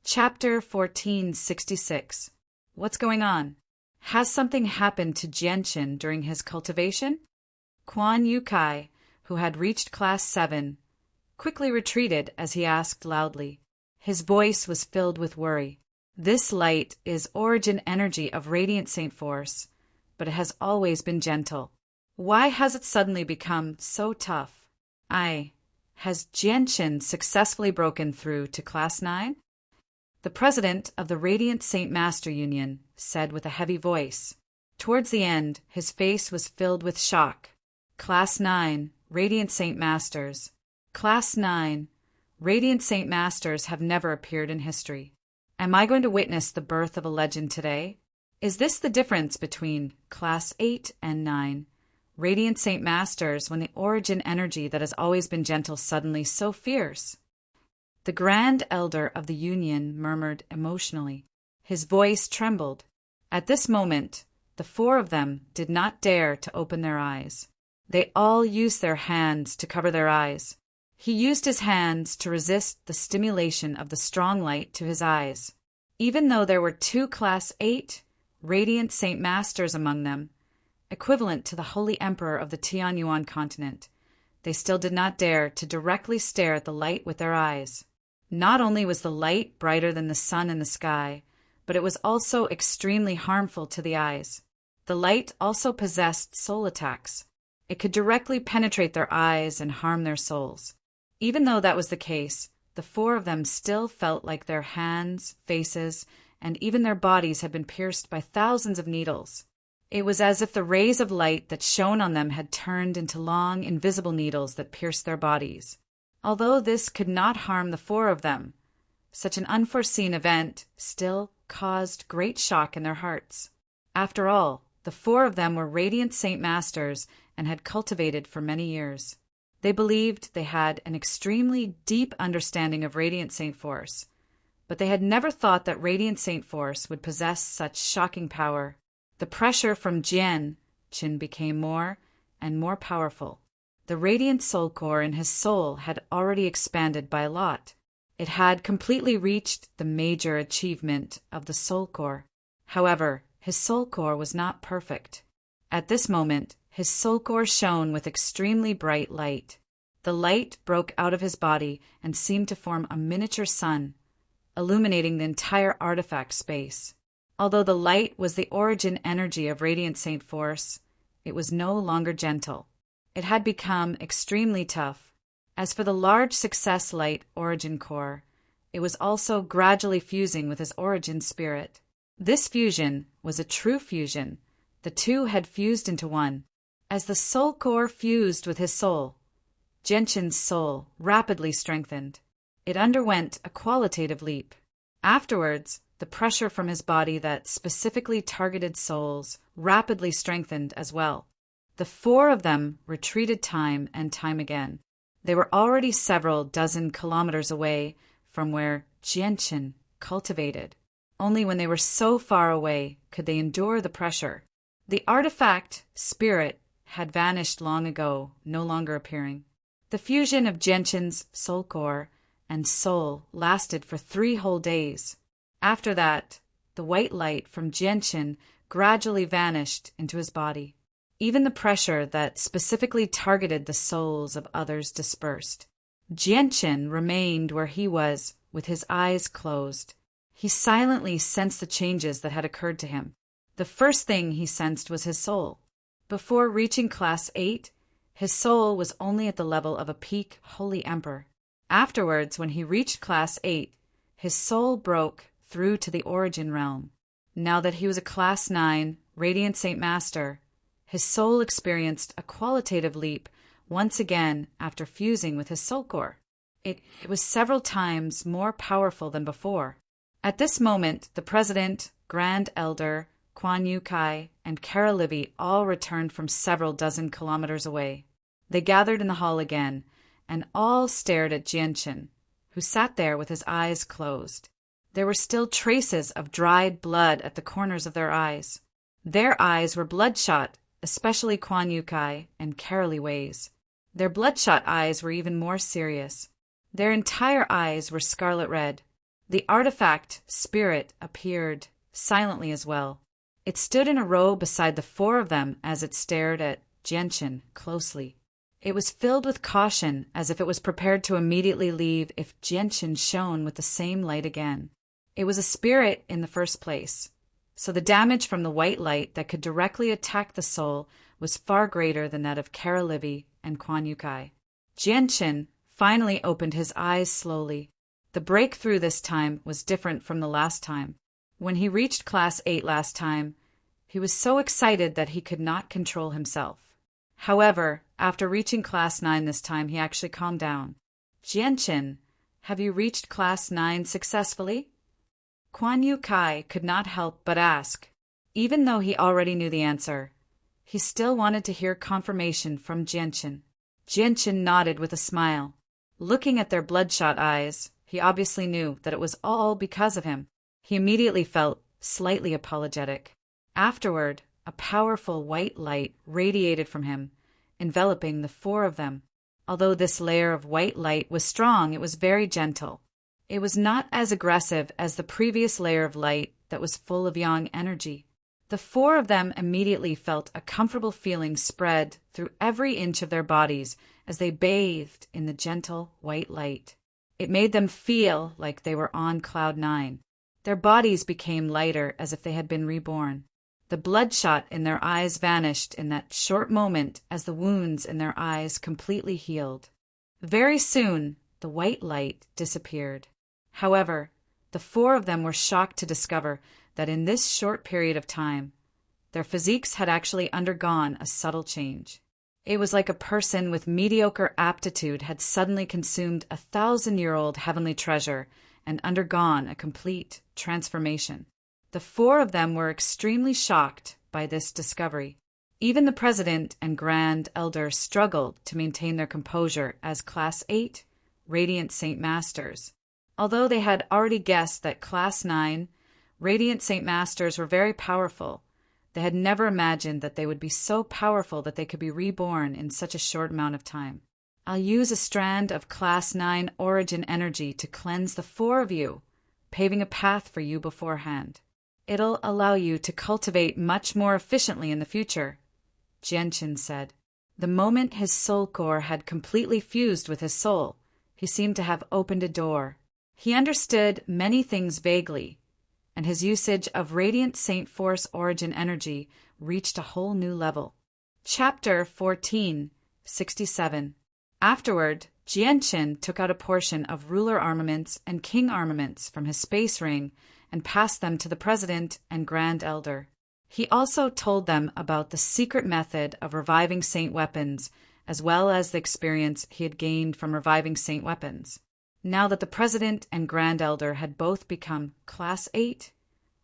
Chapter 1466. What's going on? Has something happened to Jianqin during his cultivation? Quan Yukai, who had reached Class 7, quickly retreated as he asked loudly. His voice was filled with worry. This light is origin energy of radiant Saint Force, but it has always been gentle. Why has it suddenly become so tough? Has Jianqin successfully broken through to Class 9? The president of the Radiant Saint Master Union said with a heavy voice. Towards the end, his face was filled with shock. Class 9, Radiant Saint Masters. Class 9, Radiant Saint Masters have never appeared in history. Am I going to witness the birth of a legend today? Is this the difference between Class 8 and 9? Radiant Saint Masters, when the origin energy that has always been gentle suddenly so fierce? The Grand Elder of the Union murmured emotionally. His voice trembled. At this moment, the four of them did not dare to open their eyes. They all used their hands to cover their eyes. He used his hands to resist the stimulation of the strong light to his eyes. Even though there were 2 Class 8 Radiant Saint Masters among them, equivalent to the Holy Emperor of the Tianyuan continent, they still did not dare to directly stare at the light with their eyes. Not only was the light brighter than the sun in the sky, but it was also extremely harmful to the eyes. The light also possessed soul attacks. It could directly penetrate their eyes and harm their souls. Even though that was the case, the 4 of them still felt like their hands, faces, and even their bodies had been pierced by thousands of needles. It was as if the rays of light that shone on them had turned into long, invisible needles that pierced their bodies. Although this could not harm the 4 of them, such an unforeseen event still caused great shock in their hearts. After all, the 4 of them were Radiant Saint Masters and had cultivated for many years. They believed they had an extremely deep understanding of Radiant Saint Force, but they had never thought that Radiant Saint Force would possess such shocking power. The pressure from Jianqin became more and more powerful. The radiant soul core in his soul had already expanded by a lot. It had completely reached the major achievement of the soul core. However, his soul core was not perfect. At this moment, his soul core shone with extremely bright light. The light broke out of his body and seemed to form a miniature sun, illuminating the entire artifact space. Although the light was the origin energy of Radiant Saint Force, it was no longer gentle. It had become extremely tough. As for the large success light origin core, it was also gradually fusing with his origin spirit. This fusion was a true fusion. The 2 had fused into one. As the soul core fused with his soul, Jianqin's soul rapidly strengthened. It underwent a qualitative leap. Afterwards, the pressure from his body that specifically targeted souls rapidly strengthened as well. The 4 of them retreated time and time again. They were already several dozen kilometers away from where Jianqin cultivated. Only when they were so far away could they endure the pressure. The artifact spirit had vanished long ago, no longer appearing. The fusion of Jianqin's soul core and soul lasted for 3 whole days. After that, the white light from Jianqin gradually vanished into his body. Even the pressure that specifically targeted the souls of others dispersed. Jianqin remained where he was, with his eyes closed. He silently sensed the changes that had occurred to him. The first thing he sensed was his soul. Before reaching Class 8, his soul was only at the level of a peak Holy Emperor. Afterwards, when he reached Class 8, his soul broke through to the origin realm. Now that he was a Class 9 Radiant Saint Master, his soul experienced a qualitative leap once again after fusing with his soul core. It was several times more powerful than before. At this moment, the President, Grand Elder, Quan Yukai, and Kara Livy all returned from several dozen kilometers away. They gathered in the hall again, and all stared at Jianqin, who sat there with his eyes closed. There were still traces of dried blood at the corners of their eyes. Their eyes were bloodshot, especially Quan Yukai and Kara Livy's. Their bloodshot eyes were even more serious. Their entire eyes were scarlet red. The artifact spirit appeared silently as well. It stood in a row beside the four of them as it stared at Jianchen closely. It was filled with caution, as if it was prepared to immediately leave if Jianchen shone with the same light again. It was a spirit in the first place, so the damage from the white light that could directly attack the soul was far greater than that of Kara Livy and Quan Yukai. Jianchen finally opened his eyes slowly. The breakthrough this time was different from the last time. When he reached Class 8 last time, he was so excited that he could not control himself. However, after reaching Class 9 this time, he actually calmed down. Jianchen, have you reached Class 9 successfully? Quan Yukai could not help but ask. Even though he already knew the answer, he still wanted to hear confirmation from Jianchen. Jianchen nodded with a smile. Looking at their bloodshot eyes, he obviously knew that it was all because of him. He immediately felt slightly apologetic. Afterward, a powerful white light radiated from him, enveloping the four of them. Although this layer of white light was strong, it was very gentle. It was not as aggressive as the previous layer of light that was full of yang energy. The four of them immediately felt a comfortable feeling spread through every inch of their bodies as they bathed in the gentle white light. It made them feel like they were on cloud 9. Their bodies became lighter as if they had been reborn. The bloodshot in their eyes vanished in that short moment as the wounds in their eyes completely healed. Very soon, the white light disappeared. However, the four of them were shocked to discover that in this short period of time, their physiques had actually undergone a subtle change. It was like a person with mediocre aptitude had suddenly consumed a 1,000-year-old heavenly treasure and undergone a complete transformation. The four of them were extremely shocked by this discovery. Even the president and grand elder struggled to maintain their composure as Class 8 Radiant Saint Masters. Although they had already guessed that Class 9 Radiant Saint Masters were very powerful, they had never imagined that they would be so powerful that they could be reborn in such a short amount of time. I'll use a strand of Class 9 origin energy to cleanse the four of you, paving a path for you beforehand. It'll allow you to cultivate much more efficiently in the future, Jianchen said. The moment his soul core had completely fused with his soul, he seemed to have opened a door. He understood many things vaguely, and his usage of Radiant Saint Force origin energy reached a whole new level. Chapter 14, 67. Afterward, Jianchen took out a portion of ruler armaments and king armaments from his space ring and passed them to the president and grand elder. He also told them about the secret method of reviving saint weapons, as well as the experience he had gained from reviving saint weapons. Now that the president and grand elder had both become Class 8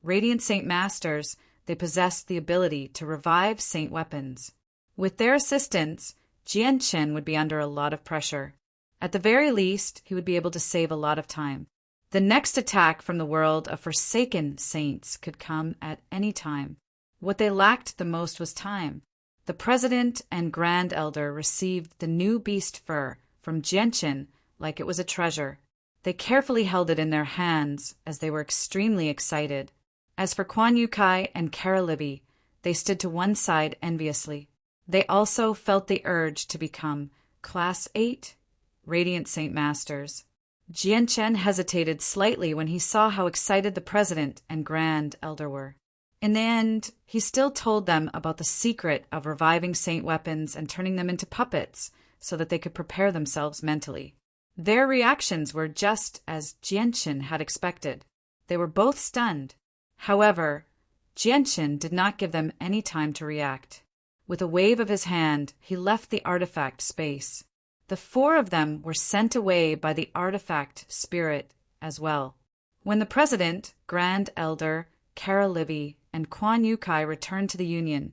Radiant Saint Masters, they possessed the ability to revive saint weapons. With their assistance, Jianchen would be under a lot of pressure. At the very least, he would be able to save a lot of time. The next attack from the world of forsaken saints could come at any time. What they lacked the most was time. The president and grand elder received the new beast fur from Jianchen like it was a treasure. They carefully held it in their hands as they were extremely excited. As for Quan Yukai and Kara Livy, they stood to one side enviously. They also felt the urge to become Class 8 Radiant Saint Masters. Jianchen hesitated slightly when he saw how excited the president and grand elder were. In the end, he still told them about the secret of reviving saint weapons and turning them into puppets so that they could prepare themselves mentally. Their reactions were just as Jianchen had expected. They were both stunned. However, Jianchen did not give them any time to react. With a wave of his hand, he left the artifact space. The four of them were sent away by the artifact spirit as well. When the president, grand elder, Kara Livy, and Quan Yukai returned to the Union,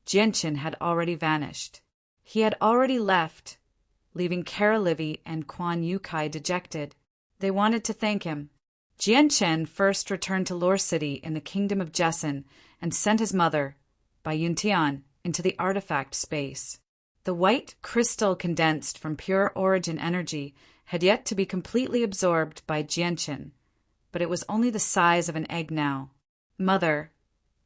Jianchen had already vanished. He had already left, leaving Kara Livy and Quan Yukai dejected. They wanted to thank him. Jianchen first returned to Lore City in the kingdom of Jessen and sent his mother, by Yuntian, into the artifact space. The white crystal condensed from pure origin energy had yet to be completely absorbed by Jianchen, but it was only the size of an egg now. Mother,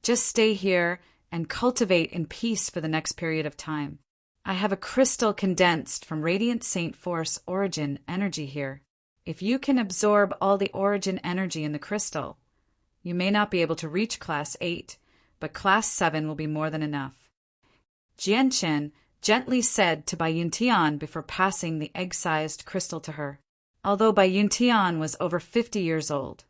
just stay here and cultivate in peace for the next period of time. I have a crystal condensed from Radiant Saint Force origin energy here. If you can absorb all the origin energy in the crystal, you may not be able to reach Class 8, but Class 7 will be more than enough. Jianchen gently said to Bai Yuntian before passing the egg-sized crystal to her. Although Bai Yuntian was over 50 years old,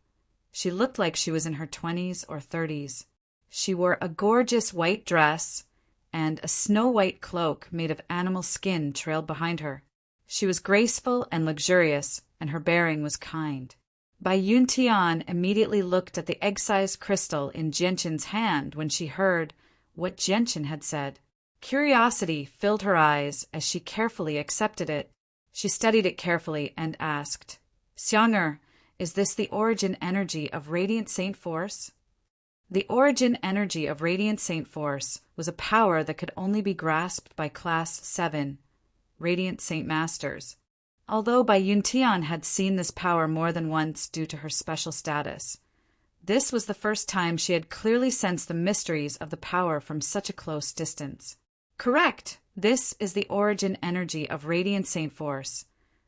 she looked like she was in her 20s or 30s. She wore a gorgeous white dress, and a snow-white cloak made of animal skin trailed behind her. She was graceful and luxurious, and her bearing was kind. Bai Yuntian immediately looked at the egg-sized crystal in Jianchen's hand when she heard what Jianchen had said. Curiosity filled her eyes as she carefully accepted it. She studied it carefully and asked, "Xiang'er, is this the origin energy of Radiant Saint Force?" The origin energy of Radiant Saint Force was a power that could only be grasped by Class 7, Radiant Saint Masters. Although Bai Yuntian had seen this power more than once due to her special status, this was the first time she had clearly sensed the mysteries of the power from such a close distance. Correct! This is the origin energy of Radiant Saint Force,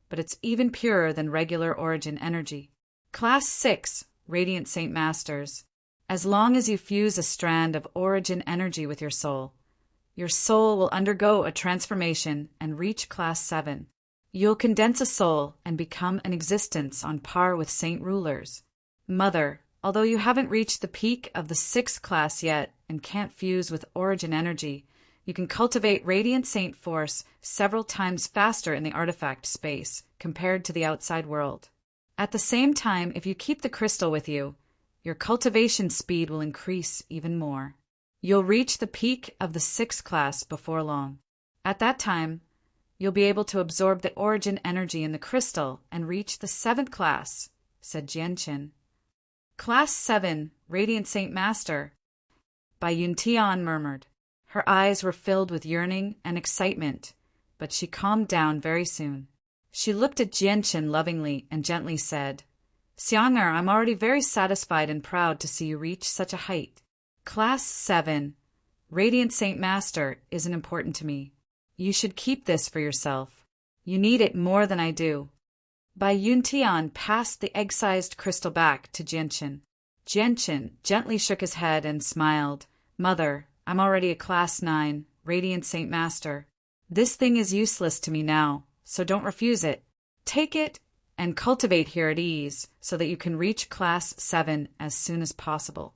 but it's even purer than regular origin energy. Class 6, Radiant Saint Masters. As long as you fuse a strand of origin energy with your soul will undergo a transformation and reach Class 7. You'll condense a soul and become an existence on par with saint rulers. Mother, although you haven't reached the peak of the 6th class yet and can't fuse with origin energy, you can cultivate Radiant Saint Force several times faster in the artifact space compared to the outside world. At the same time, if you keep the crystal with you, your cultivation speed will increase even more. You'll reach the peak of the 6th class before long. At that time, you'll be able to absorb the origin energy in the crystal and reach the 7th class, said Jianchen. Class 7, Radiant Saint Master, Bai Yuntian murmured. Her eyes were filled with yearning and excitement, but she calmed down very soon. She looked at Jianchen lovingly and gently said, "Xiang'er, I'm already very satisfied and proud to see you reach such a height. Class 7, Radiant Saint Master, isn't important to me. You should keep this for yourself. You need it more than I do." Bai Yuntian passed the egg-sized crystal back to Jianchen. Jianchen gently shook his head and smiled. "Mother, I'm already a Class 9, Radiant Saint Master. This thing is useless to me now, so don't refuse it. Take it and cultivate here at ease so that you can reach Class 7 as soon as possible."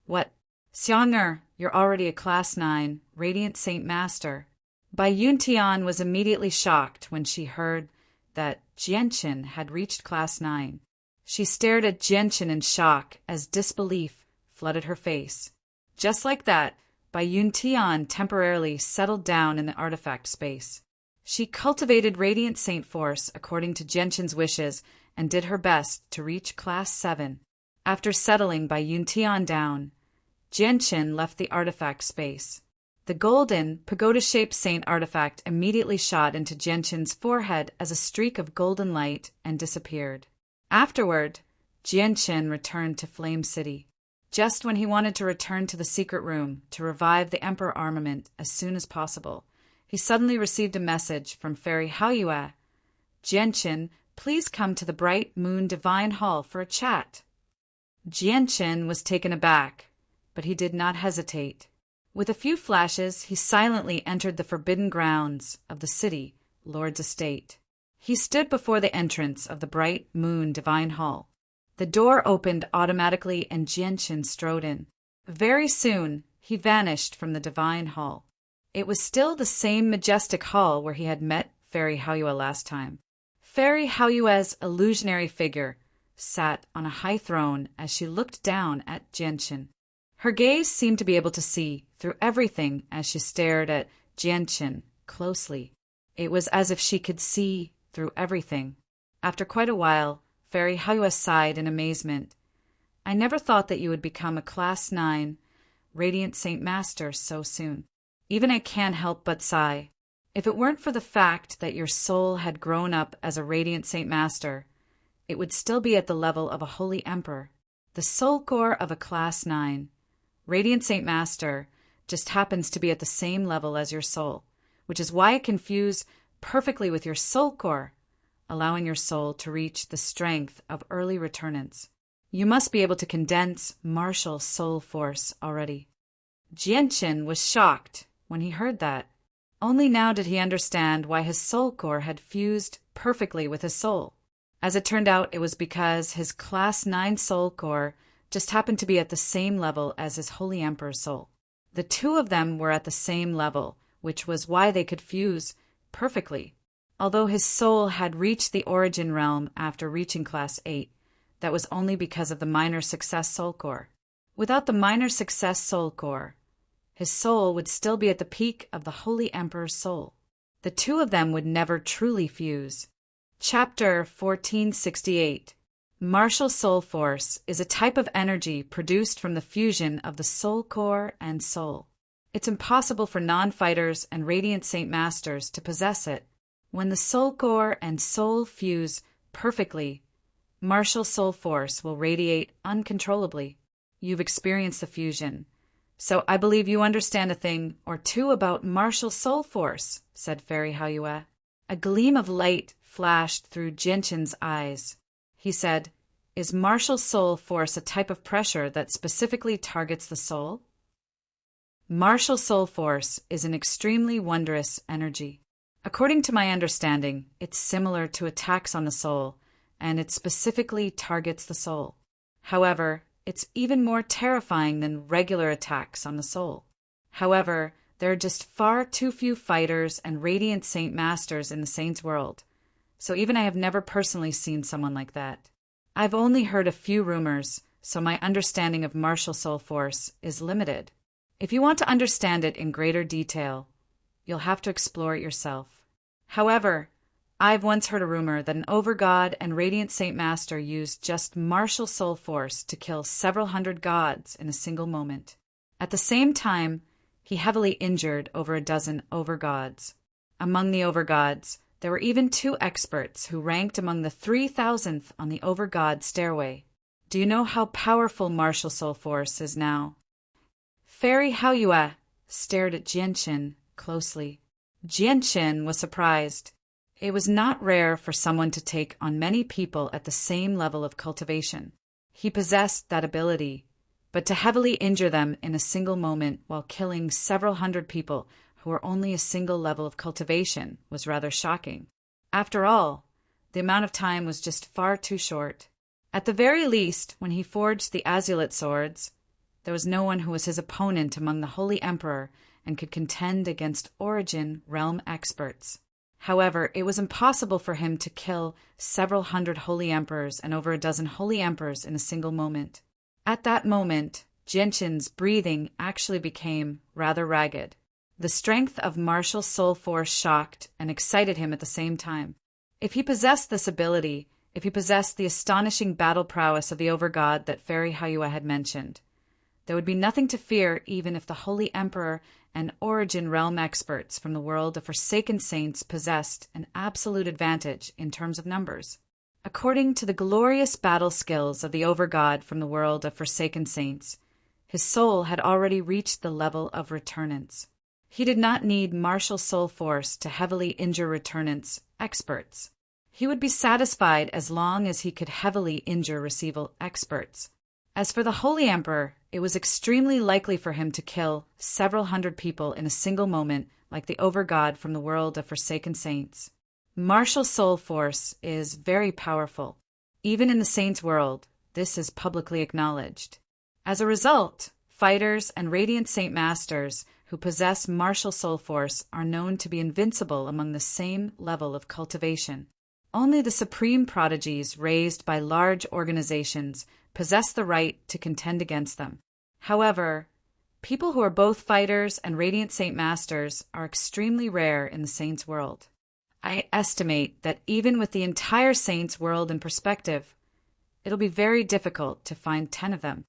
"What? Xiang'er, you're already a Class 9, Radiant Saint Master." Bai Yuntian was immediately shocked when she heard that Jianchen had reached Class 9. She stared at Jianchen in shock as disbelief flooded her face. Just like that, Bai Yuntian temporarily settled down in the artifact space. She cultivated Radiant Saint Force according to Jianchen's wishes and did her best to reach Class 7. After settling Bai Yuntian down, Jianchen left the artifact space. The golden, pagoda-shaped saint artifact immediately shot into Jianchen's forehead as a streak of golden light and disappeared. Afterward, Jianchen returned to Flame City. Just when he wanted to return to the secret room to revive the Emperor armament as soon as possible, he suddenly received a message from Fairy Haoyue. "Jianchen, please come to the Bright Moon Divine Hall for a chat." Jianchen was taken aback, but he did not hesitate. With a few flashes, he silently entered the forbidden grounds of the city lord's estate. He stood before the entrance of the Bright Moon Divine Hall. The door opened automatically and Jianchen strode in. Very soon, he vanished from the Divine Hall. It was still the same majestic hall where he had met Fairy Haoyue last time. Fairy Haoyue's illusionary figure sat on a high throne as she looked down at Jianchen. Her gaze seemed to be able to see through everything as she stared at Jianchen closely. It was as if she could see through everything. After quite a while, Fairy Haoyue sighed in amazement. "I never thought that you would become a Class 9, Radiant Saint Master so soon. Even I can't help but sigh. If it weren't for the fact that your soul had grown up as a Radiant Saint Master, it would still be at the level of a holy emperor. The soul core of a Class 9, Radiant Saint Master, just happens to be at the same level as your soul, which is why it can fuse perfectly with your soul core, allowing your soul to reach the strength of early returnants. You must be able to condense martial soul force already. Jianqin was shocked when he heard that. Only now did he understand why his soul core had fused perfectly with his soul. As it turned out, it was because his Class 9 soul core just happened to be at the same level as his Holy Emperor's soul. The two of them were at the same level, which was why they could fuse perfectly. Although his soul had reached the origin realm after reaching Class 8, that was only because of the Minor Success soul core. Without the Minor Success soul core, his soul would still be at the peak of the Holy Emperor's soul. The two of them would never truly fuse. Chapter 1468. Martial soul force is a type of energy produced from the fusion of the soul core and soul. It's impossible for non-fighters and Radiant Saint Masters to possess it. When the soul core and soul fuse perfectly, martial soul force will radiate uncontrollably. You've experienced the fusion, so I believe you understand a thing or two about martial soul force, said Fairy Haoyue. A gleam of light flashed through Jianqin's eyes. He said, "Is martial soul force a type of pressure that specifically targets the soul?" Martial soul force is an extremely wondrous energy. According to my understanding, it's similar to attacks on the soul, and it specifically targets the soul. However, it's even more terrifying than regular attacks on the soul. However, there are just far too few fighters and Radiant Saint Masters in the Saints' world, so even I have never personally seen someone like that. I've only heard a few rumors, so my understanding of martial soul force is limited. If you want to understand it in greater detail, you'll have to explore it yourself. However, I've once heard a rumor that an overgod and Radiant Saint Master used just martial soul force to kill several hundred gods in a single moment. At the same time, he heavily injured over a dozen overgods. Among the overgods, there were even 2 experts who ranked among the 3,000th on the overgod stairway. Do you know how powerful martial soul force is now? Fairy Haoyue stared at Jianqin closely. Jianqin was surprised. It was not rare for someone to take on many people at the same level of cultivation. He possessed that ability, but to heavily injure them in a single moment while killing several hundred people who were only a single level of cultivation was rather shocking. After all, the amount of time was just far too short. At the very least, when he forged the Azulite swords, there was no one who was his opponent among the Holy Emperor and could contend against Origin realm experts. However, it was impossible for him to kill several hundred Holy Emperors and over a dozen Holy Emperors in a single moment. At that moment, Jianqin's breathing actually became rather ragged. The strength of martial soul force shocked and excited him at the same time. If he possessed this ability, if he possessed the astonishing battle prowess of the overgod that Fairy Haoyue had mentioned, there would be nothing to fear even if the Holy Emperor and Origin realm experts from the world of Forsaken Saints possessed an absolute advantage in terms of numbers. According to the glorious battle skills of the overgod from the world of Forsaken Saints, his soul had already reached the level of returnants. He did not need martial soul force to heavily injure returnants experts. He would be satisfied as long as he could heavily injure receival experts. As for the Holy Emperor, it was extremely likely for him to kill several hundred people in a single moment like the overgod from the world of Forsaken Saints. Martial soul force is very powerful. Even in the Saints' world, this is publicly acknowledged. As a result, fighters and Radiant Saint Masters who possess martial soul force are known to be invincible among the same level of cultivation. Only the supreme prodigies raised by large organizations possess the right to contend against them. However, people who are both fighters and Radiant Saint Masters are extremely rare in the Saints' world. I estimate that even with the entire Saints' world in perspective, it'll be very difficult to find 10 of them.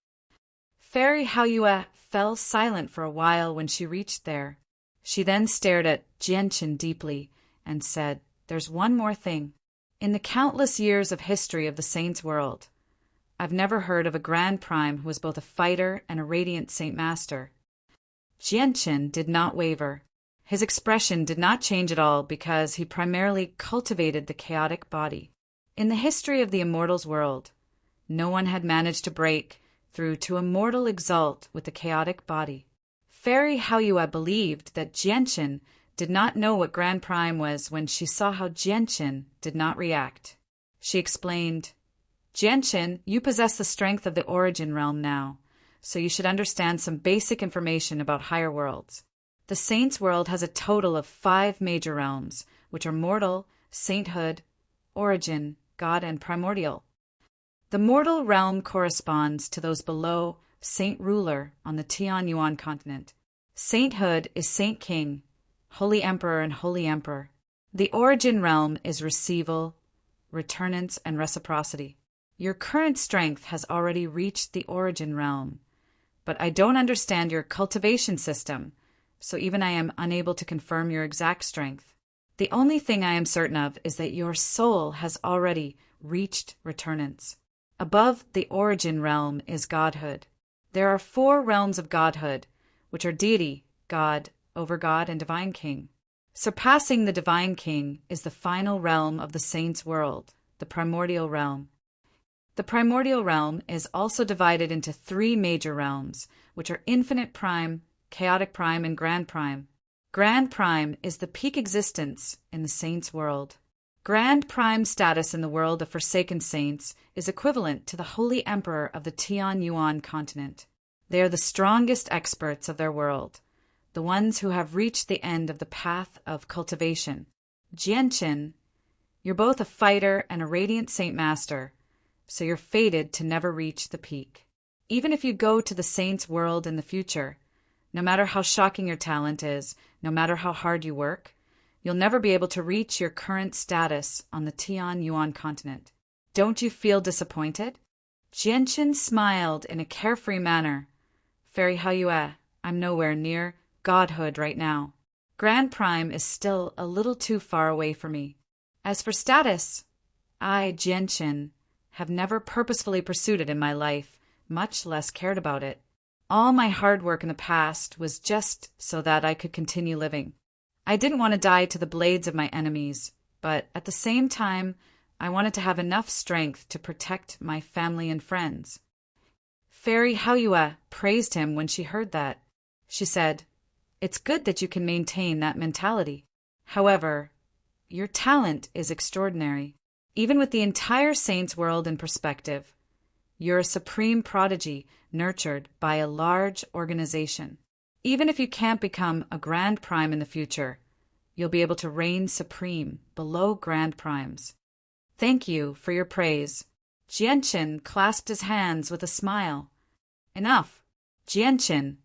Fairy Haoyue fell silent for a while when she reached there. She then stared at Jianqin deeply and said, "There's one more thing." In the countless years of history of the Saints' world, I've never heard of a Grand Prime who was both a fighter and a radiant Saint Master. Jianqin did not waver. His expression did not change at all because he primarily cultivated the chaotic body. In the history of the immortals' world, no one had managed to break through to immortal exalt with the chaotic body. Fairy Haoyue believed that Jianqin did not know what Grand Prime was when she saw how Jianqin did not react. She explained, Jianqin, you possess the strength of the origin realm now, so you should understand some basic information about higher worlds. The Saints' world has a total of 5 major realms, which are mortal, sainthood, origin, God, and primordial. The mortal realm corresponds to those below Saint Ruler on the Tian Yuan continent. Sainthood is Saint King, Holy Emperor, and Holy Emperor. The origin realm is receival, returnance, and reciprocity. Your current strength has already reached the origin realm, but I don't understand your cultivation system, so even I am unable to confirm your exact strength. The only thing I am certain of is that your soul has already reached returnance. Above the origin realm is godhood. There are 4 realms of godhood, which are deity, God, overgod, and divine king. Surpassing the divine king is the final realm of the saints' world, the primordial realm. The primordial realm is also divided into 3 major realms, which are infinite prime, chaotic prime, and grand prime. Grand prime is the peak existence in the saints' world. Grand prime status in the world of forsaken saints is equivalent to the Holy Emperor of the Tian Yuan continent. They are the strongest experts of their world, the ones who have reached the end of the path of cultivation. Jianqin, you're both a fighter and a radiant Saint Master, so you're fated to never reach the peak. Even if you go to the saints' world in the future, no matter how shocking your talent is, no matter how hard you work, you'll never be able to reach your current status on the Tian Yuan continent. Don't you feel disappointed? Jianqin smiled in a carefree manner. Fairy Haoyue, I'm nowhere near godhood right now. Grand Prime is still a little too far away for me. As for status, I, Jianqin, have never purposefully pursued it in my life, much less cared about it. All my hard work in the past was just so that I could continue living. I didn't want to die to the blades of my enemies, but at the same time, I wanted to have enough strength to protect my family and friends. Fairy Haoyue praised him when she heard that. She said, It's good that you can maintain that mentality. However, your talent is extraordinary. Even with the entire saints' world in perspective, you're a supreme prodigy nurtured by a large organization. Even if you can't become a Grand Prime in the future, you'll be able to reign supreme below Grand Primes. Thank you for your praise. Jianqin clasped his hands with a smile. Enough. Jianqin,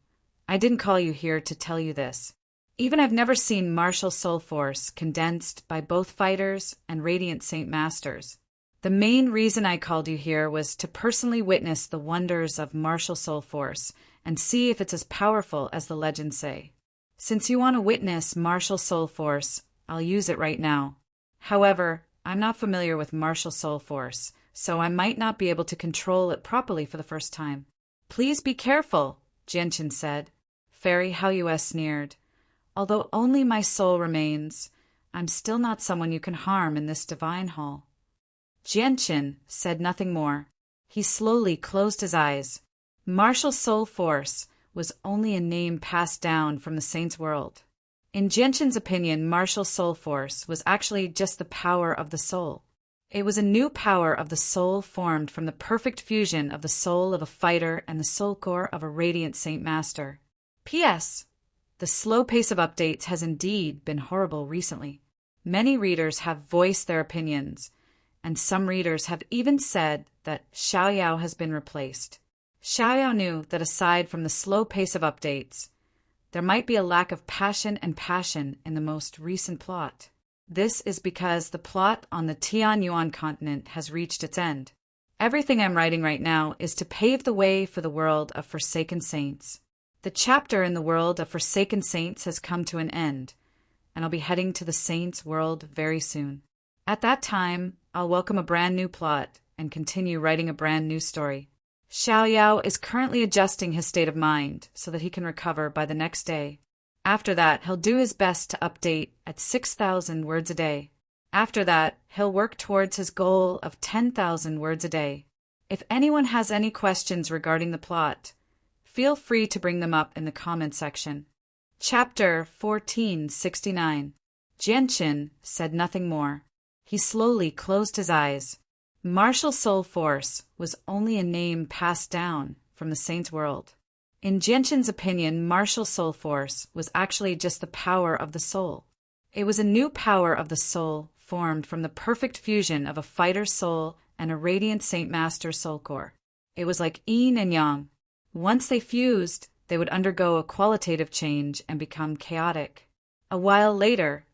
I didn't call you here to tell you this. Even I've never seen martial soul force condensed by both fighters and radiant Saint Masters. The main reason I called you here was to personally witness the wonders of martial soul force and see if it's as powerful as the legends say. Since you want to witness martial soul force, I'll use it right now. However, I'm not familiar with martial soul force, so I might not be able to control it properly for the first time. Please be careful, Jianqin said. Fairy Haoyue sneered. Although only my soul remains, I'm still not someone you can harm in this divine hall. Jianqin said nothing more. He slowly closed his eyes. Martial soul force was only a name passed down from the saints' world. In Jianqin's opinion, martial soul force was actually just the power of the soul. It was a new power of the soul formed from the perfect fusion of the soul of a fighter and the soul core of a radiant Saint Master. P.S. The slow pace of updates has indeed been horrible recently. Many readers have voiced their opinions, and some readers have even said that Xiaoyao has been replaced. Xiaoyao knew that aside from the slow pace of updates, there might be a lack of passion in the most recent plot. This is because the plot on the Tian Yuan continent has reached its end. Everything I'm writing right now is to pave the way for the world of Forsaken Saints. The chapter in the world of Forsaken Saints has come to an end, and I'll be heading to the Saints' world very soon. At that time, I'll welcome a brand new plot and continue writing a brand new story. Xiao Yao is currently adjusting his state of mind so that he can recover by the next day. After that, he'll do his best to update at 6,000 words a day. After that, he'll work towards his goal of 10,000 words a day. If anyone has any questions regarding the plot, feel free to bring them up in the comment section. Chapter 1469. Jianqin said nothing more. He slowly closed his eyes. Martial soul force was only a name passed down from the saint world. In Jianqin's opinion, martial soul force was actually just the power of the soul. It was a new power of the soul formed from the perfect fusion of a fighter's soul and a radiant Saint Master soul core. It was like yin and yang. Once they fused, they would undergo a qualitative change and become chaotic. A while later,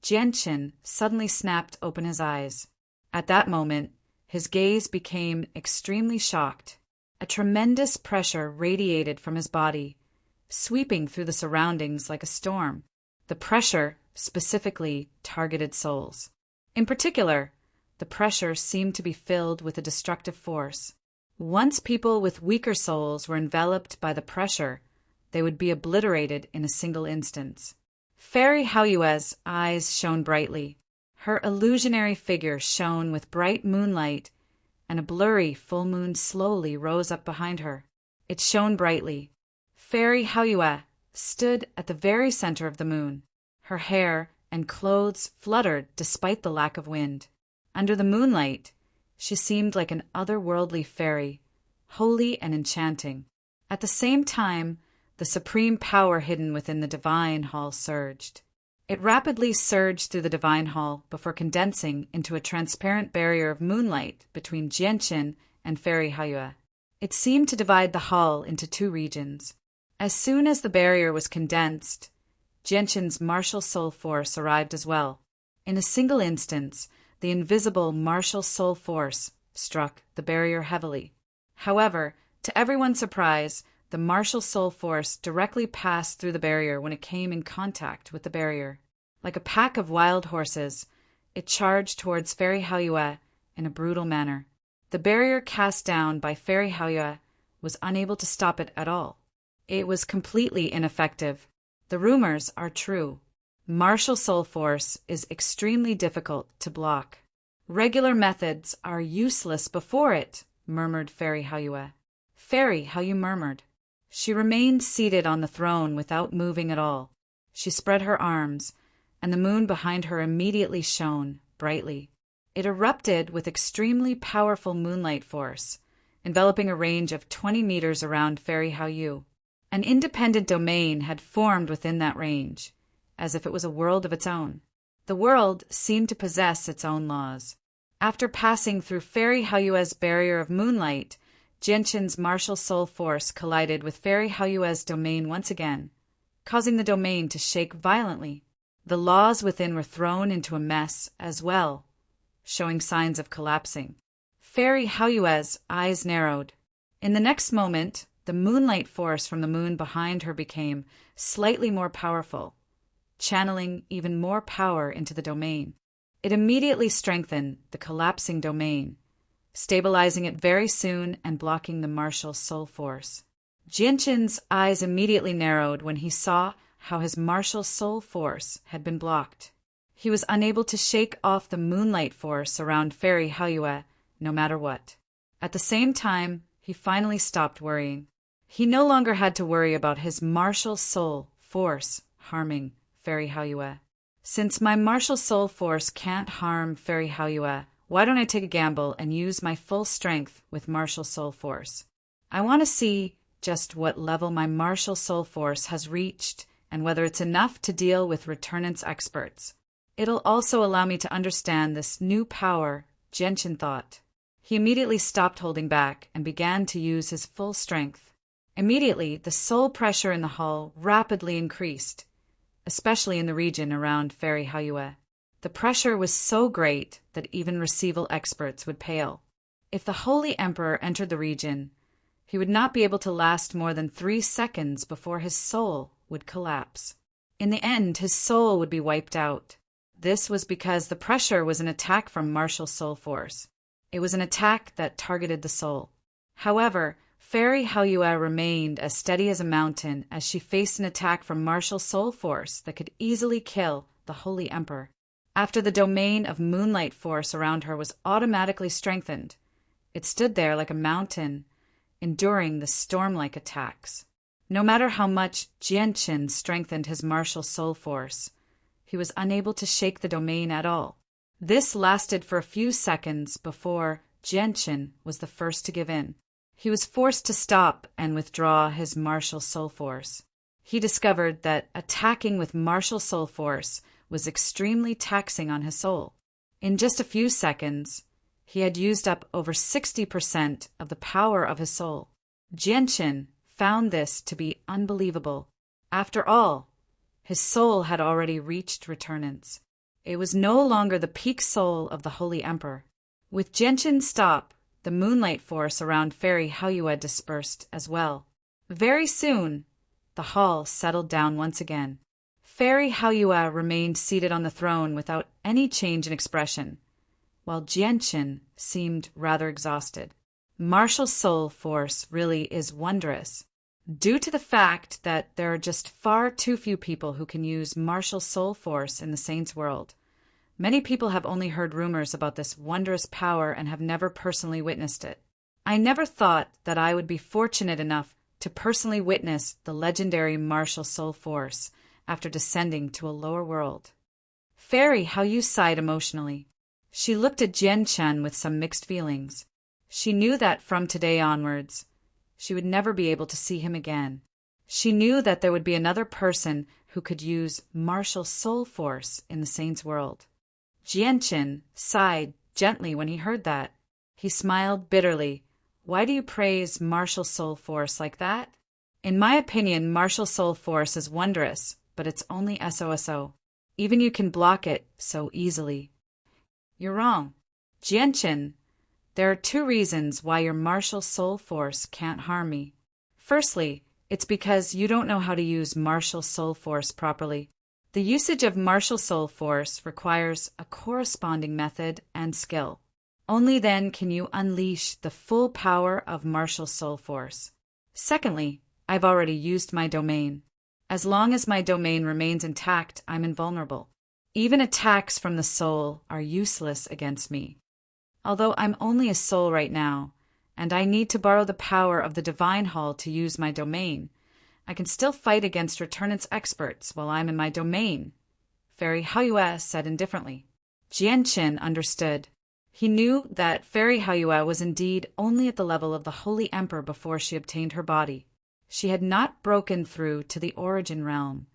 Jianqin suddenly snapped open his eyes. At that moment, his gaze became extremely shocked. A tremendous pressure radiated from his body, sweeping through the surroundings like a storm. The pressure specifically targeted souls. In particular, the pressure seemed to be filled with a destructive force. Once people with weaker souls were enveloped by the pressure, they would be obliterated in a single instance. Fairy Haoyue's eyes shone brightly. Her illusionary figure shone with bright moonlight, and a blurry full moon slowly rose up behind her. It shone brightly. Fairy Haoyue stood at the very center of the moon. Her hair and clothes fluttered despite the lack of wind. Under the moonlight, she seemed like an otherworldly fairy, holy and enchanting. At the same time, the supreme power hidden within the divine hall surged. It rapidly surged through the divine hall before condensing into a transparent barrier of moonlight between Jianqin and Fairy Haoyue. It seemed to divide the hall into two regions. As soon as the barrier was condensed, Jianqin's martial soul force arrived as well. In a single instance, the invisible martial soul force struck the barrier heavily. However, to everyone's surprise, the martial soul force directly passed through the barrier when it came in contact with the barrier. Like a pack of wild horses, it charged towards Fairy Haoyue in a brutal manner. The barrier cast down by Fairy Haoyue was unable to stop it at all. It was completely ineffective. The rumors are true. Martial soul force is extremely difficult to block. Regular methods are useless before it, murmured Fairy Haoyue. Fairy Haoyue murmured. She remained seated on the throne without moving at all. She spread her arms, and the moon behind her immediately shone brightly. It erupted with extremely powerful moonlight force, enveloping a range of 20 meters around Fairy Haoyue. An independent domain had formed within that range, as if it was a world of its own. The world seemed to possess its own laws. After passing through Fairy Haoyue's barrier of moonlight, Jianqin's martial soul force collided with Fairy Haoyue's domain once again, causing the domain to shake violently. The laws within were thrown into a mess as well, showing signs of collapsing. Fairy Haoyue's eyes narrowed. In the next moment, the moonlight force from the moon behind her became slightly more powerful, channeling even more power into the domain. It immediately strengthened the collapsing domain, stabilizing it very soon and blocking the martial soul force. Jianqin's eyes immediately narrowed when he saw how his martial soul force had been blocked. He was unable to shake off the moonlight force around Fairy Haoyue, no matter what. At the same time, he finally stopped worrying. He no longer had to worry about his martial soul force harming Fairy Haoyue. Since my martial soul force can't harm Fairy Haoyue, why don't I take a gamble and use my full strength with martial soul force? I want to see just what level my martial soul force has reached and whether it's enough to deal with returnance experts. It'll also allow me to understand this new power, Jianqin thought. He immediately stopped holding back and began to use his full strength. Immediately, the soul pressure in the hall rapidly increased, especially in the region around Fairy Haoyue. The pressure was so great that even receival experts would pale. If the Holy Emperor entered the region, he would not be able to last more than 3 seconds before his soul would collapse. In the end, his soul would be wiped out. This was because the pressure was an attack from martial soul force. It was an attack that targeted the soul. However, Fairy Haoyue remained as steady as a mountain as she faced an attack from martial soul force that could easily kill the Holy Emperor. After the domain of moonlight force around her was automatically strengthened, it stood there like a mountain, enduring the storm-like attacks. No matter how much Jianqin strengthened his martial soul force, he was unable to shake the domain at all. This lasted for a few seconds before Jianqin was the first to give in. He was forced to stop and withdraw his martial soul force. He discovered that attacking with martial soul force was extremely taxing on his soul. In just a few seconds, he had used up over 60% of the power of his soul. Jianqin found this to be unbelievable. After all, his soul had already reached returnance. It was no longer the peak soul of the Holy Emperor. With Jianqin's stop, the moonlight force around Fairy Haoyue dispersed as well. Very soon, the hall settled down once again. Fairy Haoyue remained seated on the throne without any change in expression, while Jianqin seemed rather exhausted. Martial soul force really is wondrous. Due to the fact that there are just far too few people who can use martial soul force in the Saints' world, many people have only heard rumors about this wondrous power and have never personally witnessed it. I never thought that I would be fortunate enough to personally witness the legendary martial soul force after descending to a lower world. Fairy Haoyue sighed emotionally. She looked at Jianqin with some mixed feelings. She knew that from today onwards, she would never be able to see him again. She knew that there would be another person who could use martial soul force in the Saints' world. Jianqin sighed gently when he heard that. He smiled bitterly. Why do you praise martial soul force like that? In my opinion, martial soul force is wondrous, but it's only SOSO. Even you can block it so easily. You're wrong. Jianqin, there are two reasons why your martial soul force can't harm me. Firstly, it's because you don't know how to use martial soul force properly. The usage of martial soul force requires a corresponding method and skill. Only then can you unleash the full power of martial soul force. Secondly, I've already used my domain. As long as my domain remains intact, I'm invulnerable. Even attacks from the soul are useless against me. Although I'm only a soul right now, and I need to borrow the power of the Divine Hall to use my domain, I can still fight against returnance experts while I'm in my domain, Fairy Haoyue said indifferently. Jianqin understood. He knew that Fairy Haoyue was indeed only at the level of the Holy Emperor before she obtained her body. She had not broken through to the origin realm,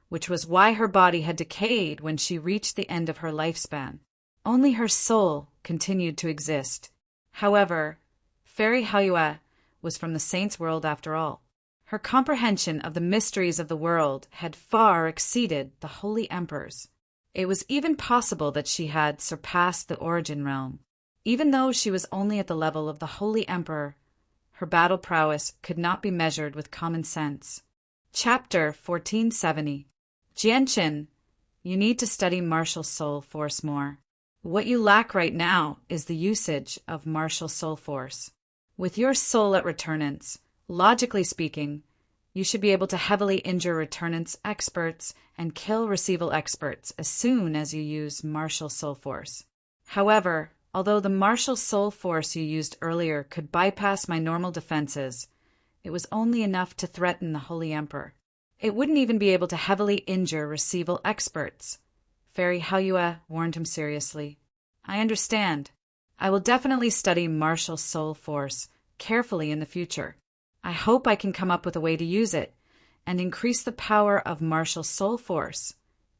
which was why her body had decayed when she reached the end of her lifespan. Only her soul continued to exist. However, Fairy Haoyue was from the Saints' world after all. Her comprehension of the mysteries of the world had far exceeded the Holy Emperor's. It was even possible that she had surpassed the origin realm. Even though she was only at the level of the Holy Emperor, her battle prowess could not be measured with common sense. Chapter 1470. Jianqin, you need to study martial soul force more. What you lack right now is the usage of martial soul force. With your soul at returnance, logically speaking, you should be able to heavily injure returnance experts and kill receival experts as soon as you use martial soul force. However, although the martial soul force you used earlier could bypass my normal defenses, it was only enough to threaten the Holy Emperor. It wouldn't even be able to heavily injure receival experts. Fairy Haoyue warned him seriously. I understand. I will definitely study martial soul force carefully in the future. I hope I can come up with a way to use it and increase the power of martial soul force,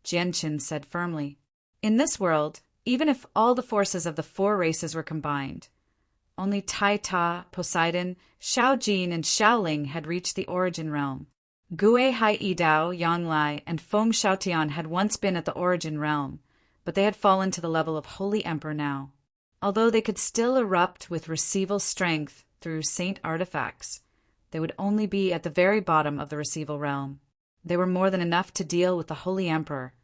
Jianqin said firmly. In this world, even if all the forces of the four races were combined, only Tai Ta, Poseidon, Xiao Jin, and Xiaoling had reached the origin realm. Gue Hai Yidao, Yang Lai, and Feng Xiaotian had once been at the origin realm, but they had fallen to the level of Holy Emperor now. Although they could still erupt with receival strength through saint artifacts, they would only be at the very bottom of the receival realm. They were more than enough to deal with the Holy Emperor,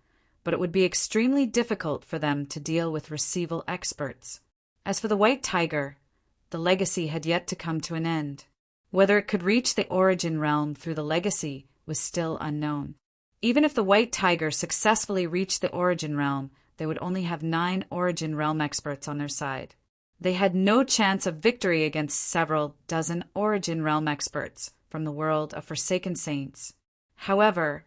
but it would be extremely difficult for them to deal with receival experts. As for the white tiger, the legacy had yet to come to an end. Whether it could reach the origin realm through the legacy was still unknown. Even if the white tiger successfully reached the origin realm, they would only have 9 origin realm experts on their side. They had no chance of victory against several dozen origin realm experts from the world of Forsaken Saints. However,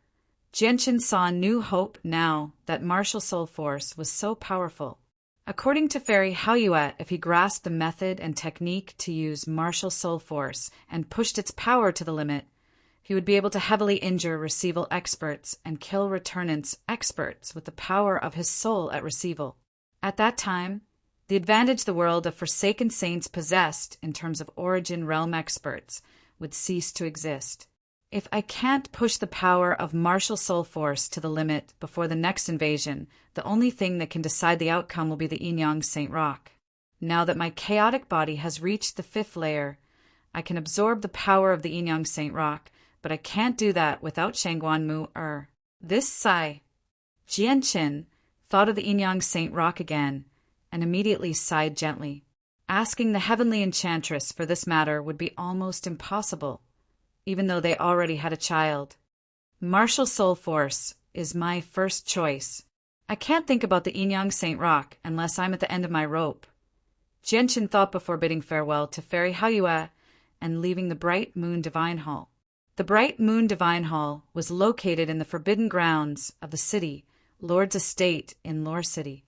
Jianqin saw a new hope now that martial soul force was so powerful. According to Fairy Haoyue, if he grasped the method and technique to use martial soul force and pushed its power to the limit, he would be able to heavily injure receival experts and kill returnance experts with the power of his soul at receival. At that time, the advantage the world of Forsaken Saints possessed in terms of origin realm experts would cease to exist. If I can't push the power of martial soul force to the limit before the next invasion, the only thing that can decide the outcome will be the Yin-Yang Saint Rock. Now that my chaotic body has reached the 5th layer, I can absorb the power of the Yin-Yang Saint Rock, but I can't do that without Shangguan Mu. This sigh. Jianqin thought of the Yin-Yang Saint Rock again, and immediately sighed gently. Asking the heavenly enchantress for this matter would be almost impossible, even though they already had a child. Martial soul force is my first choice. I can't think about the Yin-Yang Saint Rock unless I'm at the end of my rope. Jianqin thought before bidding farewell to Fairy Haoyue and leaving the Bright Moon Divine Hall. The Bright Moon Divine Hall was located in the forbidden grounds of the city Lord's Estate in Lore City.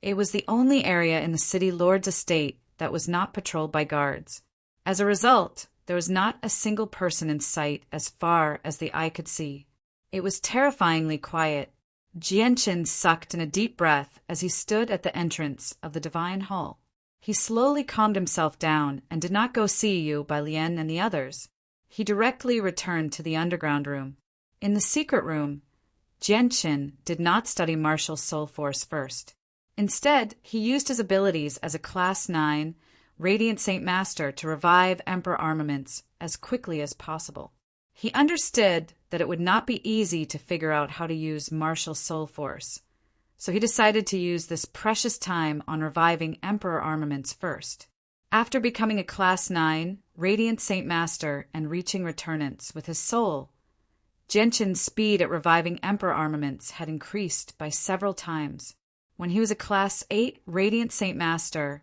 It was the only area in the city Lord's Estate that was not patrolled by guards. As a result, there was not a single person in sight as far as the eye could see. It was terrifyingly quiet. Jianqin sucked in a deep breath as he stood at the entrance of the Divine Hall. He slowly calmed himself down and did not go see Yu, Bai Lian, and the others. He directly returned to the underground room. In the secret room, Jianqin did not study martial soul force first. Instead, he used his abilities as a Class 9 Radiant Saint Master to revive Emperor armaments as quickly as possible. He understood that it would not be easy to figure out how to use martial soul force, so he decided to use this precious time on reviving Emperor armaments first. After becoming a Class 9 Radiant Saint Master and reaching returnance with his soul, Jianqin's speed at reviving Emperor armaments had increased by several times. When he was a Class 8 Radiant Saint Master,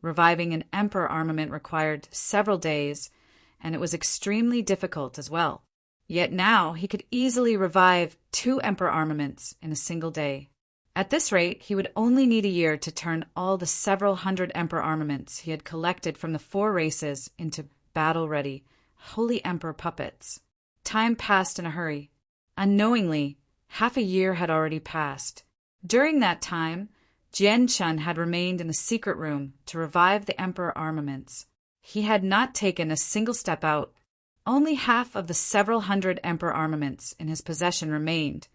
reviving an Emperor armament required several days, and it was extremely difficult as well. Yet now he could easily revive 2 Emperor armaments in a single day. At this rate, he would only need a year to turn all the several hundred Emperor armaments he had collected from the 4 races into battle-ready, Holy Emperor puppets. Time passed in a hurry. Unknowingly, half a year had already passed. During that time, Jianqin had remained in the secret room to revive the Emperor armaments. He had not taken a single step out. Only half of the several hundred Emperor armaments in his possession remained,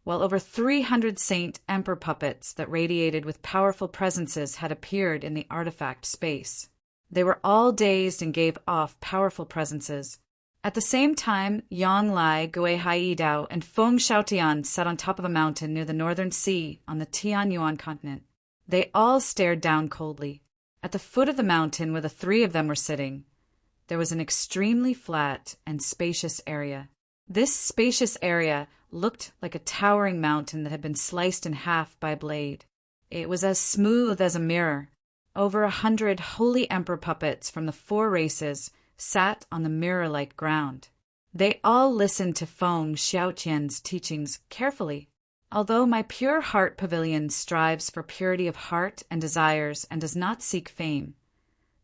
while over 300 Saint Emperor puppets that radiated with powerful presences had appeared in the artifact space. They were all dazed and gave off powerful presences. At the same time, Yang Lai, Gui Haidao, and Feng Xiaotian sat on top of a mountain near the northern sea on the Tianyuan continent. They all stared down coldly. At the foot of the mountain where the 3 of them were sitting, there was an extremely flat and spacious area. This spacious area looked like a towering mountain that had been sliced in half by a blade. It was as smooth as a mirror. Over 100 Holy Emperor puppets from the 4 races sat on the mirror-like ground. They all listened to Feng Xiaotian's teachings carefully. Although my pure heart pavilion strives for purity of heart and desires and does not seek fame,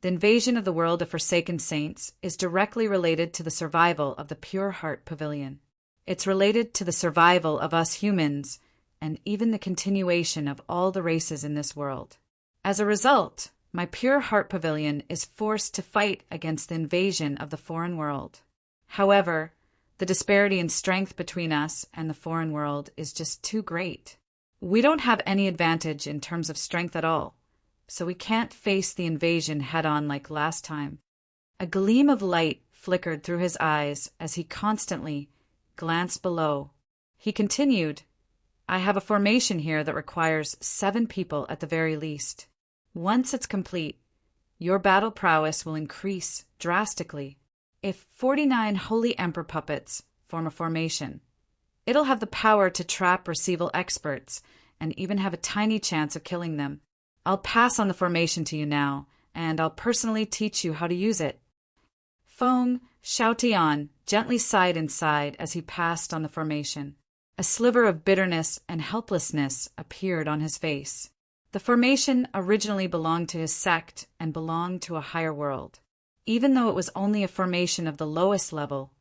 the invasion of the world of Forsaken Saints is directly related to the survival of the pure heart pavilion. It's related to the survival of us humans and even the continuation of all the races in this world. As a result, my pure heart pavilion is forced to fight against the invasion of the foreign world. However, the disparity in strength between us and the foreign world is just too great. We don't have any advantage in terms of strength at all, so we can't face the invasion head-on like last time. A gleam of light flickered through his eyes as he constantly glanced below. He continued, I have a formation here that requires 7 people at the very least. Once it's complete, your battle prowess will increase drastically. If 49 Holy Emperor puppets form a formation, it'll have the power to trap Receival experts and even have a tiny chance of killing them. I'll pass on the formation to you now, and I'll personally teach you how to use it. Feng Xiaotian gently sighed inside as he passed on the formation. A sliver of bitterness and helplessness appeared on his face. The formation originally belonged to his sect and belonged to a higher world. Even though it was only a formation of the lowest level,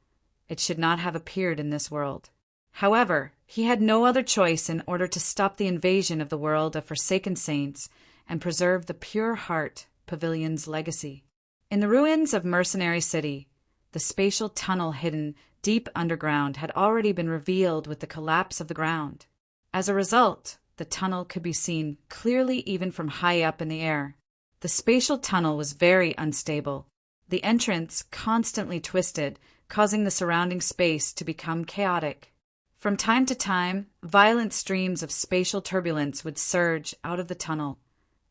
it should not have appeared in this world. However, he had no other choice in order to stop the invasion of the world of Forsaken Saints and preserve the Pure Heart Pavilion's legacy. In the ruins of Mercenary City, the spatial tunnel hidden deep underground had already been revealed with the collapse of the ground. As a result, the tunnel could be seen clearly even from high up in the air. The spatial tunnel was very unstable. The entrance constantly twisted, causing the surrounding space to become chaotic. From time to time, violent streams of spatial turbulence would surge out of the tunnel,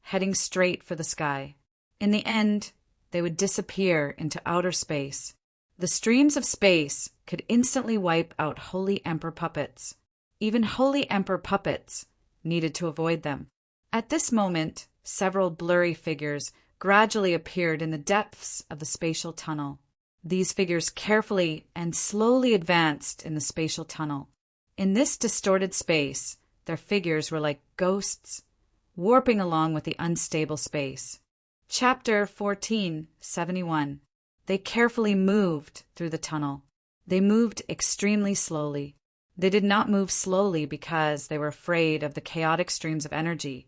heading straight for the sky. In the end, they would disappear into outer space. The streams of space could instantly wipe out Holy Emperor puppets. Even Holy Emperor puppets needed to avoid them. At this moment, several blurry figures gradually appeared in the depths of the spatial tunnel. These figures carefully and slowly advanced in the spatial tunnel. In this distorted space, their figures were like ghosts, warping along with the unstable space. Chapter 1471. They carefully moved through the tunnel. They moved extremely slowly. They did not move slowly because they were afraid of the chaotic streams of energy,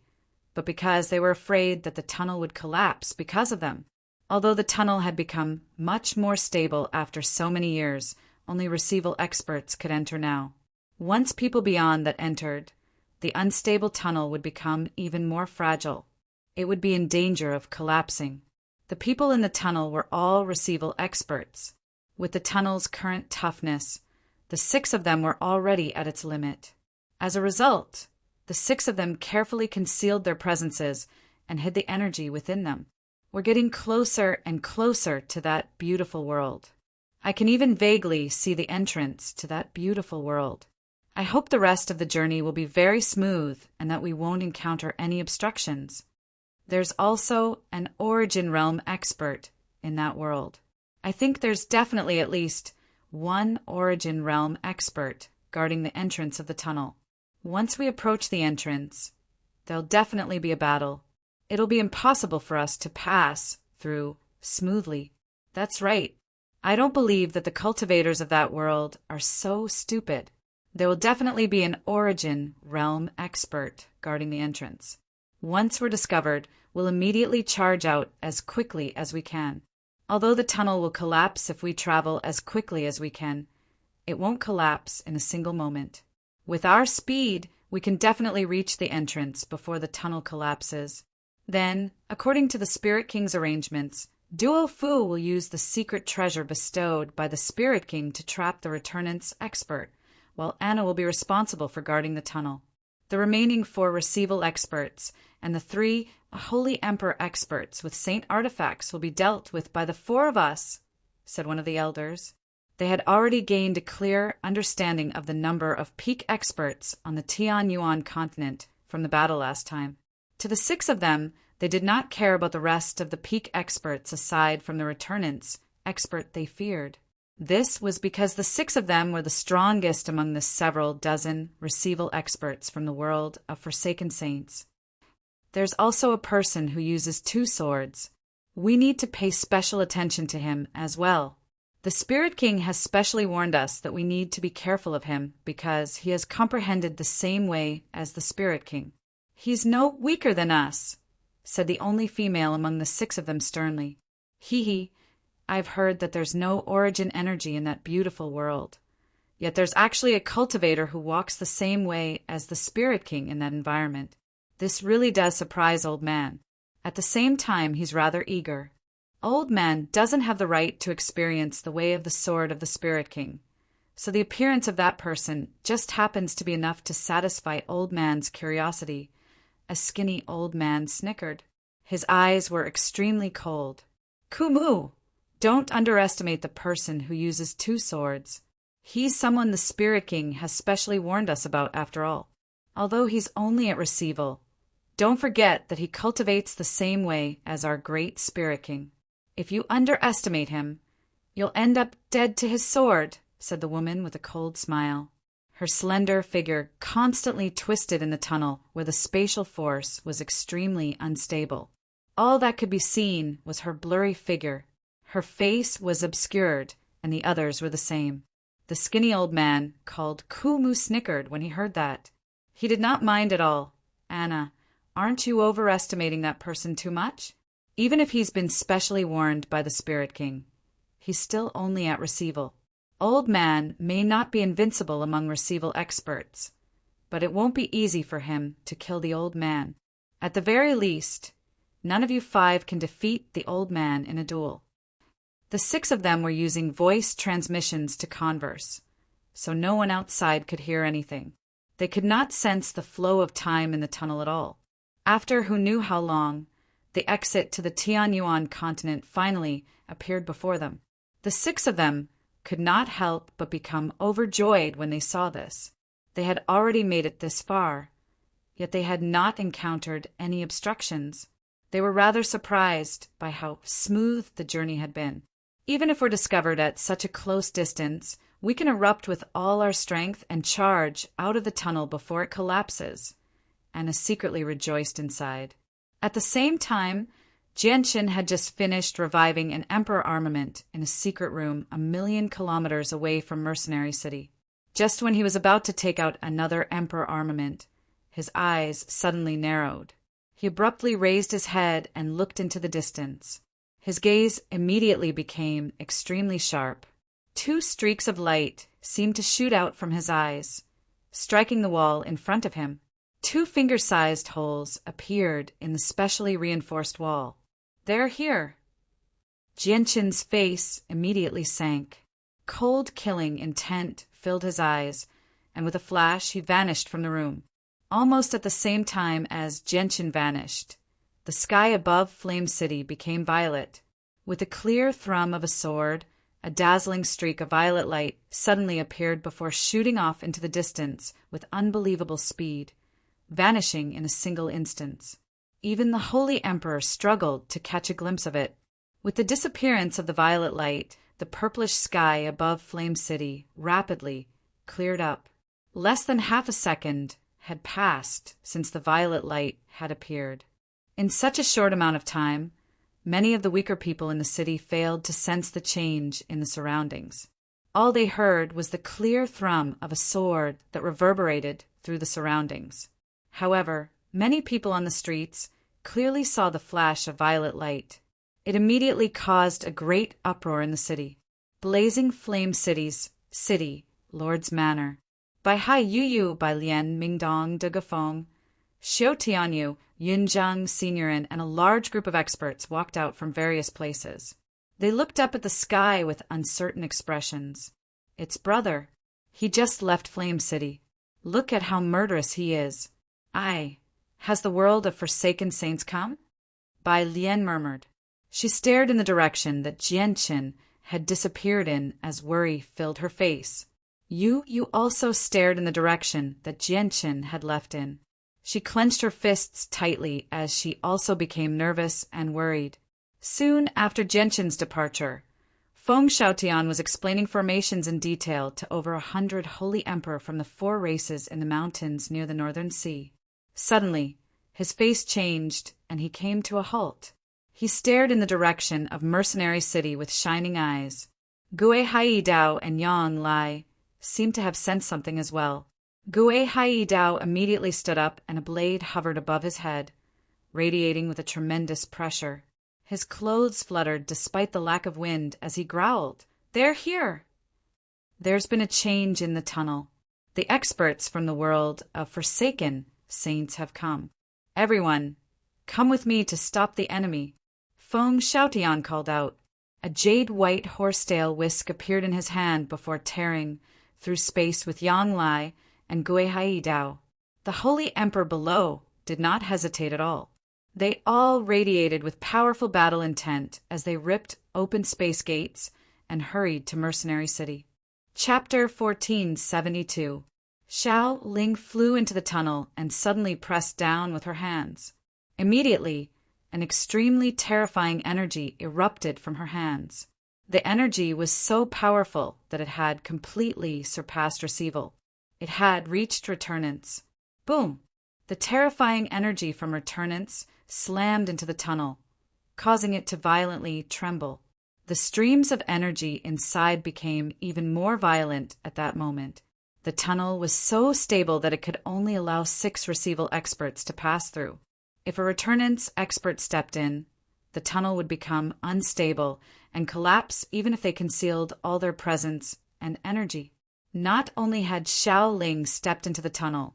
but because they were afraid that the tunnel would collapse because of them. Although the tunnel had become much more stable after so many years, only Receival experts could enter now. Once people beyond that entered, the unstable tunnel would become even more fragile. It would be in danger of collapsing. The people in the tunnel were all Receival experts. With the tunnel's current toughness, the 6 of them were already at its limit. As a result, the 6 of them carefully concealed their presences and hid the energy within them. We're getting closer and closer to that beautiful world. I can even vaguely see the entrance to that beautiful world. I hope the rest of the journey will be very smooth and that we won't encounter any obstructions. There's also an Origin Realm expert in that world. I think there's definitely at least one Origin Realm expert guarding the entrance of the tunnel. Once we approach the entrance, there'll definitely be a battle. It'll be impossible for us to pass through smoothly. That's right. I don't believe that the cultivators of that world are so stupid. There will definitely be an Origin Realm expert guarding the entrance. Once we're discovered, we'll immediately charge out as quickly as we can. Although the tunnel will collapse if we travel as quickly as we can, it won't collapse in a single moment. With our speed, we can definitely reach the entrance before the tunnel collapses. Then, according to the Spirit King's arrangements, Duo Fu will use the secret treasure bestowed by the Spirit King to trap the Returnant's expert, while Anna will be responsible for guarding the tunnel. The remaining 4 Receival experts and the 3 Holy Emperor experts with Saint artifacts will be dealt with by the 4 of us, said one of the elders. They had already gained a clear understanding of the number of peak experts on the Tianyuan continent from the battle last time. To the 6 of them, they did not care about the rest of the peak experts aside from the Returnant's expert they feared. This was because the 6 of them were the strongest among the several dozen Receival experts from the world of Forsaken Saints. There's also a person who uses 2 swords. We need to pay special attention to him as well. The Spirit King has specially warned us that we need to be careful of him because he has comprehended the same way as the Spirit King. He's no weaker than us, said the only female among the 6 of them sternly. Hee, I've heard that there's no origin energy in that beautiful world. Yet there's actually a cultivator who walks the same way as the Spirit King in that environment. This really does surprise Old Man. At the same time, he's rather eager. Old Man doesn't have the right to experience the way of the sword of the Spirit King, So the appearance of that person just happens to be enough to satisfy Old Man's curiosity. A skinny old man snickered. His eyes were extremely cold. Kumu! Don't underestimate the person who uses two swords. He's someone the Spirit King has specially warned us about after all. Although he's only at Receival, don't forget that he cultivates the same way as our great Spirit King. If you underestimate him, you'll end up dead to his sword, said the woman with a cold smile. Her slender figure constantly twisted in the tunnel where the spatial force was extremely unstable. All that could be seen was her blurry figure. Her face was obscured, and the others were the same. The skinny old man called Kumu snickered when he heard that. He did not mind at all. Anna, aren't you overestimating that person too much? Even if he's been specially warned by the Spirit King, he's still only at Receival. Old Man may not be invincible among Receival experts, but it won't be easy for him to kill the old man. At the very least, none of you 5 can defeat the old man in a duel. The 6 of them were using voice transmissions to converse, so no one outside could hear anything. They could not sense the flow of time in the tunnel at all. After who knew how long, the exit to the Tianyuan continent finally appeared before them. The 6 of them could not help but become overjoyed when they saw this. They had already made it this far, yet they had not encountered any obstructions. They were rather surprised by how smooth the journey had been. Even if we're discovered at such a close distance, we can erupt with all our strength and charge out of the tunnel before it collapses. Anna secretly rejoiced inside. At the same time, Jianqin had just finished reviving an Emperor armament in a secret room 1,000,000 kilometers away from Mercenary City. Just when he was about to take out another Emperor armament, his eyes suddenly narrowed. He abruptly raised his head and looked into the distance. His gaze immediately became extremely sharp. 2 streaks of light seemed to shoot out from his eyes, striking the wall in front of him. 2 finger-sized holes appeared in the specially reinforced wall. They're here. Jianqin's face immediately sank. Cold killing intent filled his eyes, and with a flash he vanished from the room. Almost at the same time as Jianqin vanished, the sky above Flame City became violet. With the clear thrum of a sword, a dazzling streak of violet light suddenly appeared before shooting off into the distance with unbelievable speed, vanishing in a single instant. Even the Holy Emperor struggled to catch a glimpse of it. With the disappearance of the violet light, the purplish sky above Flame City rapidly cleared up. Less than half a second had passed since the violet light had appeared. In such a short amount of time, many of the weaker people in the city failed to sense the change in the surroundings. All they heard was the clear thrum of a sword that reverberated through the surroundings. However, many people on the streets clearly saw the flash of violet light. It immediately caused a great uproar in the city. Blazing Flame City's city, Lord's Manor. By Hai Yuyu by Lian Mingdong de Gafeng, Xiu Tianyu, Yunzhang Seniorin, and a large group of experts walked out from various places. They looked up at the sky with uncertain expressions. It's brother. He just left Flame City. Look at how murderous he is. Aye, has the world of Forsaken Saints come? Bai Lian murmured. She stared in the direction that Jianqin had disappeared in as worry filled her face. You also stared in the direction that Jianqin had left in. She clenched her fists tightly as she also became nervous and worried. Soon after Jianqin's departure, Feng Xiaotian was explaining formations in detail to over 100 holy emperor from the 4 races in the mountains near the Northern Sea. Suddenly, his face changed and he came to a halt. He stared in the direction of Mercenary City with shining eyes. Gue Hai Dao and Yang Lai seemed to have sensed something as well. Gue Hai Dao immediately stood up and a blade hovered above his head, radiating with a tremendous pressure. His clothes fluttered despite the lack of wind as he growled, "They're here!" There's been a change in the tunnel. The experts from the world of Forsaken Saints have come. Everyone, come with me to stop the enemy. Feng Xiaotian called out. A jade-white horsetail whisk appeared in his hand before tearing through space with Yang Lai and Guihai Dao. The Holy Emperor below did not hesitate at all. They all radiated with powerful battle intent as they ripped open space gates and hurried to Mercenary City. Chapter 1472. Xiao Ling flew into the tunnel and suddenly pressed down with her hands. Immediately, an extremely terrifying energy erupted from her hands. The energy was so powerful that it had completely surpassed Receival. It had reached Returnance. Boom! The terrifying energy from Returnance slammed into the tunnel, causing it to violently tremble. The streams of energy inside became even more violent at that moment. The tunnel was so stable that it could only allow 6 Receival experts to pass through. If a Returnance expert stepped in, the tunnel would become unstable and collapse even if they concealed all their presence and energy. Not only had Xiao Ling stepped into the tunnel,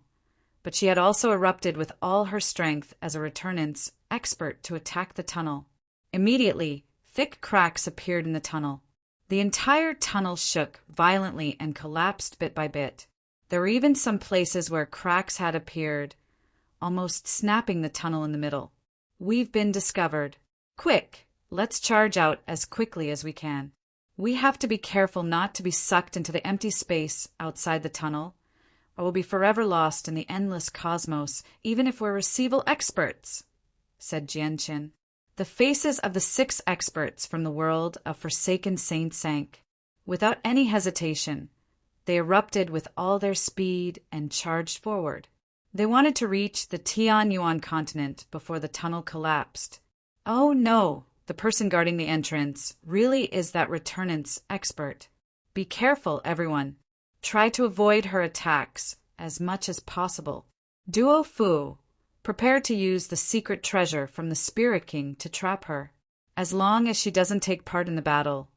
but she had also erupted with all her strength as a Returnance expert to attack the tunnel. Immediately, thick cracks appeared in the tunnel. The entire tunnel shook violently and collapsed bit by bit. There were even some places where cracks had appeared, almost snapping the tunnel in the middle. We've been discovered. Quick, let's charge out as quickly as we can. We have to be careful not to be sucked into the empty space outside the tunnel, or we'll be forever lost in the endless cosmos, even if we're Receival experts, said Jianqin. The faces of the 6 experts from the world of Forsaken Saint sank. Without any hesitation, they erupted with all their speed and charged forward. They wanted to reach the Tianyuan continent before the tunnel collapsed. Oh no, the person guarding the entrance really is that Returnance expert. Be careful, everyone. Try to avoid her attacks as much as possible. Duo Fu, prepare to use the secret treasure from the Spirit King to trap her. As long as she doesn't take part in the battle,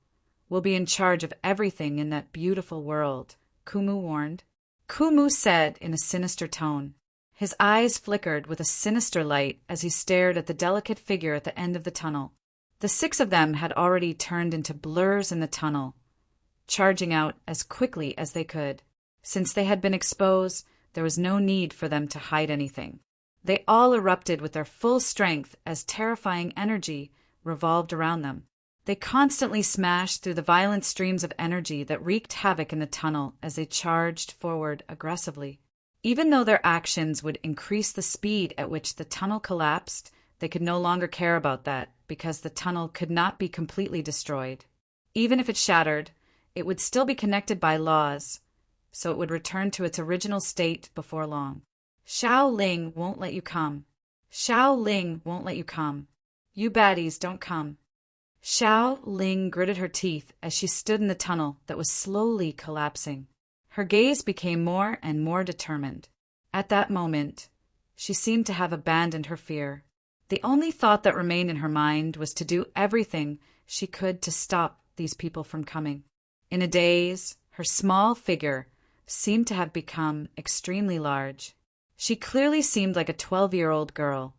we'll be in charge of everything in that beautiful world, Kumu warned. Kumu said in a sinister tone. His eyes flickered with a sinister light as he stared at the delicate figure at the end of the tunnel. The 6 of them had already turned into blurs in the tunnel, charging out as quickly as they could. Since they had been exposed, there was no need for them to hide anything. They all erupted with their full strength as terrifying energy revolved around them. They constantly smashed through the violent streams of energy that wreaked havoc in the tunnel as they charged forward aggressively. Even though their actions would increase the speed at which the tunnel collapsed, they could no longer care about that because the tunnel could not be completely destroyed. Even if it shattered, it would still be connected by laws, so it would return to its original state before long. Xiao Ling won't let you come. Xiao Ling won't let you come. You baddies don't come. Xiao Ling gritted her teeth as she stood in the tunnel that was slowly collapsing. Her gaze became more and more determined. At that moment, she seemed to have abandoned her fear. The only thought that remained in her mind was to do everything she could to stop these people from coming. In a daze, her small figure seemed to have become extremely large. She clearly seemed like a 12-year-old girl,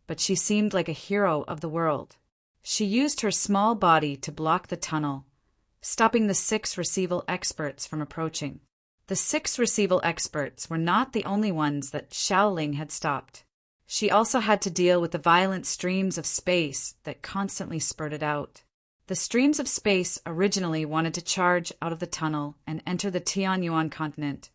but she seemed like a hero of the world. She used her small body to block the tunnel, stopping the 6 Receival experts from approaching. The 6 Receival experts were not the only ones that Xiao Ling had stopped. She also had to deal with the violent streams of space that constantly spurted out. The streams of space originally wanted to charge out of the tunnel and enter the Tianyuan continent,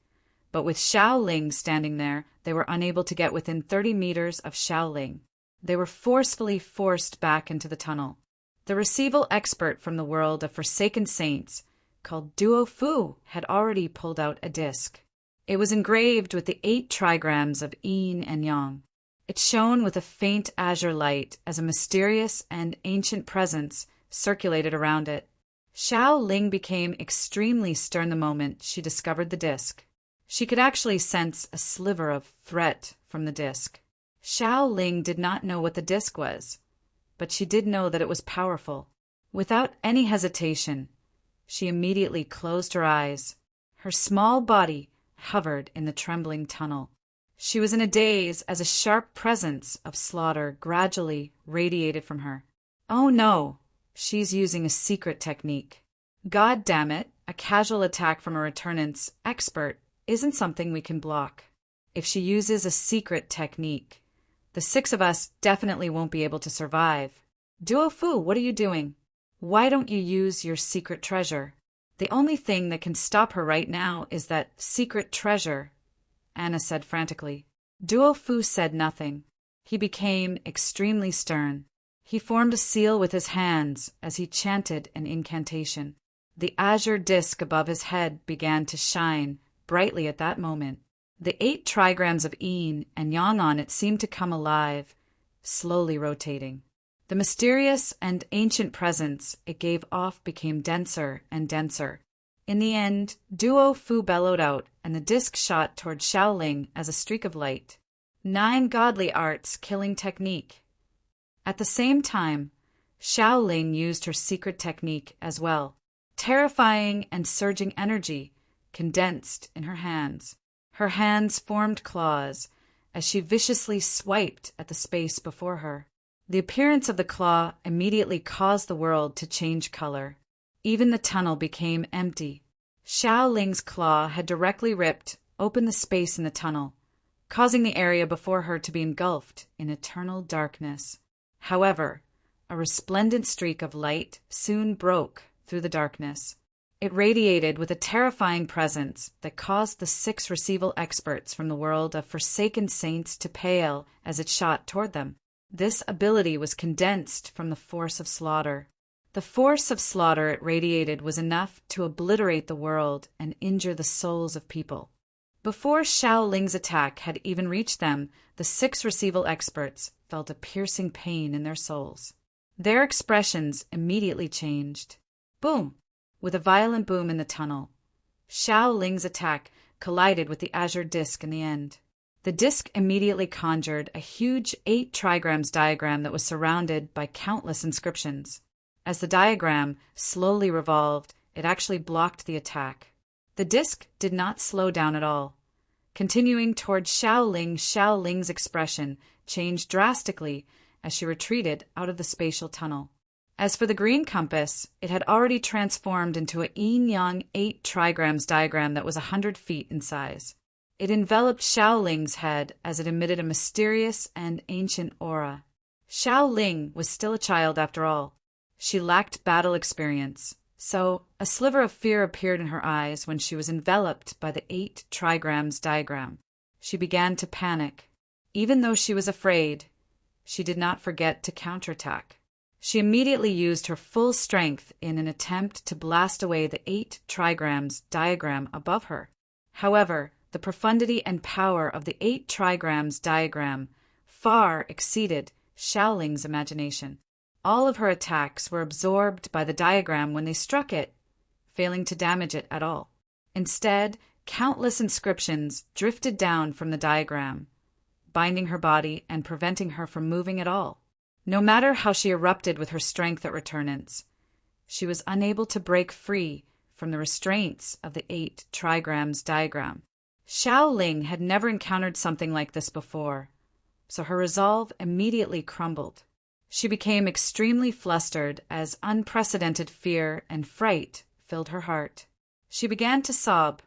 but with Xiao Ling standing there, they were unable to get within 30 meters of Xiao Ling. They were forcefully forced back into the tunnel. The Receival expert from the world of Forsaken Saints, called Duo Fu, had already pulled out a disc. It was engraved with the 8 trigrams of Yin and Yang. It shone with a faint azure light as a mysterious and ancient presence circulated around it. Xiao Ling became extremely stern the moment she discovered the disc. She could actually sense a sliver of threat from the disc. Xiao Ling did not know what the disc was, but she did know that it was powerful. Without any hesitation, she immediately closed her eyes. Her small body hovered in the trembling tunnel. She was in a daze as a sharp presence of slaughter gradually radiated from her. Oh no, she's using a secret technique. God damn it, A casual attack from a returnance expert isn't something we can block. If she uses a secret technique, the 6 of us definitely won't be able to survive. Duo Fu, what are you doing? Why don't you use your secret treasure? The only thing that can stop her right now is that secret treasure, Anna said frantically. Duo Fu said nothing. He became extremely stern. He formed a seal with his hands as he chanted an incantation. The azure disk above his head began to shine brightly at that moment. The 8 trigrams of yin and yang on it seemed to come alive, slowly rotating. The mysterious and ancient presence it gave off became denser and denser. In the end, Duo Fu bellowed out, and the disc shot toward Xiaoling as a streak of light. 9 godly arts killing technique. At the same time, Xiaoling used her secret technique as well. Terrifying and surging energy condensed in her hands. Her hands formed claws as she viciously swiped at the space before her. The appearance of the claw immediately caused the world to change color. Even the tunnel became empty. Xiaoling's claw had directly ripped open the space in the tunnel, causing the area before her to be engulfed in eternal darkness. However, a resplendent streak of light soon broke through the darkness. It radiated with a terrifying presence that caused the 6 receival experts from the world of forsaken saints to pale as it shot toward them. This ability was condensed from the force of slaughter. The force of slaughter it radiated was enough to obliterate the world and injure the souls of people. Before Xiaoling's attack had even reached them, the 6 receival experts felt a piercing pain in their souls. Their expressions immediately changed. Boom! With a violent boom in the tunnel, Xiaoling's attack collided with the azure disc in the end. The disc immediately conjured a huge 8 trigrams diagram that was surrounded by countless inscriptions. As the diagram slowly revolved, it actually blocked the attack. The disc did not slow down at all. Continuing toward Xiaoling, Xiaoling's expression changed drastically as she retreated out of the spatial tunnel. As for the green compass, it had already transformed into a yin-yang 8 trigrams diagram that was 100 feet in size. It enveloped Xiaoling's head as it emitted a mysterious and ancient aura. Xiaoling was still a child after all. She lacked battle experience, so a sliver of fear appeared in her eyes when she was enveloped by the 8 trigrams diagram. She began to panic. Even though she was afraid, she did not forget to counterattack. She immediately used her full strength in an attempt to blast away the 8 trigrams diagram above her. However, the profundity and power of the 8 trigrams diagram far exceeded Xiaoling's imagination. All of her attacks were absorbed by the diagram when they struck it, failing to damage it at all. Instead, countless inscriptions drifted down from the diagram, binding her body and preventing her from moving at all. No matter how she erupted with her strength at returnance, she was unable to break free from the restraints of the 8 trigrams diagram. Xiaoling had never encountered something like this before, so her resolve immediately crumbled. She became extremely flustered as unprecedented fear and fright filled her heart. She began to sob.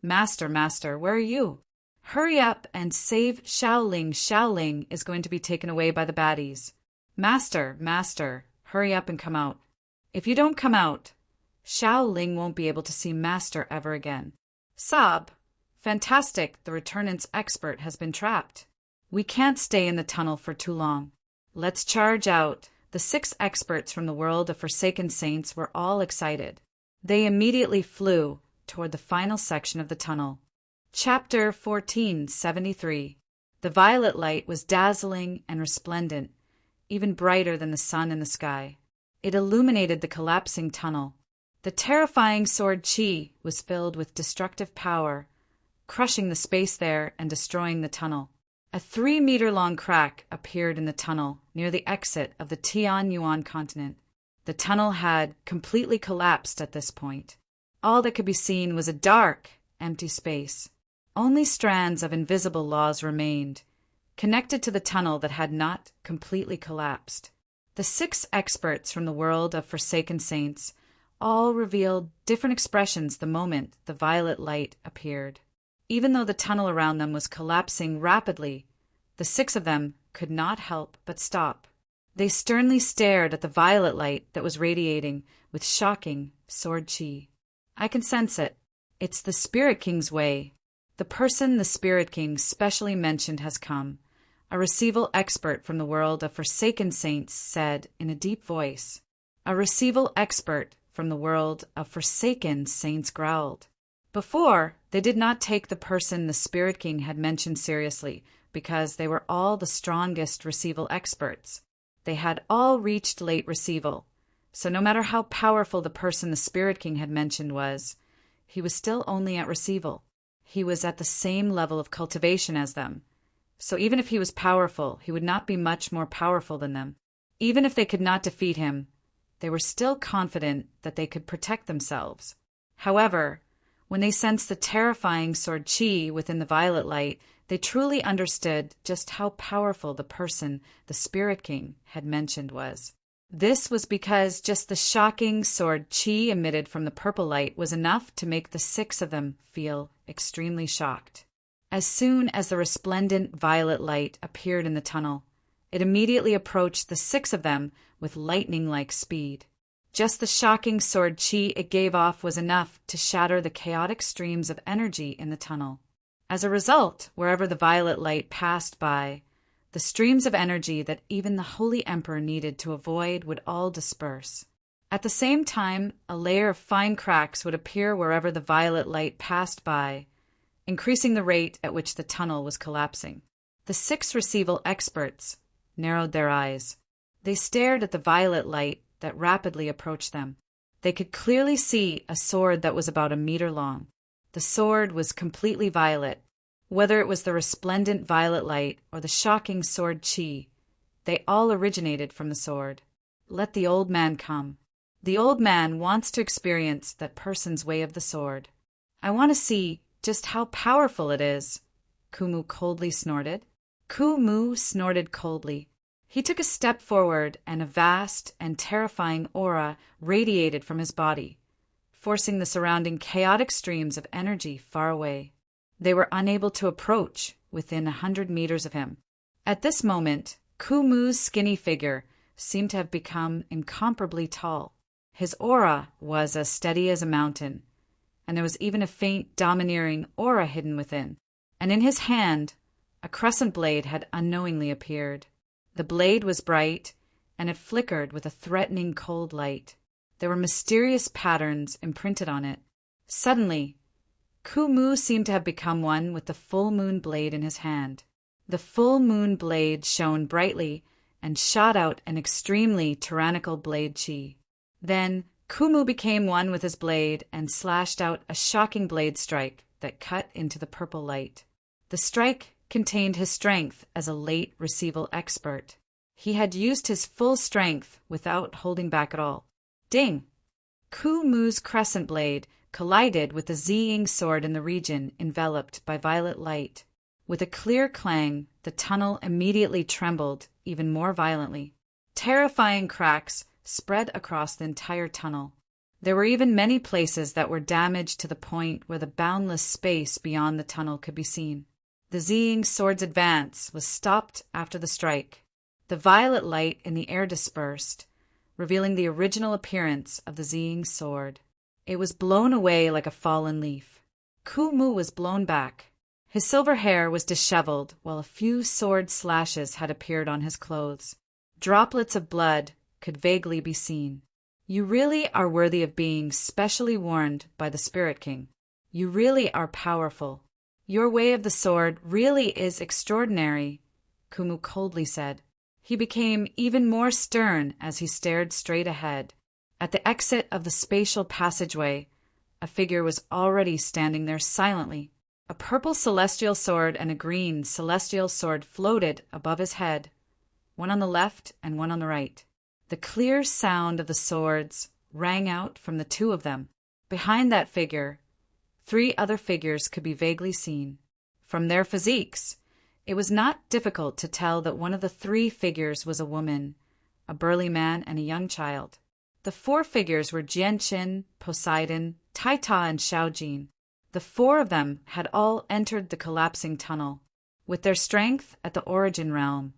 "Master, master, where are you? Hurry up and save Xiaoling. Xiaoling is going to be taken away by the baddies. Master, master, hurry up and come out. If you don't come out, Xiaoling won't be able to see Master ever again." Sob. "Fantastic, the returnance expert has been trapped. We can't stay in the tunnel for too long. Let's charge out." The 6 experts from the world of Forsaken Saints were all excited. They immediately flew toward the final section of the tunnel. Chapter 1473. The violet light was dazzling and resplendent, even brighter than the sun in the sky. It illuminated the collapsing tunnel. The terrifying sword Qi was filled with destructive power, crushing the space there and destroying the tunnel. A 3-meter-long crack appeared in the tunnel near the exit of the Tianyuan continent. The tunnel had completely collapsed at this point. All that could be seen was a dark, empty space. Only strands of invisible laws remained, connected to the tunnel that had not completely collapsed. The 6 experts from the world of Forsaken Saints all revealed different expressions the moment the violet light appeared. Even though the tunnel around them was collapsing rapidly, the 6 of them could not help but stop. They sternly stared at the violet light that was radiating with shocking sword chi. I can sense it. It's the Spirit King's way. The person the Spirit King specially mentioned has come. A receival expert from the world of forsaken saints said in a deep voice. A receival expert from the world of forsaken saints growled. Before, they did not take the person the Spirit King had mentioned seriously because they were all the strongest receival experts. They had all reached late receival, so no matter how powerful the person the Spirit King had mentioned was, he was still only at receival. He was at the same level of cultivation as them. So even if he was powerful, he would not be much more powerful than them. Even if they could not defeat him, they were still confident that they could protect themselves. However, when they sensed the terrifying sword chi within the violet light, they truly understood just how powerful the person the Spirit King had mentioned was. This was because just the shocking sword chi emitted from the purple light was enough to make the 6 of them feel extremely shocked. As soon as the resplendent violet light appeared in the tunnel, it immediately approached the 6 of them with lightning-like speed. Just the shocking sword chi it gave off was enough to shatter the chaotic streams of energy in the tunnel. As a result, wherever the violet light passed by, the streams of energy that even the Holy Emperor needed to avoid would all disperse. At the same time, a layer of fine cracks would appear wherever the violet light passed by, increasing the rate at which the tunnel was collapsing. The 6 receival experts narrowed their eyes. They stared at the violet light that rapidly approached them. They could clearly see a sword that was about a meter long. The sword was completely violet. Whether it was the resplendent violet light or the shocking sword chi, they all originated from the sword. Let the old man come. The old man wants to experience that person's way of the sword. I want to see just how powerful it is, Kumu coldly snorted. Kumu snorted coldly. He took a step forward and a vast and terrifying aura radiated from his body, forcing the surrounding chaotic streams of energy far away. They were unable to approach within 100 meters of him. At this moment, Kumu's skinny figure seemed to have become incomparably tall. His aura was as steady as a mountain, and there was even a faint, domineering aura hidden within. And in his hand, a crescent blade had unknowingly appeared. The blade was bright, and it flickered with a threatening cold light. There were mysterious patterns imprinted on it. Suddenly, Kumu seemed to have become one with the full moon blade in his hand. The full moon blade shone brightly and shot out an extremely tyrannical blade chi. Then Kumu became one with his blade and slashed out a shocking blade strike that cut into the purple light. The strike contained his strength as a late receival expert. He had used his full strength without holding back at all. Ding! Kumu's crescent blade collided with the Ziying sword in the region enveloped by violet light. With a clear clang, the tunnel immediately trembled even more violently. Terrifying cracks spread across the entire tunnel. There were even many places that were damaged to the point where the boundless space beyond the tunnel could be seen. The Ziying sword's advance was stopped after the strike. The violet light in the air dispersed, revealing the original appearance of the Ziying sword. It was blown away like a fallen leaf. Kumu was blown back. His silver hair was disheveled, while a few sword slashes had appeared on his clothes. Droplets of blood could vaguely be seen. You really are worthy of being specially warned by the Spirit King. You really are powerful. Your way of the sword really is extraordinary, Kumu coldly said. He became even more stern as he stared straight ahead. At the exit of the spatial passageway, a figure was already standing there silently. A purple celestial sword and a green celestial sword floated above his head, one on the left and one on the right. The clear sound of the swords rang out from the 2 of them. Behind that figure, 3 other figures could be vaguely seen. From their physiques, it was not difficult to tell that one of the 3 figures was a woman, a burly man, and a young child. The four figures were Jianqin, Poseidon, Taita, and Xiaojin. The four of them had all entered the collapsing tunnel. With their strength at the origin realm,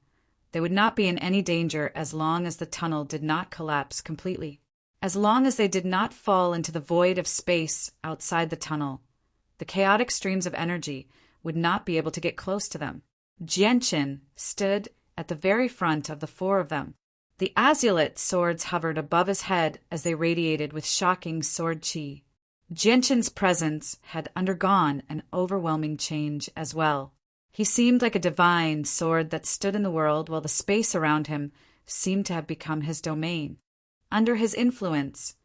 they would not be in any danger as long as the tunnel did not collapse completely. As long as they did not fall into the void of space outside the tunnel, the chaotic streams of energy would not be able to get close to them. Jianqin stood at the very front of the four of them. The azulate swords hovered above his head as they radiated with shocking sword chi. Jianqin's presence had undergone an overwhelming change as well. He seemed like a divine sword that stood in the world while the space around him seemed to have become his domain. Under his influence,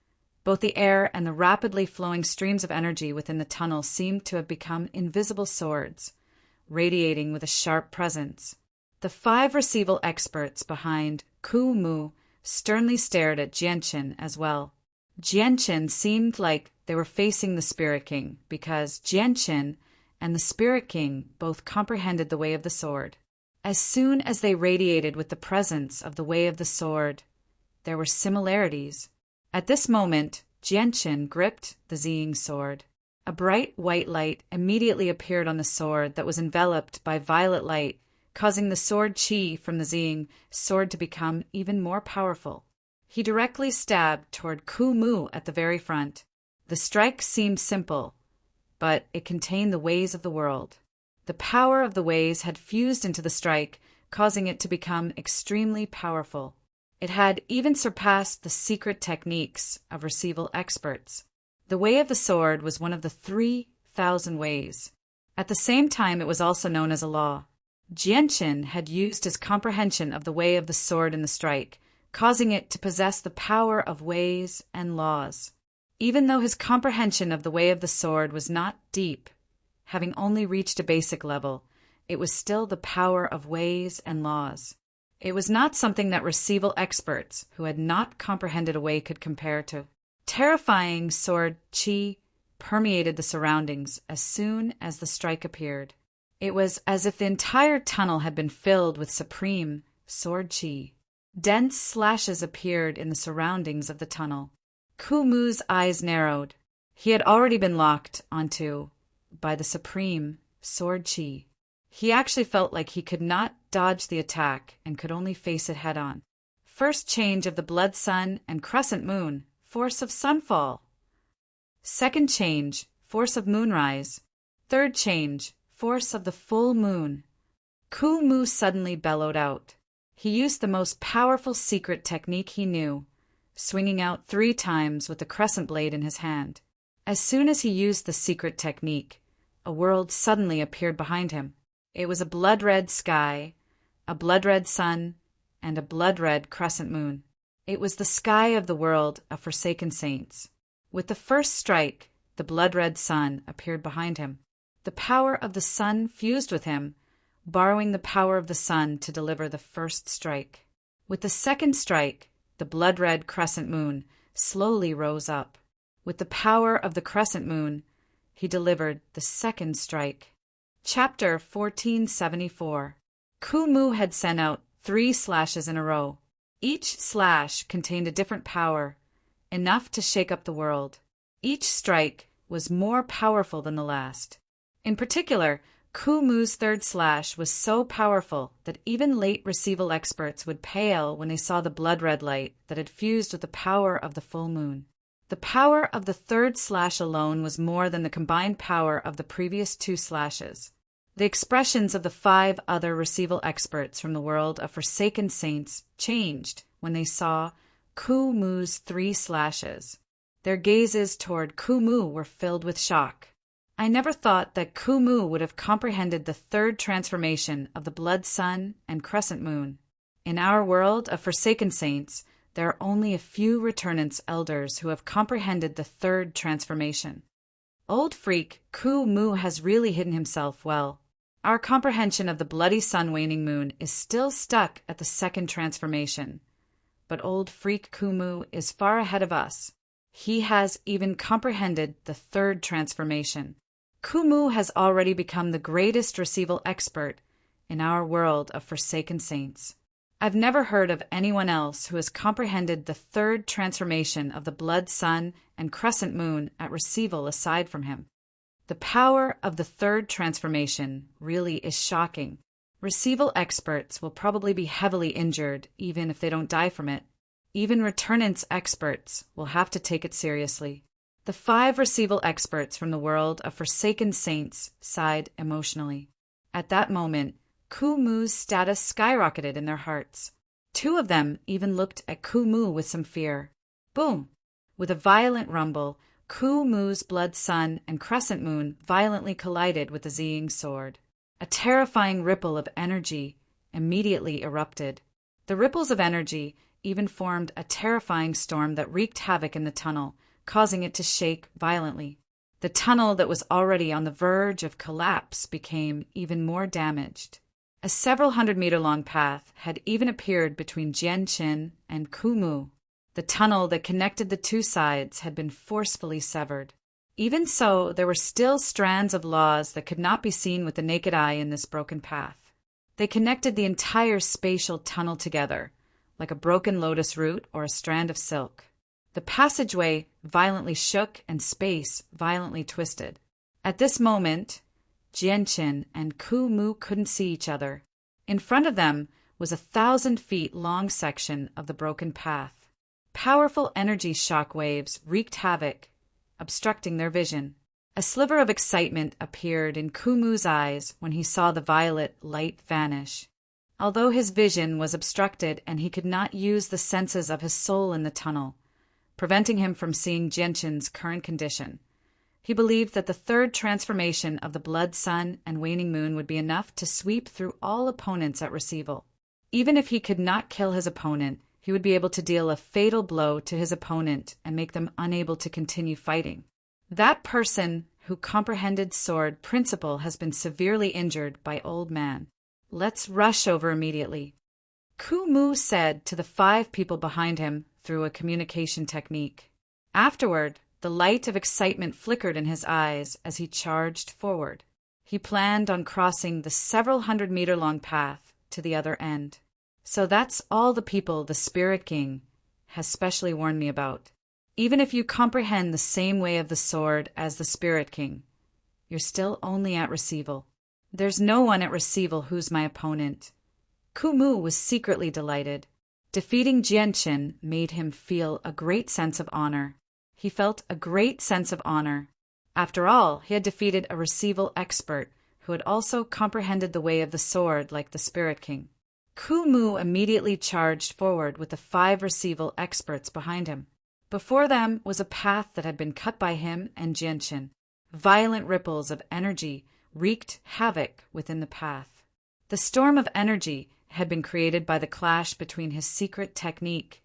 both the air and the rapidly flowing streams of energy within the tunnel seemed to have become invisible swords, radiating with a sharp presence. The 5 receival experts behind Ku Mu sternly stared at Jianqin as well. Jianqin seemed like they were facing the Spirit King because Jianqin and the Spirit King both comprehended the way of the sword. As soon as they radiated with the presence of the way of the sword, there were similarities. At this moment, Jianqin gripped the Ziying sword. A bright white light immediately appeared on the sword that was enveloped by violet light, causing the sword chi from the Ziying sword to become even more powerful. He directly stabbed toward Ku Mu at the very front. The strike seemed simple, but it contained the ways of the world. The power of the ways had fused into the strike, causing it to become extremely powerful. It had even surpassed the secret techniques of receival experts. The way of the sword was one of the 3,000 ways. At the same time, it was also known as a law. Jianqin had used his comprehension of the way of the sword in the strike, causing it to possess the power of ways and laws. Even though his comprehension of the way of the sword was not deep, having only reached a basic level, it was still the power of ways and laws. It was not something that receival experts who had not comprehended a way could compare to. Terrifying sword chi permeated the surroundings as soon as the strike appeared. It was as if the entire tunnel had been filled with supreme sword chi. Dense slashes appeared in the surroundings of the tunnel. Ku Mu's eyes narrowed. He had already been locked onto by the supreme sword chi. He actually felt like he could not dodge the attack and could only face it head-on. First change of the blood sun and crescent moon, force of sunfall. Second change, force of moonrise. Third change, force of the full moon. Ku Mu suddenly bellowed out. He used the most powerful secret technique he knew, swinging out 3 times with the crescent blade in his hand. As soon as he used the secret technique, a world suddenly appeared behind him. It was a blood-red sky, a blood-red sun, and a blood-red crescent moon. It was the sky of the world of forsaken saints. With the first strike, the blood-red sun appeared behind him. The power of the sun fused with him, borrowing the power of the sun to deliver the first strike. With the second strike, the blood-red crescent moon slowly rose up. With the power of the crescent moon, he delivered the second strike. Chapter 1474. Ku Mu had sent out 3 slashes in a row. Each slash contained a different power, enough to shake up the world. Each strike was more powerful than the last. In particular, Ku Mu's third slash was so powerful that even late receival experts would pale when they saw the blood-red light that had fused with the power of the full moon. The power of the third slash alone was more than the combined power of the previous 2 slashes. The expressions of the 5 other receival experts from the world of forsaken saints changed when they saw Ku Mu's 3 slashes. Their gazes toward Ku Mu were filled with shock. I never thought that Ku Mu would have comprehended the 3rd transformation of the blood sun and crescent moon. In our world of forsaken saints, there are only a few returnants elders who have comprehended the 3rd transformation. Old freak Ku Mu has really hidden himself well. Our comprehension of the bloody sun waning moon is still stuck at the 2nd transformation. But old freak Ku Mu is far ahead of us. He has even comprehended the 3rd transformation. Ku Mu has already become the greatest receival expert in our world of forsaken saints. I've never heard of anyone else who has comprehended the third transformation of the blood sun and crescent moon at Receival aside from him. The power of the third transformation really is shocking. Receival experts will probably be heavily injured even if they don't die from it. Even returnance experts will have to take it seriously. The 5 Receival experts from the world of forsaken saints sighed emotionally. At that moment, Ku-Mu's status skyrocketed in their hearts. 2 of them even looked at Ku-Mu with some fear. Boom! With a violent rumble, Ku-Mu's blood sun and crescent moon violently collided with the Ziying sword. A terrifying ripple of energy immediately erupted. The ripples of energy even formed a terrifying storm that wreaked havoc in the tunnel, causing it to shake violently. The tunnel that was already on the verge of collapse became even more damaged. A several hundred-meter-long path had even appeared between Jianqin and Ku-Mu. The tunnel that connected the 2 sides had been forcefully severed. Even so, there were still strands of laws that could not be seen with the naked eye in this broken path. They connected the entire spatial tunnel together, like a broken lotus root or a strand of silk. The passageway violently shook and space violently twisted. At this moment, Jianqin and Ku-Mu couldn't see each other. In front of them was a 1,000 feet long section of the broken path. Powerful energy shock waves wreaked havoc, obstructing their vision. A sliver of excitement appeared in Ku-Mu's eyes when he saw the violet light vanish. Although his vision was obstructed and he could not use the senses of his soul in the tunnel, preventing him from seeing Jianqin's current condition, he believed that the third transformation of the blood sun and waning moon would be enough to sweep through all opponents at Receival. Even if he could not kill his opponent, he would be able to deal a fatal blow to his opponent and make them unable to continue fighting. That person who comprehended sword principle has been severely injured by Old Man. Let's rush over immediately. Ku-Mu said to the 5 people behind him through a communication technique. Afterward, the light of excitement flickered in his eyes as he charged forward. He planned on crossing the several hundred-meter-long path to the other end. So that's all the people the Spirit King has specially warned me about. Even if you comprehend the same way of the sword as the Spirit King, you're still only at Receival. There's no one at Receival who's my opponent. Ku-Mu was secretly delighted. Defeating Jianqin made him feel a great sense of honor. He felt a great sense of honor. After all, he had defeated a Receival expert who had also comprehended the way of the sword like the Spirit King. Ku-Mu immediately charged forward with the 5 Receival experts behind him. Before them was a path that had been cut by him and Jianqin. Violent ripples of energy wreaked havoc within the path. The storm of energy had been created by the clash between his secret technique,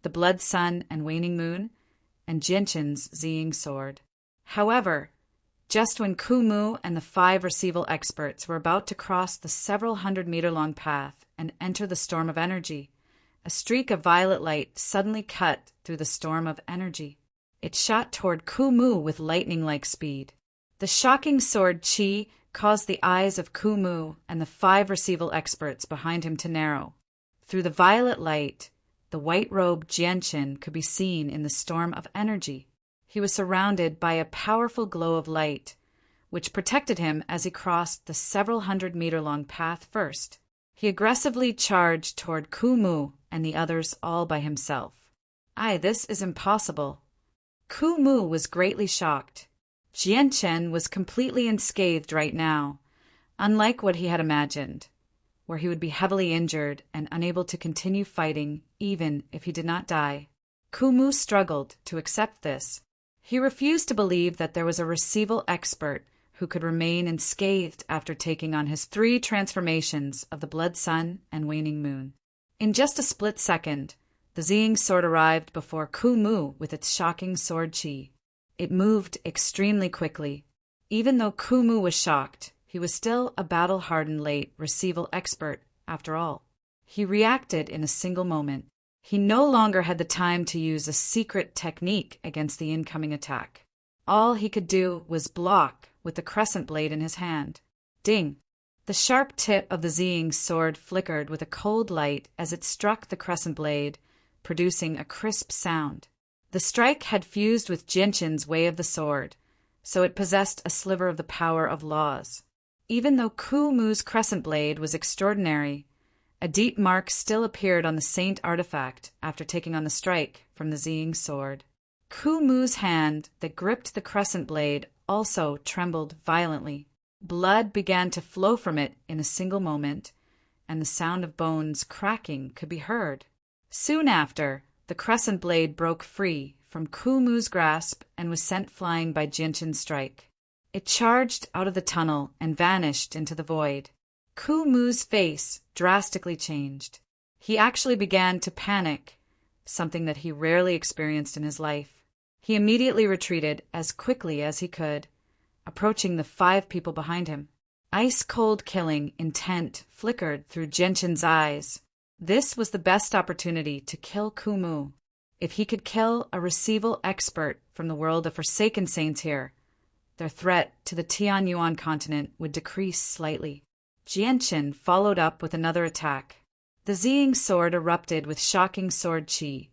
the blood sun and waning moon, and Jianqin's Ziying sword. However, just when Ku-Mu and the 5 Receival experts were about to cross the several hundred-meter-long path and enter the storm of energy, a streak of violet light suddenly cut through the storm of energy. It shot toward Ku-Mu with lightning-like speed. The shocking sword Qi caused the eyes of Ku-Mu and the 5 Receival experts behind him to narrow. Through the violet light, the white-robed Jianqin could be seen in the storm of energy. He was surrounded by a powerful glow of light, which protected him as he crossed the several hundred-meter-long path first. He aggressively charged toward Ku-Mu and the others all by himself. This is impossible. Ku-Mu was greatly shocked. Jianqin was completely unscathed right now, unlike what he had imagined, where he would be heavily injured and unable to continue fighting even if he did not die. Ku-Mu struggled to accept this. He refused to believe that there was a Receival expert who could remain unscathed after taking on his 3 transformations of the blood sun and waning moon. In just a split second, the Ziying sword arrived before Ku-Mu with its shocking sword Qi. It moved extremely quickly. Even though Ku-Mu was shocked, he was still a battle-hardened late Receival expert, after all. He reacted in a single moment. He no longer had the time to use a secret technique against the incoming attack. All he could do was block with the crescent blade in his hand. Ding! The sharp tip of the Ziying's sword flickered with a cold light as it struck the crescent blade, producing a crisp sound. The strike had fused with Jianshan's way of the sword, so it possessed a sliver of the power of laws. Even though Ku Mu's crescent blade was extraordinary, a deep mark still appeared on the saint artifact after taking on the strike from the Ziying's sword. Ku Mu's hand that gripped the crescent blade also trembled violently. Blood began to flow from it in a single moment, and the sound of bones cracking could be heard. Soon after, the crescent blade broke free from Ku Mu's grasp and was sent flying by Jianshan's strike. It charged out of the tunnel and vanished into the void. Ku Mu's face drastically changed. He actually began to panic, something that he rarely experienced in his life. He immediately retreated as quickly as he could, approaching the 5 people behind him. Ice-cold killing intent flickered through Jianshan's eyes. This was the best opportunity to kill Ku Mu. If he could kill a receival expert from the world of Forsaken Saints here, their threat to the Tianyuan continent would decrease slightly. Jianshan followed up with another attack. The Ziying sword erupted with shocking sword qi,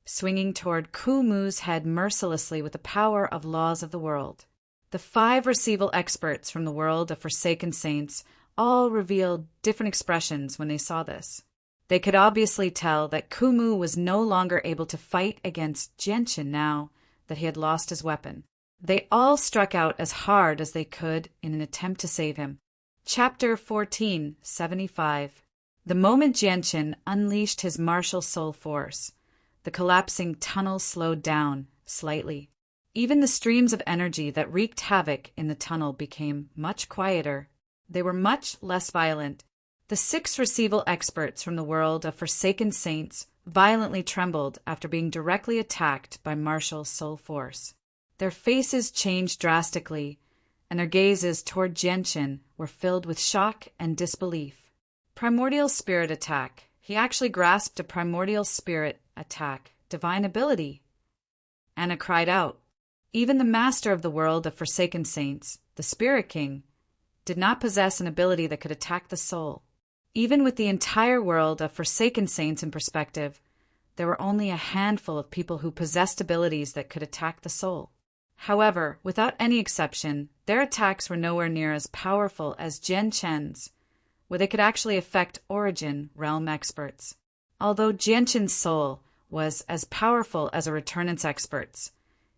swinging toward Ku Mu's head mercilessly with the power of laws of the world. The 5 receival experts from the world of Forsaken Saints all revealed different expressions when they saw this. They could obviously tell that Ku Mu was no longer able to fight against Jianshan now that he had lost his weapon. They all struck out as hard as they could in an attempt to save him. Chapter 1475. The moment Jianshan unleashed his martial soul force, the collapsing tunnel slowed down slightly. Even the streams of energy that wreaked havoc in the tunnel became much quieter. They were much less violent. The 6 receival experts from the world of Forsaken Saints violently trembled after being directly attacked by martial soul force. Their faces changed drastically, and their gazes toward Jianshan were filled with shock and disbelief. Primordial spirit attack. He actually grasped a primordial spirit attack, divine ability. Anna cried out. Even the master of the world of Forsaken Saints, the Spirit King, did not possess an ability that could attack the soul. Even with the entire world of Forsaken Saints in perspective, there were only a handful of people who possessed abilities that could attack the soul. However, without any exception, their attacks were nowhere near as powerful as Jianshan's, where they could actually affect origin realm experts. Although Jianshan's soul was as powerful as a returnance expert's,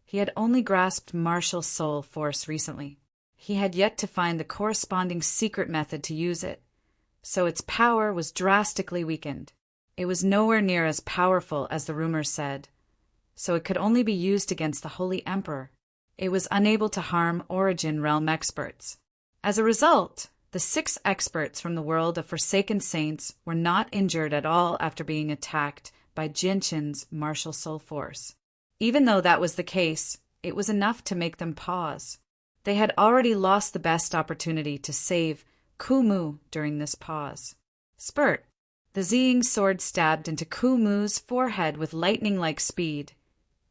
he had only grasped martial soul force recently. He had yet to find the corresponding secret method to use it, so its power was drastically weakened. It was nowhere near as powerful as the rumors said, so it could only be used against the Holy Emperor. It was unable to harm origin realm experts. As a result, the 6 experts from the world of Forsaken Saints were not injured at all after being attacked by Jianshan's martial soul force. Even though that was the case, it was enough to make them pause. They had already lost the best opportunity to save Ku Mu during this pause. Spurt! The Ziying sword stabbed into Ku Mu's forehead with lightning-like speed,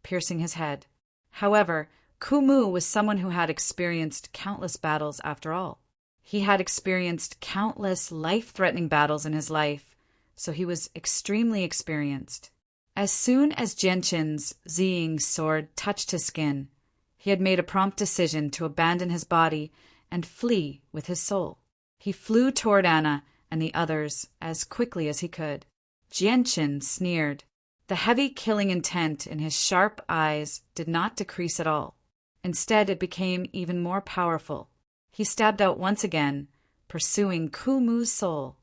piercing his head. However, Ku Mu was someone who had experienced countless battles after all. He had experienced countless life-threatening battles in his life, so he was extremely experienced. As soon as Jianshan's Ziying sword touched his skin, he had made a prompt decision to abandon his body and flee with his soul. He flew toward Anna and the others as quickly as he could. Jianshan sneered. The heavy killing intent in his sharp eyes did not decrease at all. Instead, it became even more powerful. He stabbed out once again, pursuing Ku Mu's soul.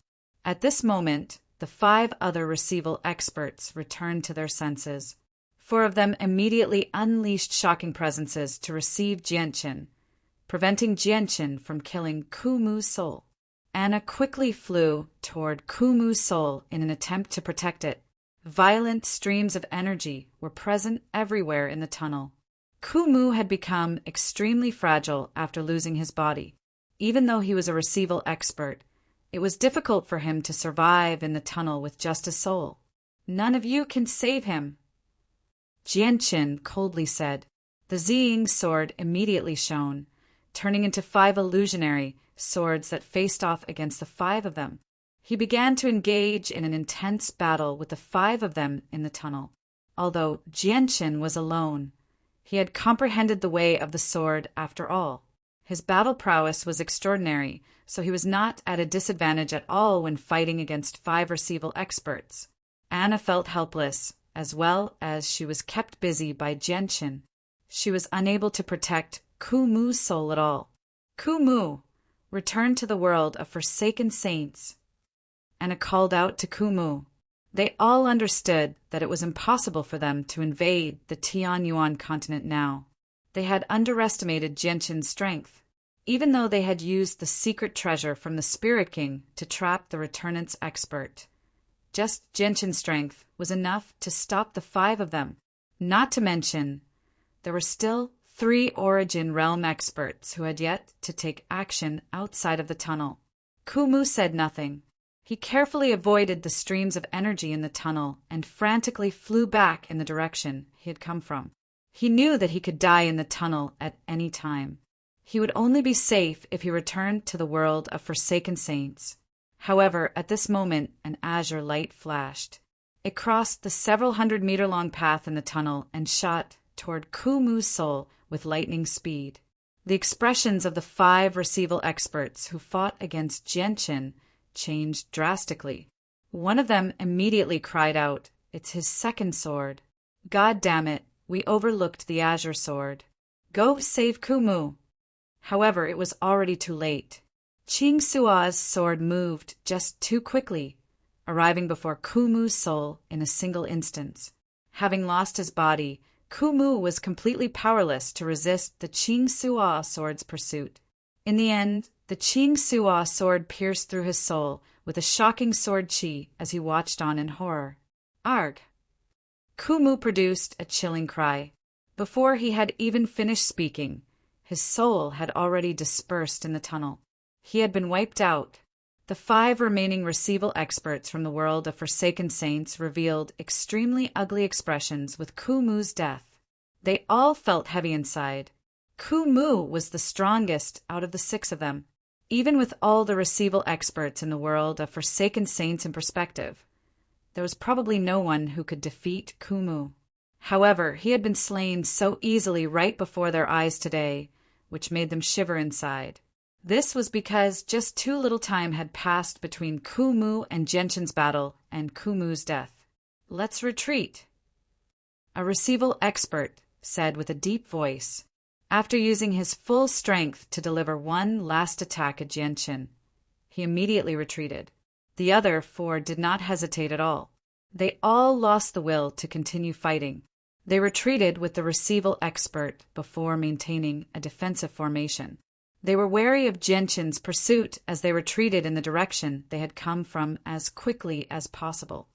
At this moment, the 5 other receival experts returned to their senses. 4 of them immediately unleashed shocking presences to receive Jianshan, preventing Jianshan from killing Ku Mu's soul. Anna quickly flew toward Ku Mu's soul in an attempt to protect it. Violent streams of energy were present everywhere in the tunnel. Ku Mu had become extremely fragile after losing his body. Even though he was a receival expert, it was difficult for him to survive in the tunnel with just a soul. None of you can save him, Jianshan coldly said. The Ziying sword immediately shone, turning into 5 illusionary swords that faced off against the 5 of them. He began to engage in an intense battle with the 5 of them in the tunnel. Although Jianchen was alone, he had comprehended the way of the sword after all. His battle prowess was extraordinary, so he was not at a disadvantage at all when fighting against 5 Receival experts. Anna felt helpless, as well as she was kept busy by Jianchen. She was unable to protect Ku Mu's soul at all. Ku Mu, return to the world of forsaken saints. Anna called out to Ku Mu. They all understood that it was impossible for them to invade the Tianyuan continent now. They had underestimated Jianchen's strength, even though they had used the secret treasure from the Spirit King to trap the Returnant's expert. Just Jianchen's strength was enough to stop the 5 of them. Not to mention, there were still 3 Origin Realm experts who had yet to take action outside of the tunnel. Ku Mu said nothing. He carefully avoided the streams of energy in the tunnel and frantically flew back in the direction he had come from. He knew that he could die in the tunnel at any time. He would only be safe if he returned to the world of forsaken saints. However, at this moment, an azure light flashed. It crossed the several 100-meter-long path in the tunnel and shot toward Ku Mu's soul with lightning speed. The expressions of the 5 Receival experts who fought against Jianchen changed drastically. One of them immediately cried out, "It's his second sword. God damn it, we overlooked the azure sword. Go save Ku Mu." However, it was already too late. Qing Sua's sword moved just too quickly, arriving before Ku Mu's soul in a single instance. Having lost his body, Ku Mu was completely powerless to resist the Qing Sua sword's pursuit. In the end, the Qing Sua sword pierced through his soul with a shocking sword chi as he watched on in horror. Arg! Ku Mu produced a chilling cry. Before he had even finished speaking, his soul had already dispersed in the tunnel. He had been wiped out. The 5 remaining Receival experts from the world of Forsaken Saints revealed extremely ugly expressions with Ku Mu's death. They all felt heavy inside. Ku Mu was the strongest out of the 6 of them. Even with all the Receival experts in the world of Forsaken Saints in perspective, there was probably no one who could defeat Ku Mu. However, he had been slain so easily right before their eyes today, which made them shiver inside. This was because just too little time had passed between Ku Mu and Jianchen's battle and Ku Mu's death. "Let's retreat," a Receival expert said with a deep voice. After using his full strength to deliver one last attack at Jianchen, he immediately retreated. The other 4 did not hesitate at all. They all lost the will to continue fighting. They retreated with the Receival expert before maintaining a defensive formation. They were wary of Jianchen's pursuit as they retreated in the direction they had come from as quickly as possible.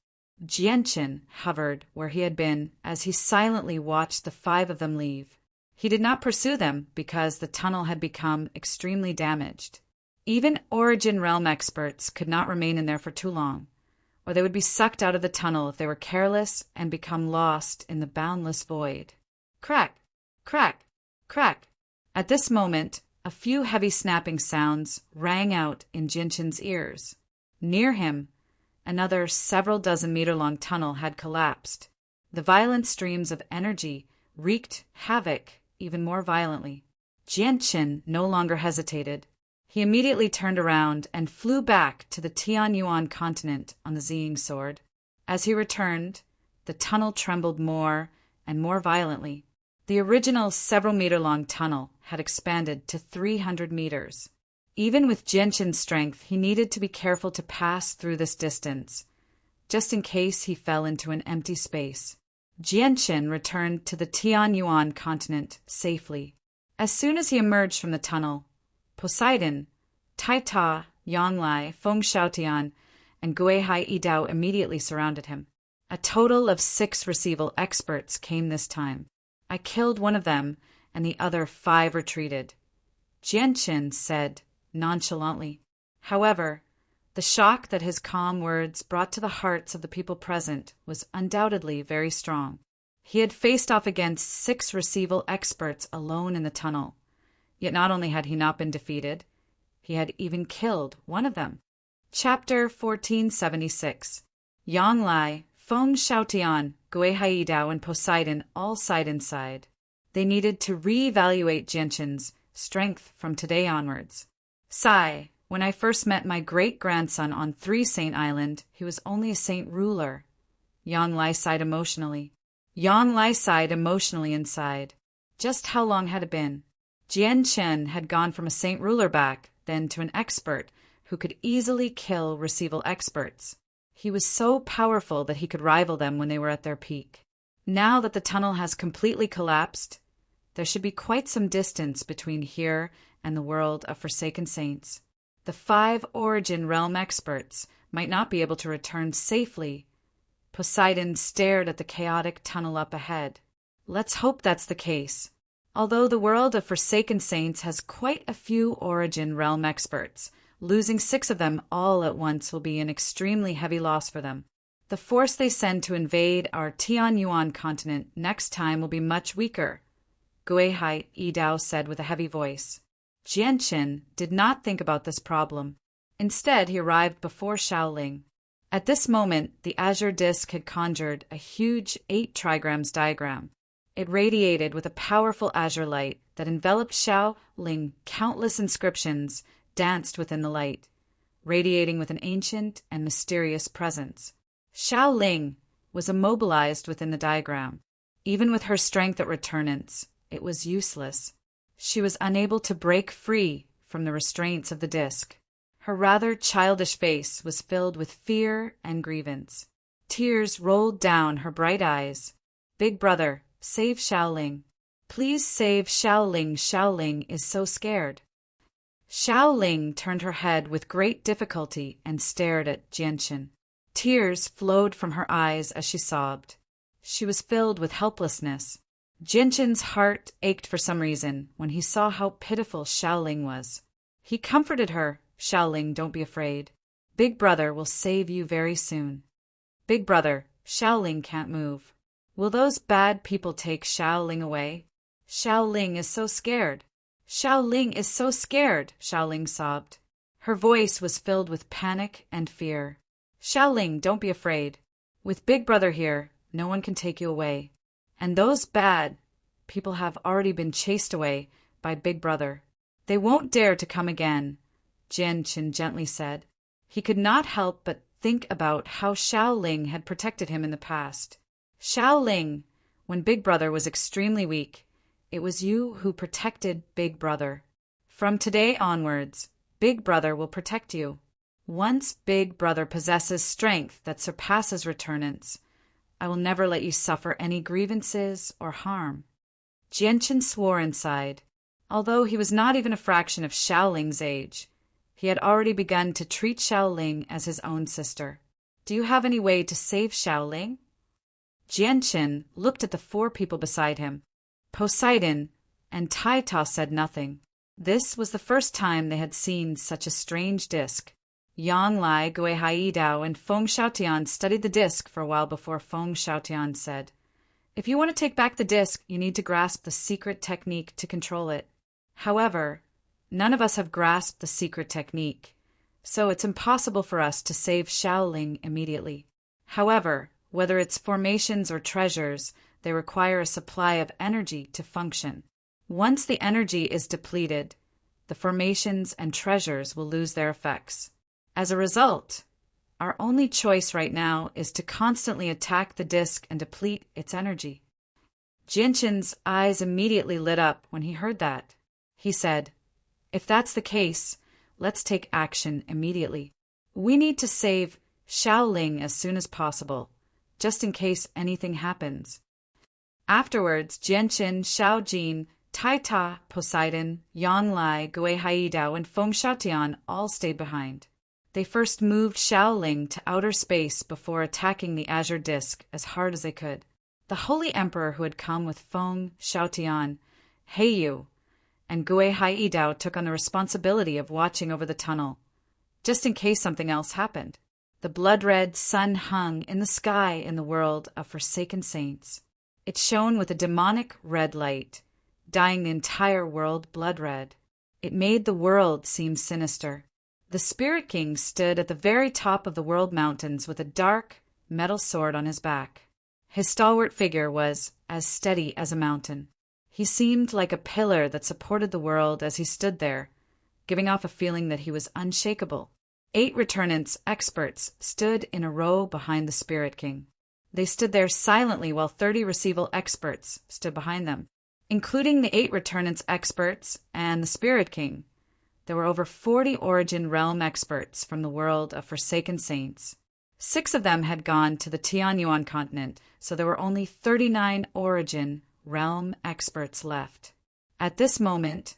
Jianchen hovered where he had been as he silently watched the 5 of them leave. He did not pursue them because the tunnel had become extremely damaged. Even Origin Realm experts could not remain in there for too long, or they would be sucked out of the tunnel if they were careless and become lost in the boundless void. Crack! Crack! Crack! At this moment, a few heavy snapping sounds rang out in Jianchen's ears. Near him, another several dozen-meter-long tunnel had collapsed. The violent streams of energy wreaked havoc even more violently. Jianchen no longer hesitated. He immediately turned around and flew back to the Tianyuan continent on the Ziying sword. As he returned, the tunnel trembled more and more violently. The original several-meter-long tunnel had expanded to 300 meters. Even with Jianchen's strength, he needed to be careful to pass through this distance, just in case he fell into an empty space. Jianchen returned to the Tianyuan continent safely. As soon as he emerged from the tunnel, Poseidon, Taita, Yonglai, Feng Xiaotian, and Guihai Yidao immediately surrounded him. A total of 6 Receival experts came this time. I killed one of them, and the other 5 retreated, Jianchen said nonchalantly. However, the shock that his calm words brought to the hearts of the people present was undoubtedly very strong. He had faced off against 6 Receival experts alone in the tunnel. Yet not only had he not been defeated, he had even killed one of them. Chapter 1476. Yang Lai, Feng Xiaotian, Gui Haidao, and Poseidon all side inside. They needed to re-evaluate Jianshan's strength from today onwards. Sigh, when I first met my great-grandson on Three Saint Island, he was only a saint ruler. Yang Lai sighed emotionally. Inside. Just how long had it been? Jianshan had gone from a saint ruler back, then to an expert who could easily kill receival experts. He was so powerful that he could rival them when they were at their peak. Now that the tunnel has completely collapsed, there should be quite some distance between here and the world of Forsaken Saints. The 5 Origin Realm experts might not be able to return safely. Poseidon stared at the chaotic tunnel up ahead. Let's hope that's the case. Although the world of Forsaken Saints has quite a few Origin Realm experts, losing 6 of them all at once will be an extremely heavy loss for them. The force they send to invade our Tianyuan continent next time will be much weaker, Gui Haidao said with a heavy voice. Jianshan did not think about this problem. Instead, he arrived before Shaoling. At this moment, the azure disk had conjured a huge 8 trigrams diagram. It radiated with a powerful azure light that enveloped Shaoling. Countless inscriptions danced within the light, radiating with an ancient and mysterious presence. Shaoling was immobilized within the diagram. Even with her strength at returnance, it was useless. She was unable to break free from the restraints of the disk. Her rather childish face was filled with fear and grievance. Tears rolled down her bright eyes. Big brother, save Shaoling. Please save Shaoling. Shaoling is so scared. Shaoling turned her head with great difficulty and stared at Jianshan. Tears flowed from her eyes as she sobbed. She was filled with helplessness. Jianshan's heart ached for some reason when he saw how pitiful Shaoling was. He comforted her. Shaoling, don't be afraid. Big brother will save you very soon. Big brother, Shaoling can't move. Will those bad people take Shaoling away? Shaoling is so scared. Shaoling is so scared, Shaoling sobbed. Her voice was filled with panic and fear. Shaoling, don't be afraid. With Big brother here, no one can take you away. And those bad people have already been chased away by Big brother. They won't dare to come again, Jianshan gently said. He could not help but think about how Shaoling had protected him in the past. Shaoling, when Big brother was extremely weak, it was you who protected Big brother. From today onwards, Big brother will protect you. Once Big brother possesses strength that surpasses returnance, I will never let you suffer any grievances or harm. Jianshan swore inside. Although he was not even a fraction of Shaoling's age, he had already begun to treat Shaoling as his own sister. Do you have any way to save Shaoling? Jianshan looked at the 4 people beside him. Poseidon and Taita said nothing. This was the first time they had seen such a strange disk. Yang Lai, Gui Haidao, and Feng Xiaotian studied the disk for a while before Feng Xiaotian said, If you want to take back the disk, you need to grasp the secret technique to control it. However, none of us have grasped the secret technique, so it's impossible for us to save Shaoling immediately. However, whether it's formations or treasures, they require a supply of energy to function. Once the energy is depleted, the formations and treasures will lose their effects. As a result, our only choice right now is to constantly attack the disk and deplete its energy. Jianshan's eyes immediately lit up when he heard that. He said, If that's the case, let's take action immediately. We need to save Shaoling as soon as possible, just in case anything happens. Afterwards, Jianshan, Shaojin, Taita, Poseidon, Yang Lai, Gui Haidao, and Feng Xiaotian all stayed behind. They first moved Shaoling to outer space before attacking the azure disk as hard as they could. The Holy Emperor who had come with Feng Xiaotian, Heiyu, and Gui Haidao took on the responsibility of watching over the tunnel, just in case something else happened. The blood-red sun hung in the sky in the world of Forsaken Saints. It shone with a demonic red light, dyeing the entire world blood red. It made the world seem sinister. The Spirit King stood at the very top of the world mountains with a dark, metal sword on his back. His stalwart figure was as steady as a mountain. He seemed like a pillar that supported the world as he stood there, giving off a feeling that he was unshakable. 8 returnance experts stood in a row behind the Spirit King. They stood there silently while 30 receival experts stood behind them. Including the 8 returnance experts and the Spirit King, there were over 40 Origin Realm experts from the world of Forsaken Saints. 6 of them had gone to the Tianyuan continent, so there were only 39 Origin Realm experts left. At this moment,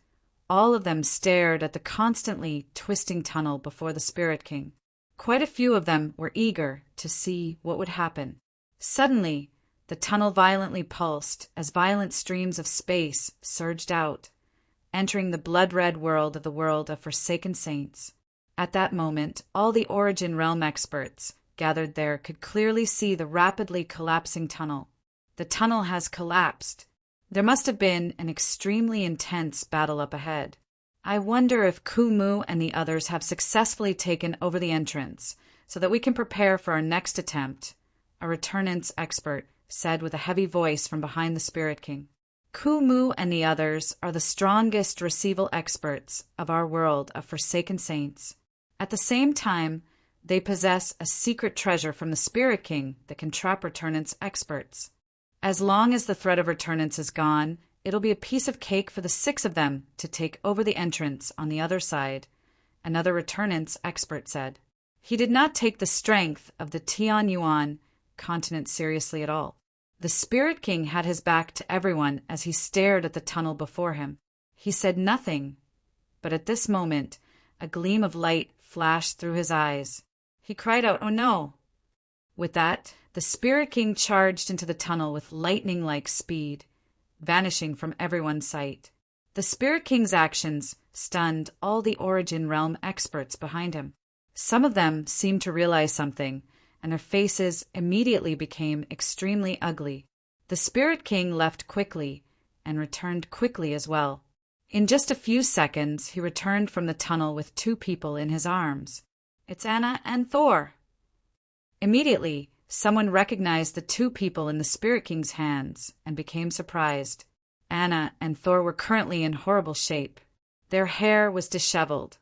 all of them stared at the constantly twisting tunnel before the Spirit King. Quite a few of them were eager to see what would happen. Suddenly, the tunnel violently pulsed as violent streams of space surged out, entering the blood-red world of Forsaken Saints. At that moment, all the Origin Realm experts gathered there could clearly see the rapidly collapsing tunnel. The tunnel has collapsed. There must have been an extremely intense battle up ahead. I wonder if Kumu and the others have successfully taken over the entrance so that we can prepare for our next attempt, a returnance expert said with a heavy voice from behind the Spirit King. Kumu and the others are the strongest receival experts of our world of Forsaken Saints. At the same time, they possess a secret treasure from the Spirit King that can trap returnance experts. As long as the threat of returnance is gone, it'll be a piece of cake for the 6 of them to take over the entrance on the other side, another returnance expert said. He did not take the strength of the Tianyuan continent seriously at all. The Spirit King had his back to everyone as he stared at the tunnel before him. He said nothing, but at this moment, a gleam of light flashed through his eyes. He cried out, "Oh no!" With that, the Spirit King charged into the tunnel with lightning-like speed, vanishing from everyone's sight. The Spirit King's actions stunned all the Origin Realm experts behind him. Some of them seemed to realize something, and their faces immediately became extremely ugly. The Spirit King left quickly and returned quickly as well. In just a few seconds, he returned from the tunnel with 2 people in his arms. "It's Anna and Thor." Immediately, someone recognized the 2 people in the Spirit King's hands and became surprised. Anna and Thor were currently in horrible shape. Their hair was disheveled,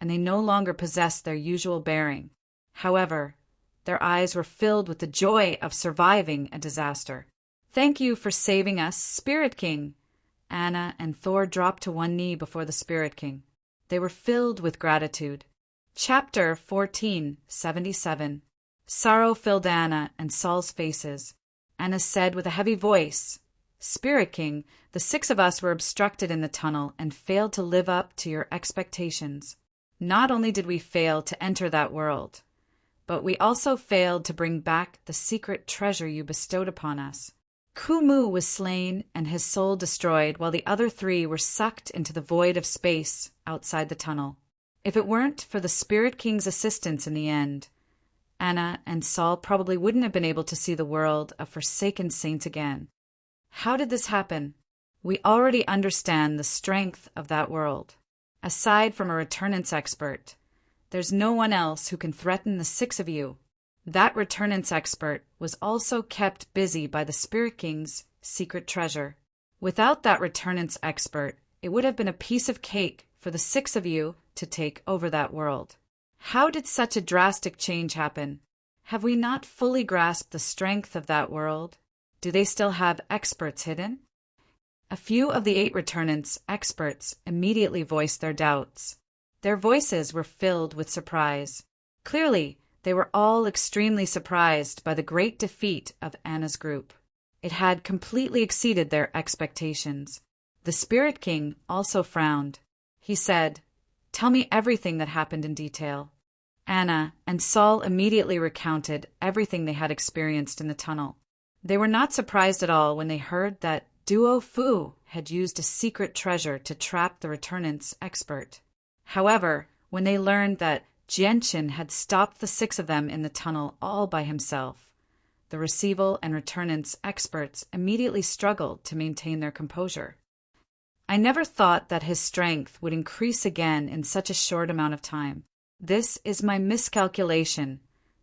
and they no longer possessed their usual bearing. However, their eyes were filled with the joy of surviving a disaster. "Thank you for saving us, Spirit King." Anna and Thor dropped to one knee before the Spirit King. They were filled with gratitude. Chapter 1477. Sorrow filled Anna and Saul's faces. Anna said with a heavy voice, "Spirit King, the 6 of us were obstructed in the tunnel and failed to live up to your expectations. Not only did we fail to enter that world, but we also failed to bring back the secret treasure you bestowed upon us." Kumu was slain and his soul destroyed while the other 3 were sucked into the void of space outside the tunnel. If it weren't for the Spirit King's assistance in the end, Anna and Saul probably wouldn't have been able to see the world of Forsaken Saints again. How did this happen? We already understand the strength of that world. Aside from a returnance expert, there's no one else who can threaten the 6 of you. That returnance expert was also kept busy by the Spirit King's secret treasure. Without that returnance expert, it would have been a piece of cake for the 6 of you to take over that world. How did such a drastic change happen? Have we not fully grasped the strength of that world? Do they still have experts hidden? A few of the 8 returnance experts immediately voiced their doubts. Their voices were filled with surprise. Clearly, they were all extremely surprised by the great defeat of Anna's group. It had completely exceeded their expectations. The Spirit King also frowned. He said, "Tell me everything that happened in detail." Anna and Saul immediately recounted everything they had experienced in the tunnel. They were not surprised at all when they heard that Duo Fu had used a secret treasure to trap the returnance expert. However, when they learned that Jianqin had stopped the 6 of them in the tunnel all by himself, the receival and returnance experts immediately struggled to maintain their composure. I never thought that his strength would increase again in such a short amount of time. This is my miscalculation.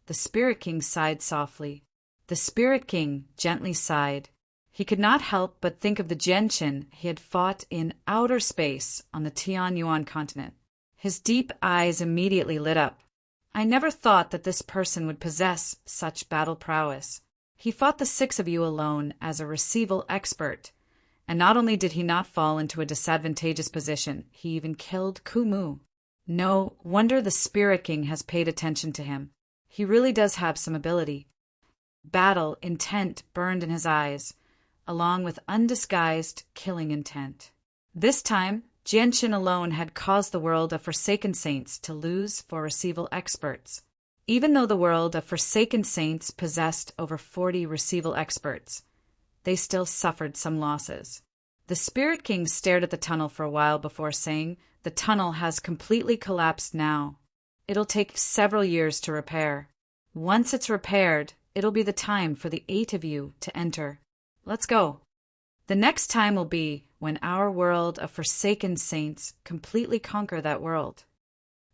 The Spirit King sighed softly. The Spirit King gently sighed. He could not help but think of the Gentian he had fought in outer space on the Tianyuan continent. His deep eyes immediately lit up. I never thought that this person would possess such battle prowess. He fought the 6 of you alone as a receival expert, and not only did he not fall into a disadvantageous position, he even killed Kumu. No wonder the Spirit King has paid attention to him. He really does have some ability. Battle intent burned in his eyes, along with undisguised killing intent. This time, Jianshin alone had caused the world of Forsaken Saints to lose for receival experts. Even though the world of Forsaken Saints possessed over 40 receival experts, they still suffered some losses. The Spirit King stared at the tunnel for a while before saying, "The tunnel has completely collapsed now. It'll take several years to repair. Once it's repaired, it'll be the time for the 8 of you to enter. Let's go." The next time will be when our world of Forsaken Saints completely conquer that world.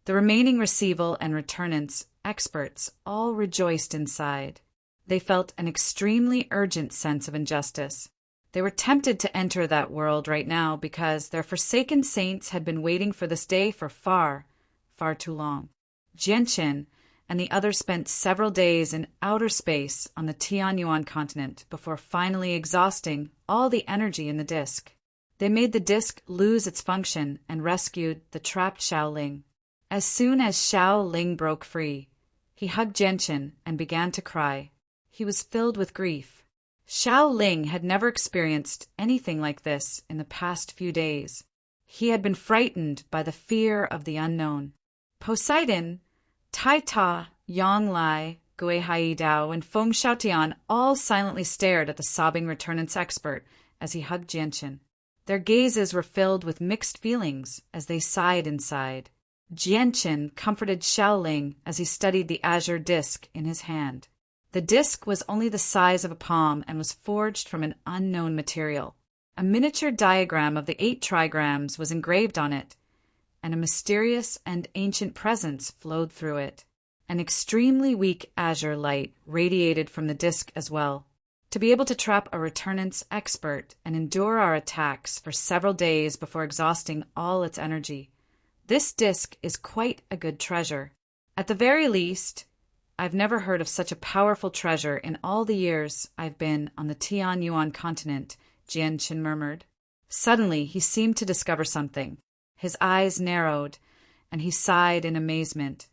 The remaining receival and returnants experts all rejoiced inside. They felt an extremely urgent sense of injustice. They were tempted to enter that world right now because their Forsaken Saints had been waiting for this day for far, far too long. Jianshin and the others spent several days in outer space on the Tianyuan continent before finally exhausting all the energy in the disk. They made the disk lose its function and rescued the trapped Xiaoling. As soon as Xiaoling broke free, he hugged Jianshin and began to cry. He was filled with grief. Xiaoling had never experienced anything like this in the past few days. He had been frightened by the fear of the unknown. Poseidon, Tai Ta, Yang Lai, Gui Hai Dao, and Feng Xiaotian all silently stared at the sobbing returnants expert as he hugged Jianshin. Their gazes were filled with mixed feelings as they sighed inside. Jianshin comforted Xiaoling as he studied the azure disk in his hand. The disk was only the size of a palm and was forged from an unknown material. A miniature diagram of the 8 trigrams was engraved on it, and a mysterious and ancient presence flowed through it. An extremely weak azure light radiated from the disk as well. To be able to trap a returnants expert and endure our attacks for several days before exhausting all its energy, this disk is quite a good treasure. At the very least, I've never heard of such a powerful treasure in all the years I've been on the Tianyuan continent, Jianshin murmured. Suddenly, he seemed to discover something. His eyes narrowed, and he sighed in amazement.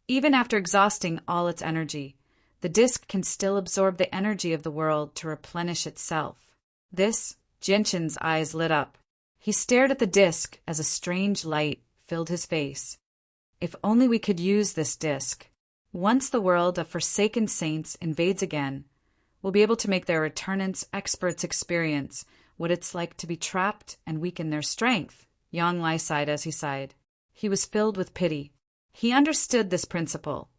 Even after exhausting all its energy, the disk can still absorb the energy of the world to replenish itself. Jianshin's eyes lit up. He stared at the disk as a strange light filled his face. If only we could use this disk. Once the world of Forsaken Saints invades again, we'll be able to make their returnants experts experience what it's like to be trapped and weaken their strength. Yang Lai sighed as he sighed. He was filled with pity. He understood this principle,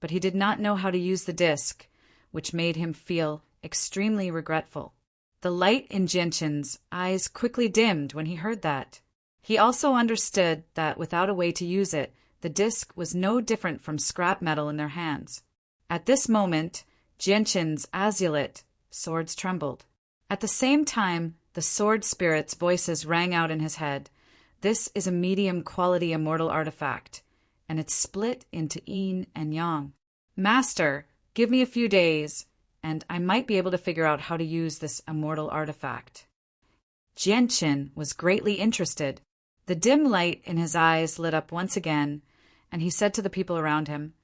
but he did not know how to use the disk, which made him feel extremely regretful. The light in Jianshin's eyes quickly dimmed when he heard that. He also understood that without a way to use it, the disk was no different from scrap metal in their hands. At this moment, Jianshin's azulite swords trembled. At the same time, the sword spirit's voices rang out in his head. This is a medium-quality immortal artifact, and it's split into yin and yang. Master, give me a few days, and I might be able to figure out how to use this immortal artifact. Jianshin was greatly interested. The dim light in his eyes lit up once again, and he said to the people around him,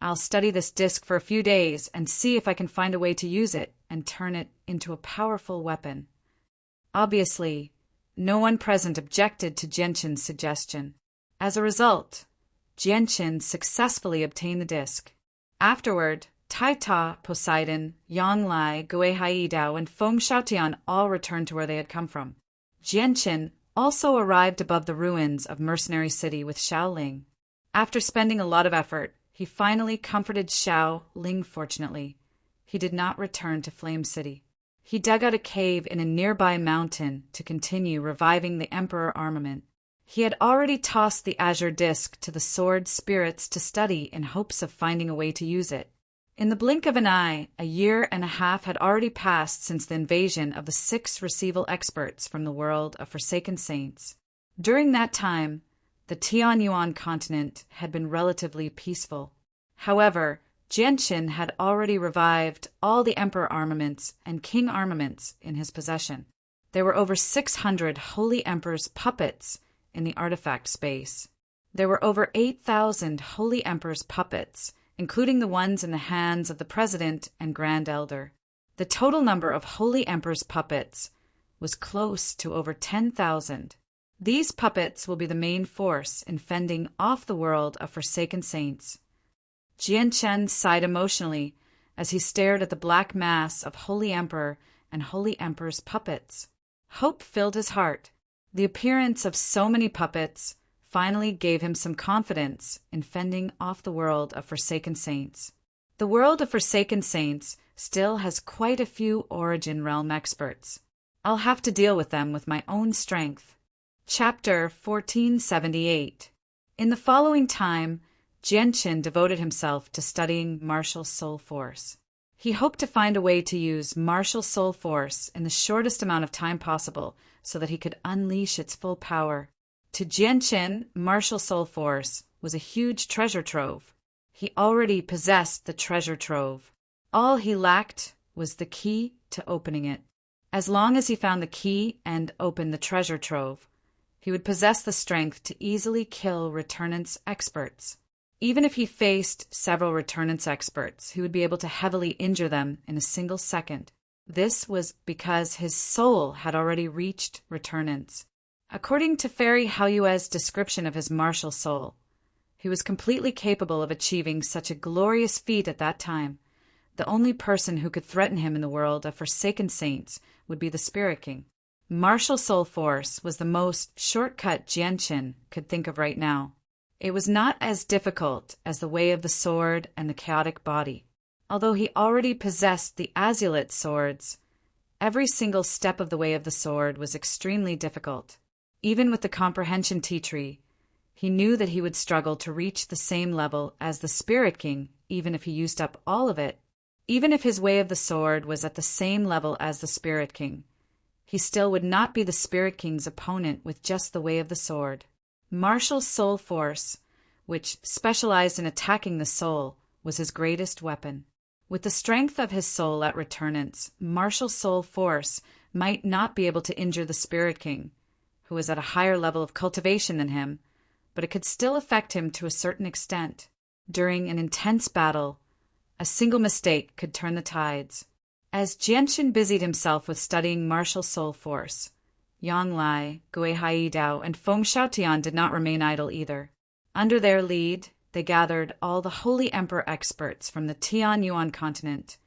"I'll study this disk for a few days and see if I can find a way to use it and turn it into a powerful weapon." Obviously, no one present objected to Jianshin's suggestion. As a result, Jianshin successfully obtained the disk. Afterward, Tai Ta, Poseidon, Yang Lai, Gui Hai Dao, and Feng Xiaotian all returned to where they had come from. Jianshin also arrived above the ruins of Mercenary City with Xiaoling. After spending a lot of effort, he finally comforted Xiaoling. Fortunately, he did not return to Flame City. He dug out a cave in a nearby mountain to continue reviving the Emperor armament. He had already tossed the azure disc to the sword spirits to study in hopes of finding a way to use it. In the blink of an eye, a year and a half had already passed since the invasion of the 6 Receival experts from the world of Forsaken Saints. During that time, the Tianyuan continent had been relatively peaceful. However, Jianqin had already revived all the Emperor armaments and King armaments in his possession. There were over 600 Holy Emperor's puppets in the artifact space. There were over 8,000 Holy Emperor's puppets, including the ones in the hands of the President and Grand Elder. The total number of Holy Emperor's puppets was close to over 10,000. These puppets will be the main force in fending off the world of Forsaken Saints. Jianchen sighed emotionally as he stared at the black mass of Holy Emperor and Holy Emperor's puppets. Hope filled his heart. The appearance of so many puppets finally gave him some confidence in fending off the world of Forsaken Saints. The world of Forsaken Saints still has quite a few Origin Realm experts. I'll have to deal with them with my own strength. Chapter 1478. In the following time, Jianqin devoted himself to studying martial soul force. He hoped to find a way to use martial soul force in the shortest amount of time possible so that he could unleash its full power. To Jianqin, martial soul force was a huge treasure trove. He already possessed the treasure trove. All he lacked was the key to opening it. As long as he found the key and opened the treasure trove, he would possess the strength to easily kill Returnance experts. Even if he faced several Returnance experts, he would be able to heavily injure them in a single second. This was because his soul had already reached Returnance. According to Fairy Haoyue's description of his martial soul, he was completely capable of achieving such a glorious feat at that time. The only person who could threaten him in the world of Forsaken Saints would be the Spirit King. Martial soul force was the most shortcut Jianqin could think of right now. It was not as difficult as the Way of the Sword and the Chaotic Body. Although he already possessed the Azulite swords, every single step of the Way of the Sword was extremely difficult. Even with the Comprehension Tea Tree, he knew that he would struggle to reach the same level as the Spirit King, even if he used up all of it. Even if his Way of the Sword was at the same level as the Spirit King, he still would not be the Spirit King's opponent with just the Way of the Sword. Martial soul force, which specialized in attacking the soul, was his greatest weapon. With the strength of his soul at Returnance, martial soul force might not be able to injure the Spirit King, who was at a higher level of cultivation than him, but it could still affect him to a certain extent. During an intense battle, a single mistake could turn the tides. As Jianqin busied himself with studying martial soul force, Yang Lai, Gui Haidao, and Feng Xiaotian did not remain idle either. Under their lead, they gathered all the Holy Emperor experts from the Tianyuan continent,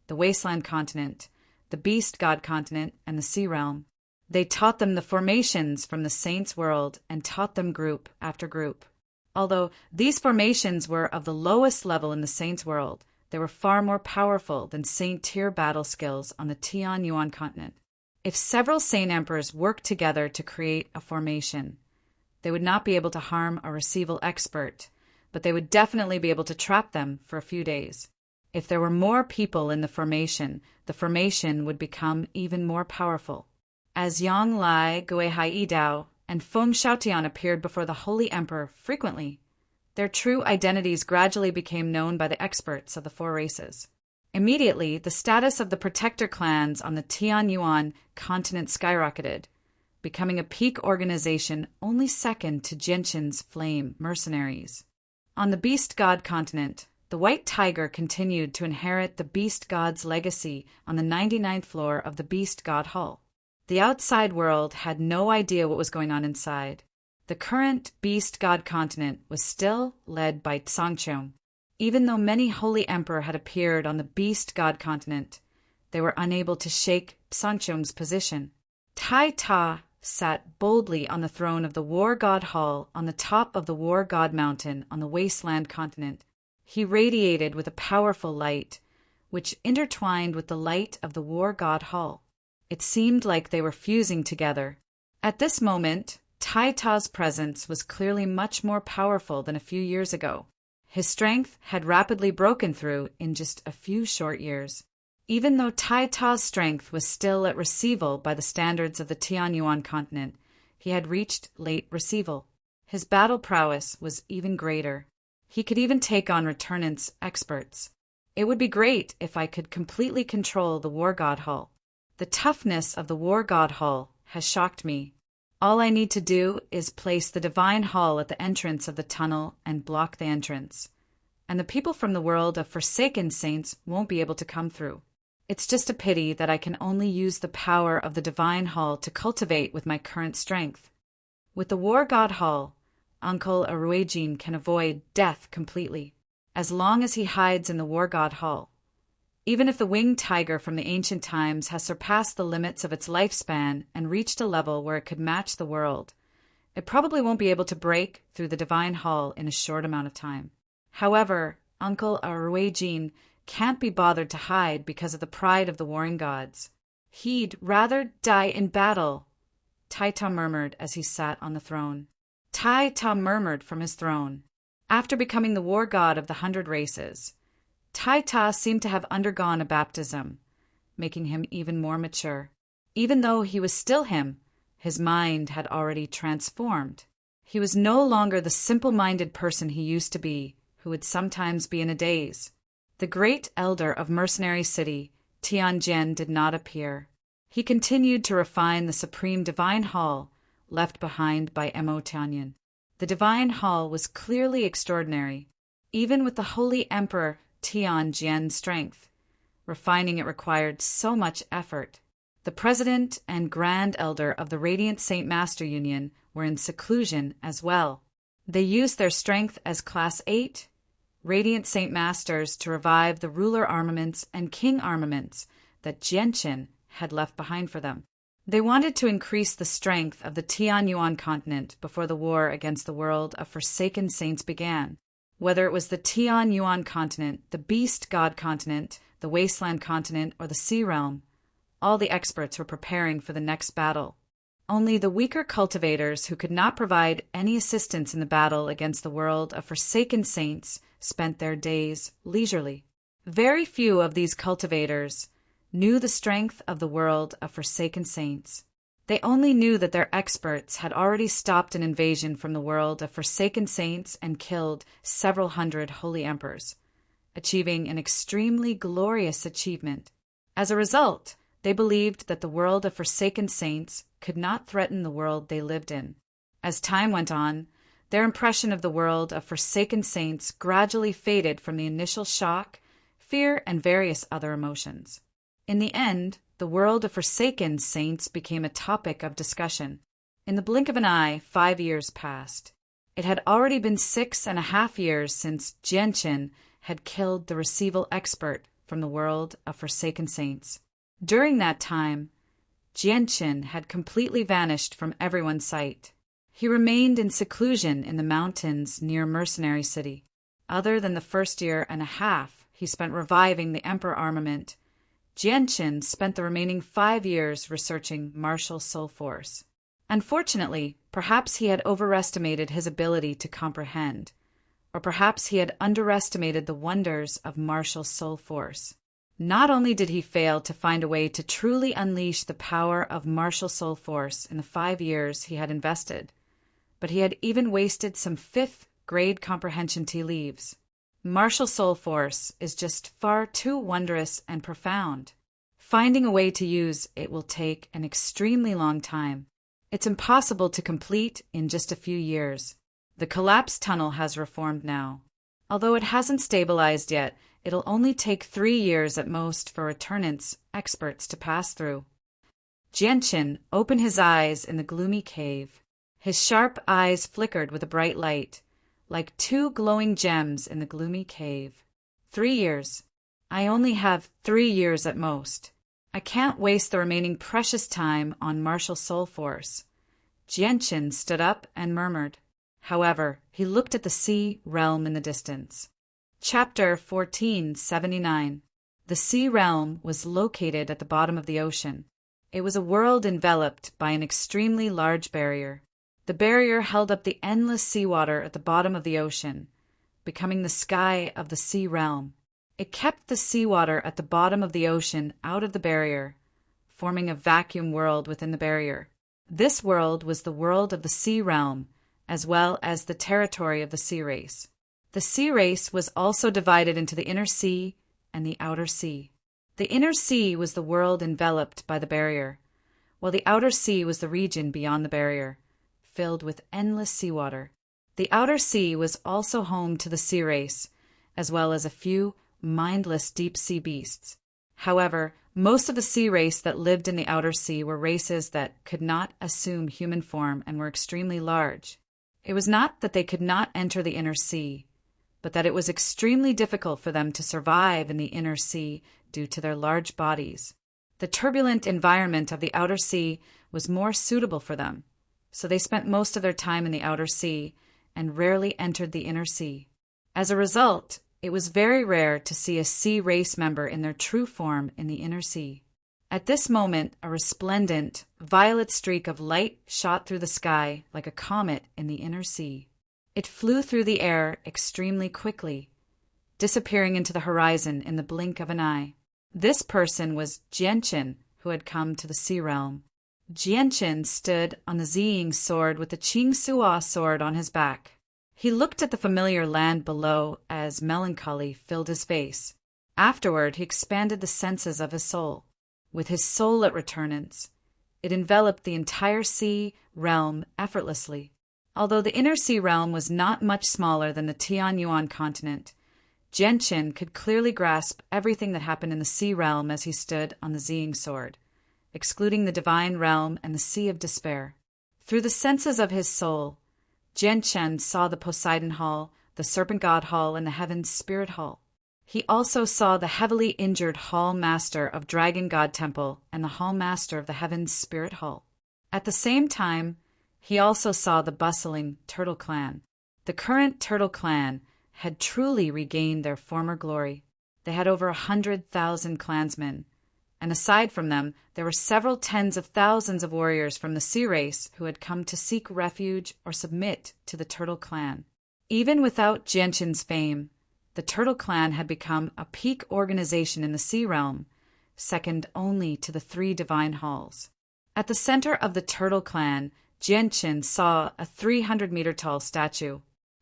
the Wasteland continent, the Beast God continent, and the Sea Realm. They taught them the formations from the Saints' world and taught them group after group. Although these formations were of the lowest level in the Saints' world, they were far more powerful than Saint tier battle skills on the Tianyuan continent. If several Saint Emperors worked together to create a formation, they would not be able to harm a Receival expert, but they would definitely be able to trap them for a few days. If there were more people in the formation would become even more powerful. As Yang Lai, Gui Haidao, and Feng Xiaotian appeared before the Holy Emperor frequently, their true identities gradually became known by the experts of the 4 races. Immediately, the status of the protector clans on the Tianyuan continent skyrocketed, becoming a peak organization only second to Jianqin's Flame mercenaries. On the Beast God continent, the White Tiger continued to inherit the Beast God's legacy on the 99th floor of the Beast God Hall. The outside world had no idea what was going on inside. The current Beast God continent was still led by Tsangchong. Even though many Holy Emperor had appeared on the Beast God continent, they were unable to shake Tsangchong's position. Tai Ta sat boldly on the throne of the War God Hall on the top of the War God Mountain on the Wasteland continent. He radiated with a powerful light, which intertwined with the light of the War God Hall. It seemed like they were fusing together. At this moment, Tai Ta's presence was clearly much more powerful than a few years ago. His strength had rapidly broken through in just a few short years. Even though Tai Ta's strength was still at receival by the standards of the Tianyuan continent, he had reached late receival. His battle prowess was even greater. He could even take on returnance experts. It would be great if I could completely control the War God Hall. The toughness of the War God Hall has shocked me. All I need to do is place the Divine Hall at the entrance of the tunnel and block the entrance. And the people from the world of Forsaken Saints won't be able to come through. It's just a pity that I can only use the power of the Divine Hall to cultivate with my current strength. With the War God Hall, Uncle Aruejin can avoid death completely, as long as he hides in the War God Hall. Even if the winged tiger from the ancient times has surpassed the limits of its lifespan and reached a level where it could match the world, it probably won't be able to break through the Divine Hall in a short amount of time. However, Uncle Aruejin can't be bothered to hide because of the pride of the warring gods. He'd rather die in battle, Tai Ta murmured as he sat on the throne. Tai Ta murmured from his throne. After becoming the war god of the 100 races, Tai Ta seemed to have undergone a baptism, making him even more mature. Even though he was still him, his mind had already transformed. He was no longer the simple-minded person he used to be, who would sometimes be in a daze. The great elder of Mercenary City, Tianjin, did not appear. He continued to refine the supreme Divine Hall left behind by Mo Tianyin. The Divine Hall was clearly extraordinary, even with the Holy Emperor Tianjin's strength. Refining it required so much effort. The president and grand elder of the Radiant Saint Master Union were in seclusion as well. They used their strength as Class 8 Radiant Saint Masters to revive the ruler armaments and king armaments that Jianqin had left behind for them. They wanted to increase the strength of the Tianyuan continent before the war against the world of Forsaken Saints began. Whether it was the Tianyuan continent, the Beast God continent, the Wasteland continent, or the Sea Realm, all the experts were preparing for the next battle. Only the weaker cultivators who could not provide any assistance in the battle against the world of Forsaken Saints spent their days leisurely. Very few of these cultivators knew the strength of the world of Forsaken Saints. They only knew that their experts had already stopped an invasion from the world of Forsaken Saints and killed several hundred holy emperors, achieving an extremely glorious achievement. As a result, they believed that the world of Forsaken Saints could not threaten the world they lived in. As time went on, their impression of the world of Forsaken Saints gradually faded from the initial shock, fear, and various other emotions. In the end, the world of Forsaken Saints became a topic of discussion. In the blink of an eye, 5 years passed. It had already been 6.5 years since Jianqin had killed the receival expert from the world of Forsaken Saints. During that time, Jianqin had completely vanished from everyone's sight. He remained in seclusion in the mountains near Mercenary City. Other than the first year and a half he spent reviving the Emperor armament, Jianqin spent the remaining 5 years researching martial soul force. Unfortunately, perhaps he had overestimated his ability to comprehend, or perhaps he had underestimated the wonders of martial soul force. Not only did he fail to find a way to truly unleash the power of martial soul force in the 5 years he had invested, but he had even wasted some 5th grade comprehension tea leaves. Martial soul force is just far too wondrous and profound. Finding a way to use it will take an extremely long time. It's impossible to complete in just a few years. The collapsed tunnel has reformed now. Although it hasn't stabilized yet, it'll only take 3 years at most for returnance experts to pass through. Jianqin opened his eyes in the gloomy cave. His sharp eyes flickered with a bright light, like 2 glowing gems in the gloomy cave. 3 years. I only have 3 years at most. I can't waste the remaining precious time on martial soul force. Jianqin stood up and murmured. However, he looked at the sea realm in the distance. Chapter 1479. The sea realm was located at the bottom of the ocean. It was a world enveloped by an extremely large barrier. The barrier held up the endless seawater at the bottom of the ocean, becoming the sky of the sea realm. It kept the seawater at the bottom of the ocean out of the barrier, forming a vacuum world within the barrier. This world was the world of the sea realm, as well as the territory of the sea race. The sea race was also divided into the inner sea and the outer sea. The inner sea was the world enveloped by the barrier, while the outer sea was the region beyond the barrier, filled with endless seawater. The outer sea was also home to the sea race, as well as a few mindless deep-sea beasts. However, most of the sea race that lived in the outer sea were races that could not assume human form and were extremely large. It was not that they could not enter the inner sea, but that it was extremely difficult for them to survive in the inner sea due to their large bodies. The turbulent environment of the outer sea was more suitable for them, so they spent most of their time in the outer sea and rarely entered the inner sea. As a result, it was very rare to see a sea race member in their true form in the inner sea. At this moment, a resplendent, violet streak of light shot through the sky like a comet in the inner sea. It flew through the air extremely quickly, disappearing into the horizon in the blink of an eye. This person was Jianchen, who had come to the sea realm. Jianchen stood on the Ziying sword with the Qing Suo sword on his back. He looked at the familiar land below as melancholy filled his face. Afterward, he expanded the senses of his soul. With his soul at returnance, it enveloped the entire sea realm effortlessly. Although the inner sea realm was not much smaller than the Tianyuan continent, Jianchen could clearly grasp everything that happened in the sea realm as he stood on the Ziying sword, excluding the divine realm and the sea of despair. Through the senses of his soul, Jianchen saw the Poseidon Hall, the Serpent God Hall, and the Heaven's Spirit Hall. He also saw the heavily injured Hall Master of Dragon God Temple and the Hall Master of the Heaven's Spirit Hall. At the same time, he also saw the bustling Turtle Clan. The current Turtle Clan had truly regained their former glory. They had over 100,000 clansmen, and aside from them, there were several tens of thousands of warriors from the sea race who had come to seek refuge or submit to the Turtle Clan. Even without Jianchen's fame, the Turtle Clan had become a peak organization in the sea realm, second only to the 3 divine halls. At the center of the Turtle Clan, Jianchen saw a 300-meter-tall statue.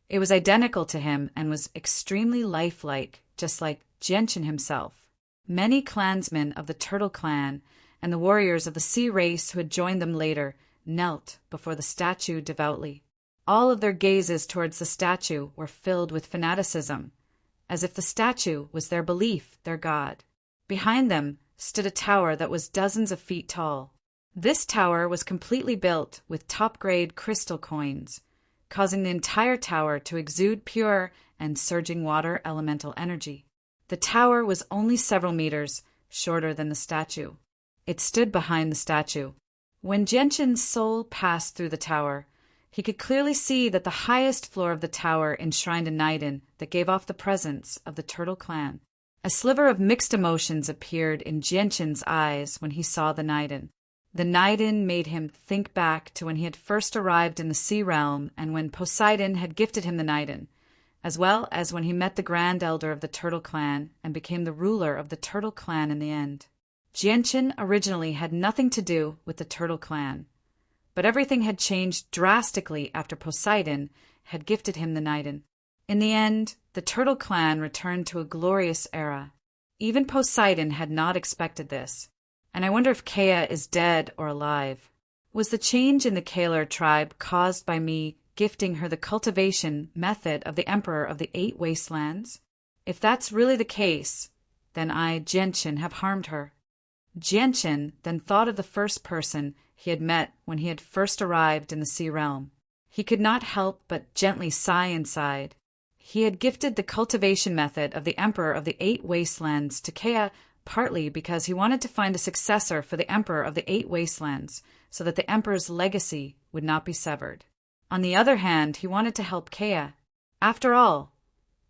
It was identical to him and was extremely lifelike, just like Jianchen himself. Many clansmen of the Turtle Clan and the warriors of the sea race who had joined them later knelt before the statue devoutly. All of their gazes towards the statue were filled with fanaticism, as if the statue was their belief, their god. Behind them stood a tower that was dozens of feet tall. This tower was completely built with top-grade crystal coins, causing the entire tower to exude pure and surging water elemental energy. The tower was only several meters shorter than the statue. It stood behind the statue. When Jianchen's soul passed through the tower, he could clearly see that the highest floor of the tower enshrined a Niden that gave off the presence of the Turtle Clan. A sliver of mixed emotions appeared in Jianchen's eyes when he saw the Niden. The Niden made him think back to when he had first arrived in the sea realm and when Poseidon had gifted him the Niden, as well as when he met the Grand Elder of the Turtle Clan and became the ruler of the Turtle Clan in the end. Jianchen originally had nothing to do with the Turtle Clan, but everything had changed drastically after Poseidon had gifted him the Niden. In the end, the Turtle Clan returned to a glorious era. Even Poseidon had not expected this, and I wonder if Kea is dead or alive. Was the change in the Kalar tribe caused by me gifting her the cultivation method of the Emperor of the 8 Wastelands? If that's really the case, then I, Jianchen, have harmed her. Jianchen then thought of the first person he had met when he had first arrived in the sea realm. He could not help but gently sigh inside. He had gifted the cultivation method of the Emperor of the 8 Wastelands to Kea partly because he wanted to find a successor for the Emperor of the 8 Wastelands so that the Emperor's legacy would not be severed. On the other hand, he wanted to help Kea. After all,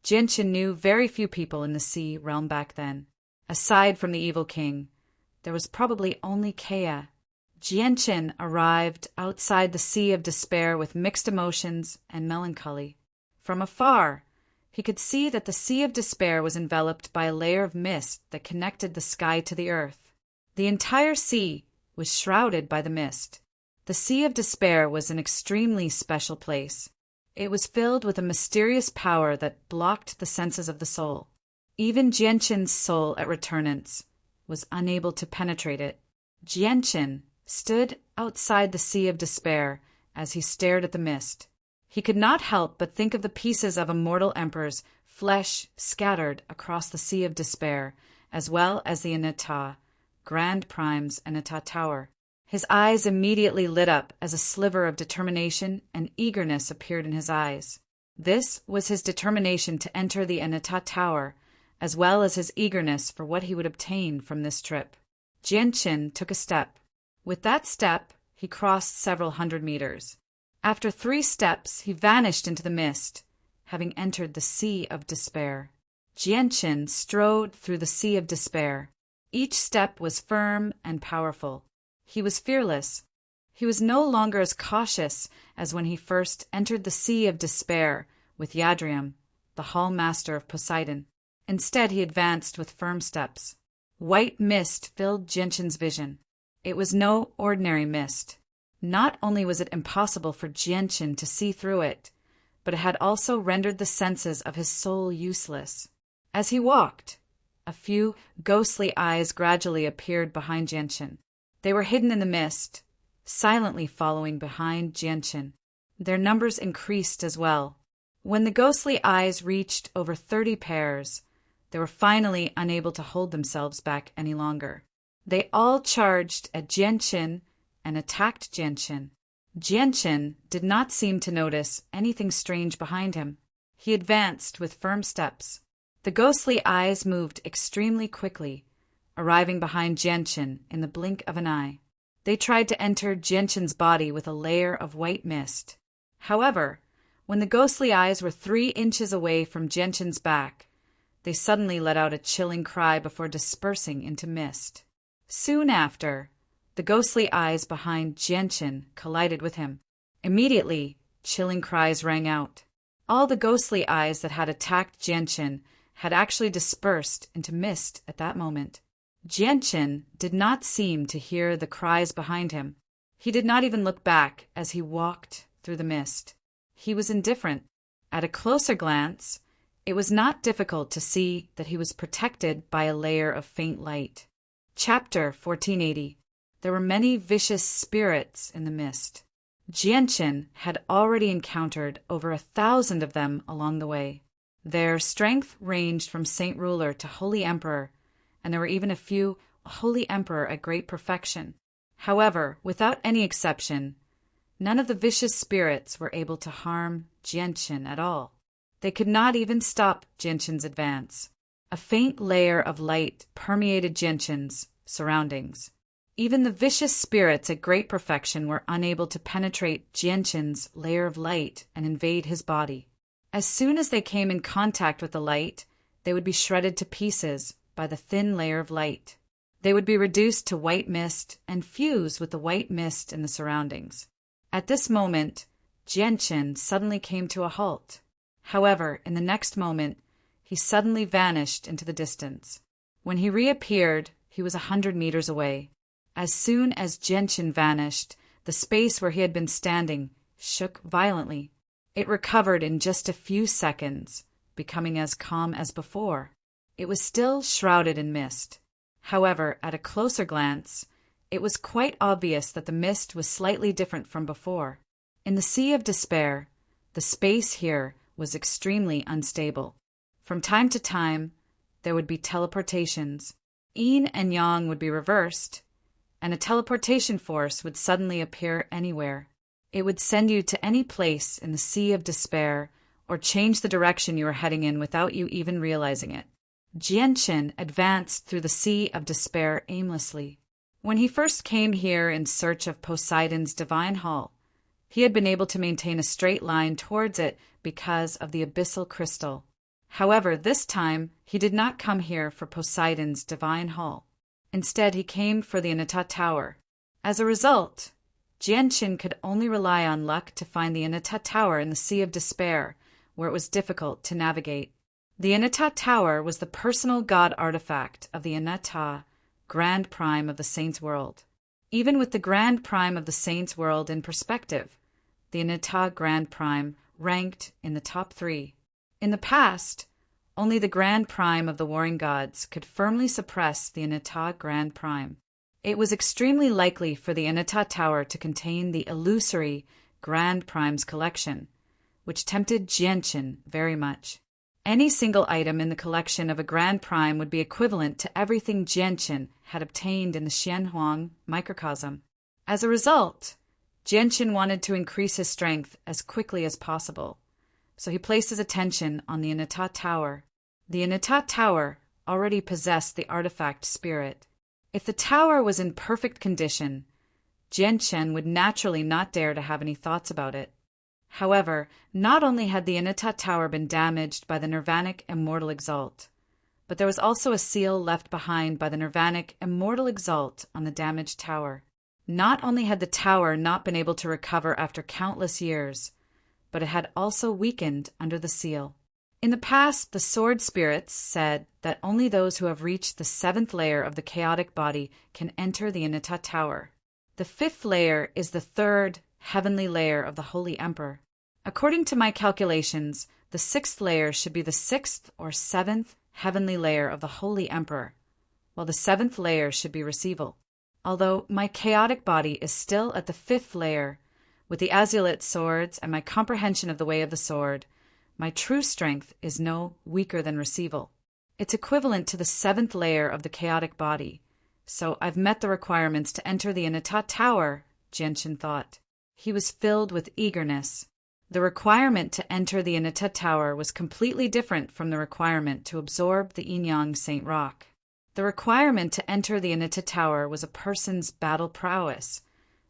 Jianchen knew very few people in the sea realm back then. Aside from the evil king, there was probably only Kea. Jianqin arrived outside the Sea of Despair with mixed emotions and melancholy. From afar, he could see that the Sea of Despair was enveloped by a layer of mist that connected the sky to the earth. The entire sea was shrouded by the mist. The Sea of Despair was an extremely special place. It was filled with a mysterious power that blocked the senses of the soul. Even Jianqin's soul at returnance was unable to penetrate it. Jianqin stood outside the Sea of Despair as he stared at the mist. He could not help but think of the pieces of a mortal emperor's flesh scattered across the Sea of Despair, as well as the Anata, Grand Prime's Anata Tower. His eyes immediately lit up as a sliver of determination and eagerness appeared in his eyes. This was his determination to enter the Anata Tower, as well as his eagerness for what he would obtain from this trip. Jianqin took a step. With that step, he crossed several hundred meters. After 3 steps, he vanished into the mist, having entered the Sea of Despair. Jianqin strode through the Sea of Despair. Each step was firm and powerful. He was fearless. He was no longer as cautious as when he first entered the Sea of Despair with Yadrium, the Hall Master of Poseidon. Instead, he advanced with firm steps. White mist filled Jianqin's vision. It was no ordinary mist. Not only was it impossible for Jianqin to see through it, but it had also rendered the senses of his soul useless. As he walked, a few ghostly eyes gradually appeared behind Jianqin. They were hidden in the mist, silently following behind Jianqin. Their numbers increased as well. When the ghostly eyes reached over 30 pairs, they were finally unable to hold themselves back any longer. They all charged at Jianqin and attacked Jianqin. Jianqin did not seem to notice anything strange behind him. He advanced with firm steps. The ghostly eyes moved extremely quickly, arriving behind Jianqin in the blink of an eye. They tried to enter Jianqin's body with a layer of white mist. However, when the ghostly eyes were 3 inches away from Jianqin's back, they suddenly let out a chilling cry before dispersing into mist. Soon after, the ghostly eyes behind Jianqin collided with him. Immediately, chilling cries rang out. All the ghostly eyes that had attacked Jianqin had actually dispersed into mist at that moment. Jianqin did not seem to hear the cries behind him. He did not even look back as he walked through the mist. He was indifferent. At a closer glance, it was not difficult to see that he was protected by a layer of faint light. Chapter 1480. There were many vicious spirits in the mist. Jianqin had already encountered over 1,000 of them along the way. Their strength ranged from Saint Ruler to Holy Emperor, and there were even a few Holy Emperor at great perfection. However, without any exception, none of the vicious spirits were able to harm Jianqin at all. They could not even stop Jianqin's advance. A faint layer of light permeated Jianqin's surroundings. Even the vicious spirits at great perfection were unable to penetrate Jianqin's layer of light and invade his body. As soon as they came in contact with the light, they would be shredded to pieces by the thin layer of light. They would be reduced to white mist and fuse with the white mist in the surroundings. At this moment, Jianqin suddenly came to a halt. However, in the next moment, he suddenly vanished into the distance. When he reappeared, he was 100 meters away. As soon as Jianqin vanished, the space where he had been standing shook violently. It recovered in just a few seconds, becoming as calm as before. It was still shrouded in mist. However, at a closer glance, it was quite obvious that the mist was slightly different from before. In the Sea of Despair, the space here was extremely unstable. From time to time, there would be teleportations. Yin and yang would be reversed, and a teleportation force would suddenly appear anywhere. It would send you to any place in the Sea of Despair or change the direction you were heading in without you even realizing it. Jianqin advanced through the Sea of Despair aimlessly. When he first came here in search of Poseidon's divine hall, he had been able to maintain a straight line towards it because of the abyssal crystal. However, this time he did not come here for Poseidon's divine hall. Instead, he came for the Inata Tower. As a result, Jianqin could only rely on luck to find the Inata Tower in the Sea of Despair, where it was difficult to navigate. The Inata Tower was the personal god artifact of the Inata, Grand Prime of the Saints' World. Even with the Grand Prime of the Saints' World in perspective, the Inata Grand Prime ranked in the top 3. In the past, only the Grand Prime of the Warring Gods could firmly suppress the Inata Grand Prime. It was extremely likely for the Inata Tower to contain the illusory Grand Prime's collection, which tempted Jianqin very much. Any single item in the collection of a Grand Prime would be equivalent to everything Jianqin had obtained in the Xianhuang microcosm. As a result, Jianqin wanted to increase his strength as quickly as possible, so he placed his attention on the Inata Tower. The Inata Tower already possessed the artifact spirit. If the tower was in perfect condition, Jianqin would naturally not dare to have any thoughts about it. However, not only had the Inata Tower been damaged by the Nirvanic Immortal Exalt, but there was also a seal left behind by the Nirvanic Immortal Exalt on the damaged tower. Not only had the tower not been able to recover after countless years, but it had also weakened under the seal. In the past, the sword spirits said that only those who have reached the 7th layer of the chaotic body can enter the Inata Tower. The 5th layer is the 3rd heavenly layer of the Holy Emperor. According to my calculations, the 6th layer should be the 6th or 7th heavenly layer of the Holy Emperor, while the 7th layer should be Receival. Although my chaotic body is still at the 5th layer, with the Azulite swords and my comprehension of the way of the sword, my true strength is no weaker than Receival. It's equivalent to the 7th layer of the chaotic body, so I've met the requirements to enter the Inata Tower, Jianqin thought. He was filled with eagerness. The requirement to enter the Inata Tower was completely different from the requirement to absorb the Yinyang Saint Rock. The requirement to enter the Inata Tower was a person's battle prowess,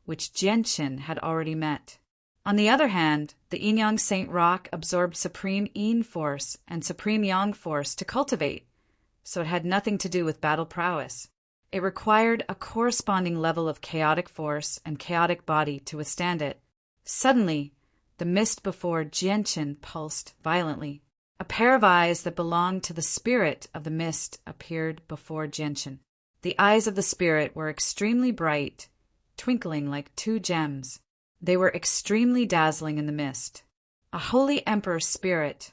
which Jianqin had already met. On the other hand, the Yinyang Saint Rock absorbed supreme Yin force and supreme Yang force to cultivate, so it had nothing to do with battle prowess. It required a corresponding level of chaotic force and chaotic body to withstand it. Suddenly, the mist before Jianqin pulsed violently. A pair of eyes that belonged to the spirit of the mist appeared before Jianqin. The eyes of the spirit were extremely bright, twinkling like 2 gems. They were extremely dazzling in the mist. A holy emperor spirit.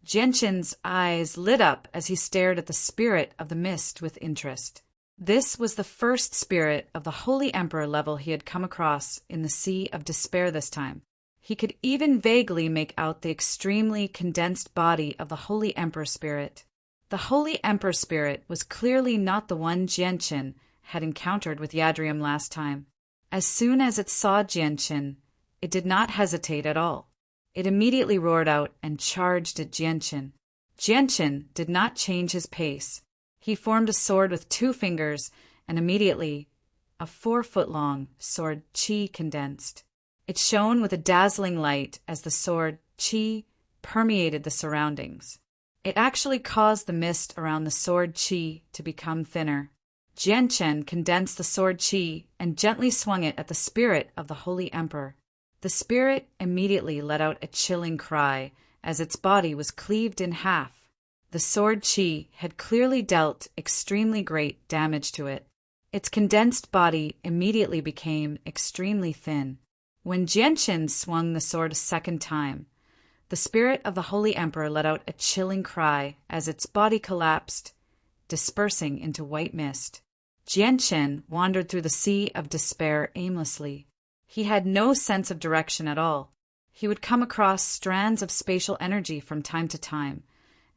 Jianqin's eyes lit up as he stared at the spirit of the mist with interest. This was the first spirit of the holy emperor level he had come across in the Sea of Despair this time. He could even vaguely make out the extremely condensed body of the holy emperor spirit. The holy emperor spirit was clearly not the one Jianqin had encountered with Yadrium last time. As soon as it saw Jianqin, it did not hesitate at all. It immediately roared out and charged at Jianqin. Jianqin did not change his pace. He formed a sword with 2 fingers, and immediately a 4-foot-long sword qi condensed. It shone with a dazzling light as the sword qi permeated the surroundings. It actually caused the mist around the sword qi to become thinner. Jianqin condensed the sword qi and gently swung it at the spirit of the holy emperor. The spirit immediately let out a chilling cry as its body was cleaved in half. The sword qi had clearly dealt extremely great damage to it. Its condensed body immediately became extremely thin. When Jianqin swung the sword a second time, the spirit of the holy emperor let out a chilling cry as its body collapsed, dispersing into white mist. Jianqin wandered through the Sea of Despair aimlessly. He had no sense of direction at all. He would come across strands of spatial energy from time to time,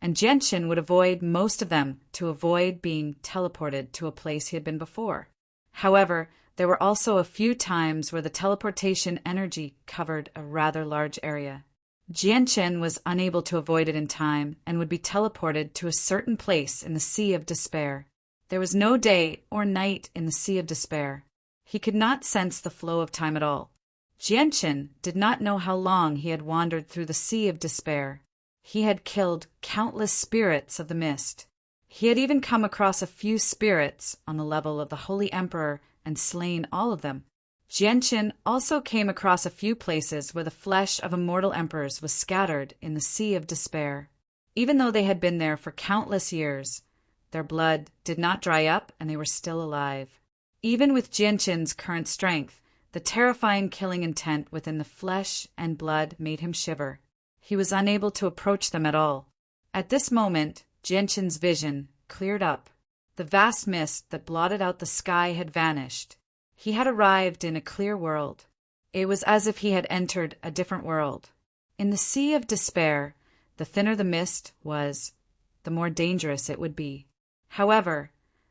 and Jianqin would avoid most of them to avoid being teleported to a place he had been before. However, there were also a few times where the teleportation energy covered a rather large area. Jianqin was unable to avoid it in time and would be teleported to a certain place in the Sea of Despair. There was no day or night in the Sea of Despair. He could not sense the flow of time at all. Jianqin did not know how long he had wandered through the Sea of Despair. He had killed countless spirits of the mist. He had even come across a few spirits on the level of the Holy Emperor and slain all of them. Jianqin also came across a few places where the flesh of immortal emperors was scattered in the sea of despair. Even though they had been there for countless years, their blood did not dry up and they were still alive. Even with Jianqin's current strength, the terrifying killing intent within the flesh and blood made him shiver. He was unable to approach them at all. At this moment, Jianqin's vision cleared up. The vast mist that blotted out the sky had vanished. He had arrived in a clear world. It was as if he had entered a different world. In the sea of despair, the thinner the mist was, the more dangerous it would be. However,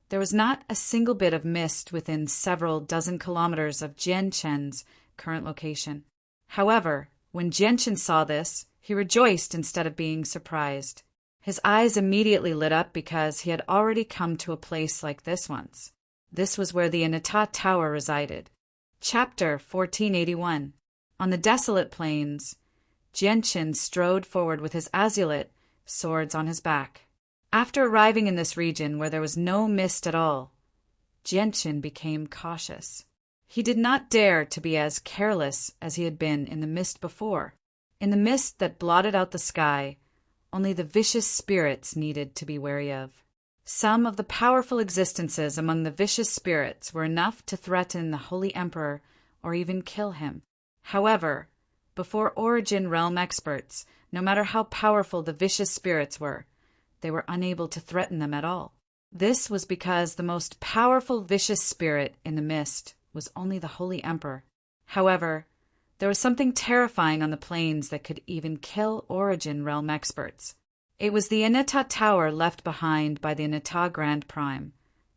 there was not a single bit of mist within several dozen kilometers of Jianqin's current location. However, when Jianqin saw this, he rejoiced instead of being surprised. His eyes immediately lit up because he had already come to a place like this once. This was where the Inata Tower resided. Chapter 1481. On the desolate plains, Jianqin strode forward with his azulet swords on his back. After arriving in this region where there was no mist at all, Jianqin became cautious. He did not dare to be as careless as he had been in the mist before. In the mist that blotted out the sky, only the vicious spirits needed to be wary of. Some of the powerful existences among the vicious spirits were enough to threaten the Holy Emperor or even kill him. However, before Origin Realm experts, no matter how powerful the vicious spirits were, they were unable to threaten them at all. This was because the most powerful vicious spirit in the mist was only the Holy Emperor. However, there was something terrifying on the plains that could even kill Origin Realm experts. It was the Inata Tower left behind by the Inata Grand Prime,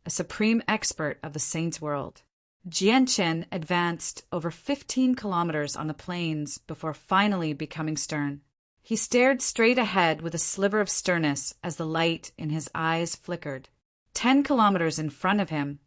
a supreme expert of the Saints' world. Jianqin advanced over 15 kilometers on the plains before finally becoming stern. He stared straight ahead with a sliver of sternness as the light in his eyes flickered. 10 kilometers in front of him,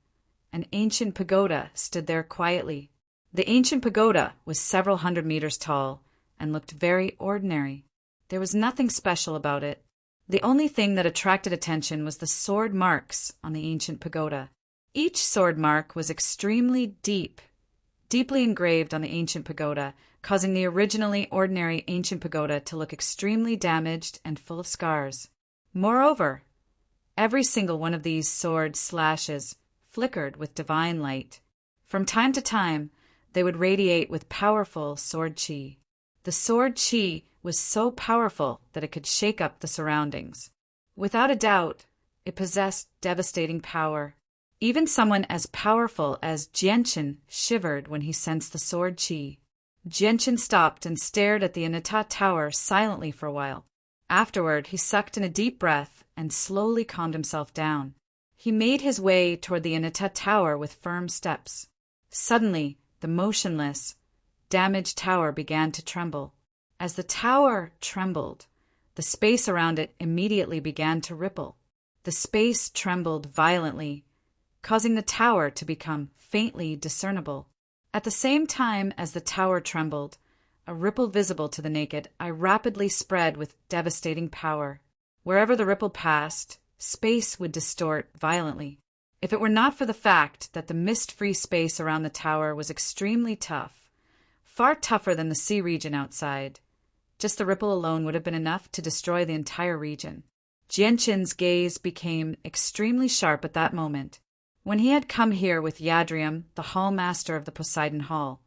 an ancient pagoda stood there quietly. The ancient pagoda was several hundred meters tall and looked very ordinary. There was nothing special about it. The only thing that attracted attention was the sword marks on the ancient pagoda. Each sword mark was extremely deeply engraved on the ancient pagoda, causing the originally ordinary ancient pagoda to look extremely damaged and full of scars. Moreover, every single one of these sword slashes flickered with divine light. From time to time, they would radiate with powerful sword chi. The sword chi was so powerful that it could shake up the surroundings. Without a doubt, it possessed devastating power. Even someone as powerful as Jianqin shivered when he sensed the sword chi. Jianqin stopped and stared at the Inata Tower silently for a while. Afterward, he sucked in a deep breath and slowly calmed himself down. He made his way toward the Inata Tower with firm steps. Suddenly, the motionless, damaged tower began to tremble. As the tower trembled, the space around it immediately began to ripple. The space trembled violently, causing the tower to become faintly discernible. At the same time as the tower trembled, a ripple visible to the naked eye rapidly spread with devastating power. Wherever the ripple passed, space would distort violently. If it were not for the fact that the mist-free space around the tower was extremely tough, far tougher than the sea region outside, just the ripple alone would have been enough to destroy the entire region. Jianqin's gaze became extremely sharp at that moment. When he had come here with Yadrium, the hall master of the Poseidon Hall,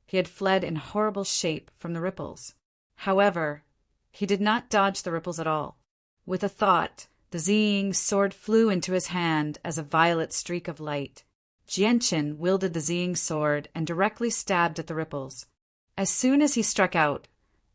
he had fled in horrible shape from the ripples. However, he did not dodge the ripples at all. With a thought, the Ziying sword flew into his hand as a violet streak of light. Jianqin wielded the Ziying sword and directly stabbed at the ripples. As soon as he struck out,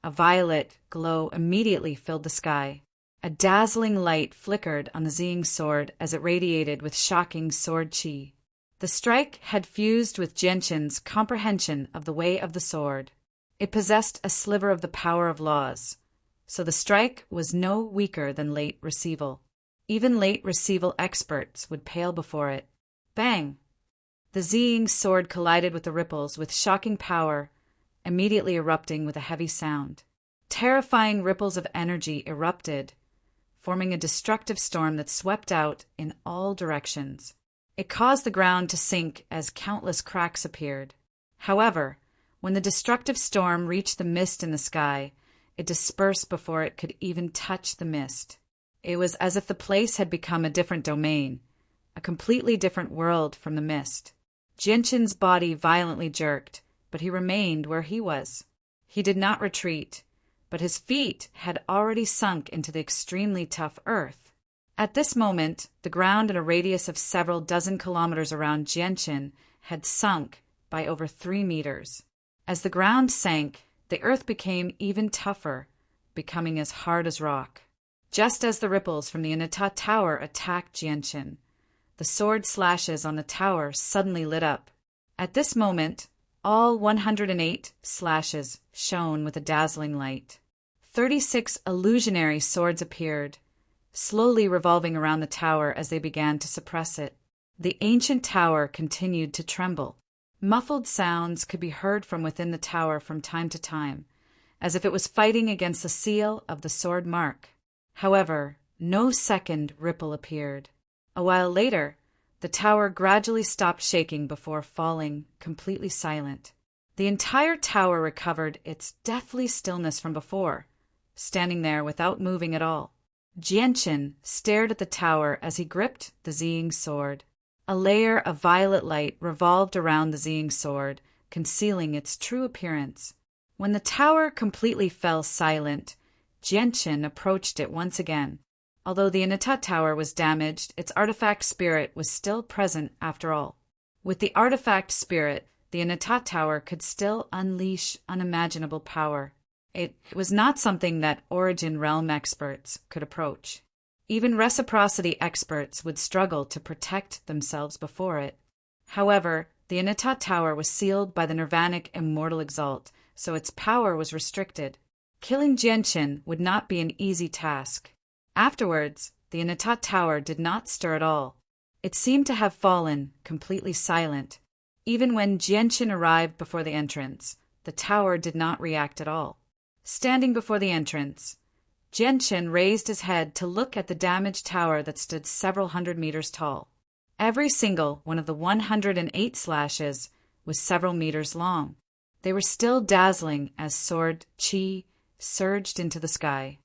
a violet glow immediately filled the sky. A dazzling light flickered on the Ziying sword as it radiated with shocking sword chi. The strike had fused with Jianqin's comprehension of the way of the sword. It possessed a sliver of the power of laws, so the strike was no weaker than late receival. Even late receival experts would pale before it. Bang! The Ziying sword collided with the ripples with shocking power, immediately erupting with a heavy sound. Terrifying ripples of energy erupted, forming a destructive storm that swept out in all directions. It caused the ground to sink as countless cracks appeared. However, when the destructive storm reached the mist in the sky, it dispersed before it could even touch the mist. It was as if the place had become a different domain, a completely different world from the mist. Jianshin's body violently jerked, but he remained where he was. He did not retreat, but his feet had already sunk into the extremely tough earth. At this moment, the ground in a radius of several dozen kilometers around Jianshin had sunk by over 3 meters. As the ground sank, the earth became even tougher, becoming as hard as rock. Just as the ripples from the Inata Tower attacked Jianshin, the sword slashes on the tower suddenly lit up. At this moment, all 108 slashes shone with a dazzling light. 36 illusionary swords appeared, slowly revolving around the tower as they began to suppress it. The ancient tower continued to tremble. Muffled sounds could be heard from within the tower from time to time, as if it was fighting against the seal of the sword mark. However, no second ripple appeared. A while later, the tower gradually stopped shaking before falling completely silent. The entire tower recovered its deathly stillness from before, standing there without moving at all. Jianshin stared at the tower as he gripped the Ziying sword. A layer of violet light revolved around the Ziying sword, concealing its true appearance. When the tower completely fell silent, Jianshin approached it once again. Although the Inata Tower was damaged, its artifact spirit was still present after all. With the artifact spirit, the Inata Tower could still unleash unimaginable power. It was not something that Origin Realm experts could approach. Even reciprocity experts would struggle to protect themselves before it. However, the Inata Tower was sealed by the Nirvanic Immortal Exalt, so its power was restricted. Killing Jianshin would not be an easy task. Afterwards, the Inata Tower did not stir at all. It seemed to have fallen, completely silent. Even when Jianshin arrived before the entrance, the tower did not react at all. Standing before the entrance, Jianshin raised his head to look at the damaged tower that stood several hundred meters tall. Every single one of the 108 slashes was several meters long. They were still dazzling as sword qi surged into the sky.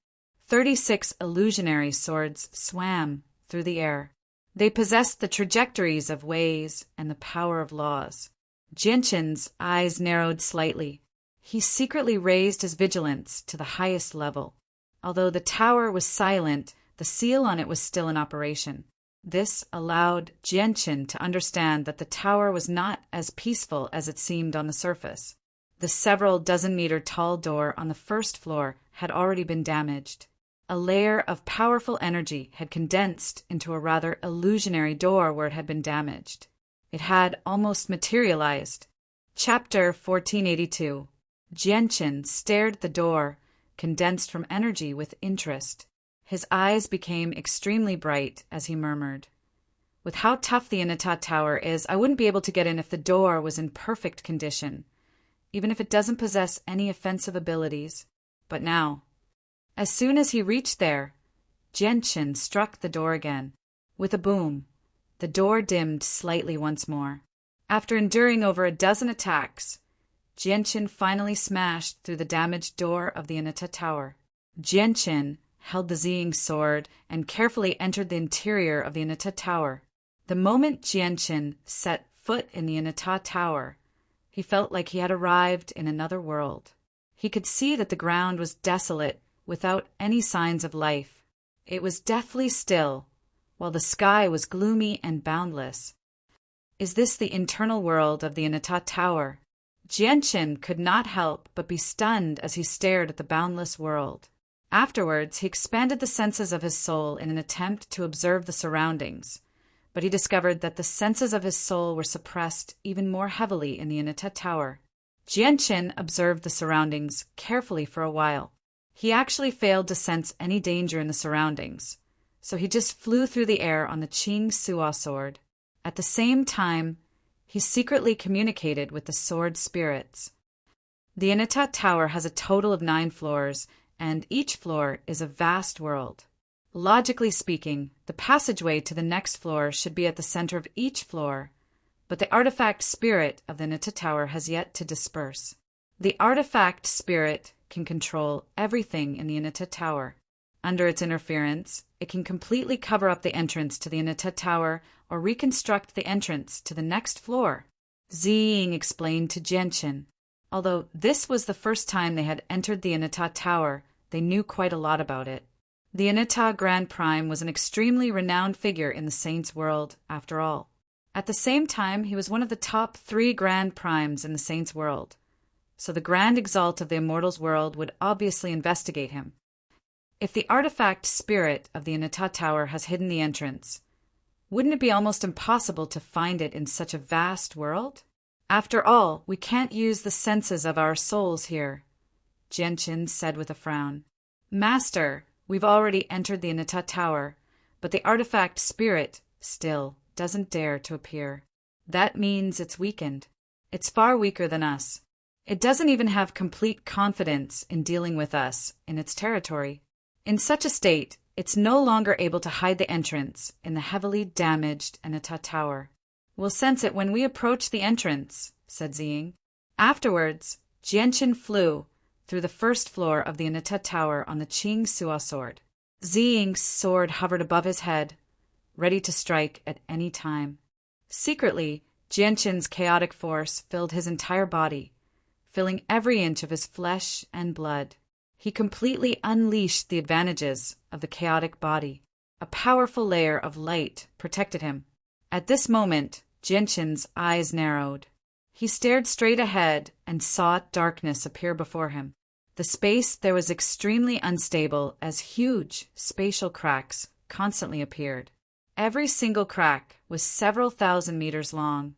36 illusionary swords swam through the air. They possessed the trajectories of ways and the power of laws. Jianshin's eyes narrowed slightly. He secretly raised his vigilance to the highest level. Although the tower was silent, the seal on it was still in operation. This allowed Jianshin to understand that the tower was not as peaceful as it seemed on the surface. The several dozen-meter tall door on the first floor had already been damaged. A layer of powerful energy had condensed into a rather illusionary door where it had been damaged. It had almost materialized. Chapter 1482. Jianshin stared at the door, condensed from energy, with interest. His eyes became extremely bright as he murmured, "With how tough the Inata Tower is, I wouldn't be able to get in if the door was in perfect condition, even if it doesn't possess any offensive abilities. But now..." As soon as he reached there, Jianshin struck the door again. With a boom, the door dimmed slightly once more. After enduring over a dozen attacks, Jianshin finally smashed through the damaged door of the Inata Tower. Jianshin held the Ziying sword and carefully entered the interior of the Inata Tower. The moment Jianshin set foot in the Inata Tower, he felt like he had arrived in another world. He could see that the ground was desolate, without any signs of life. It was deathly still, while the sky was gloomy and boundless. Is this the internal world of the Inata Tower? Jianshin could not help but be stunned as he stared at the boundless world. Afterwards, he expanded the senses of his soul in an attempt to observe the surroundings, but he discovered that the senses of his soul were suppressed even more heavily in the Inata Tower. Jianshin observed the surroundings carefully for a while. He actually failed to sense any danger in the surroundings, so he just flew through the air on the Qing Suo sword. At the same time, he secretly communicated with the sword spirits. The Inata Tower has a total of 9 floors, and each floor is a vast world. Logically speaking, the passageway to the next floor should be at the center of each floor, but the artifact spirit of the Inata Tower has yet to disperse. The artifact spirit can control everything in the Inata Tower. Under its interference, it can completely cover up the entrance to the Inata Tower or reconstruct the entrance to the next floor. Ziying explained to Jianqin. Although this was the first time they had entered the Inata Tower, they knew quite a lot about it. The Inata Grand Prime was an extremely renowned figure in the Saints' world, after all. At the same time, he was one of the top 3 Grand Primes in the Saints' world, so the Grand Exalt of the Immortals' world would obviously investigate him. If the artifact spirit of the Inata Tower has hidden the entrance, wouldn't it be almost impossible to find it in such a vast world? After all, we can't use the senses of our souls here, Jianqin said with a frown. Master, we've already entered the Inata Tower, but the artifact spirit still doesn't dare to appear. That means it's weakened. It's far weaker than us. It doesn't even have complete confidence in dealing with us in its territory. In such a state, it's no longer able to hide the entrance in the heavily damaged Inata Tower. We'll sense it when we approach the entrance, said Ziying. Afterwards, Jianqin flew through the first floor of the Inata Tower on the Qing Sua sword. Ziying's sword hovered above his head, ready to strike at any time. Secretly, Jianqin's chaotic force filled his entire body, filling every inch of his flesh and blood. He completely unleashed the advantages of the chaotic body. A powerful layer of light protected him. At this moment, Jianqin's eyes narrowed. He stared straight ahead and saw darkness appear before him. The space there was extremely unstable as huge spatial cracks constantly appeared. Every single crack was several thousand meters long,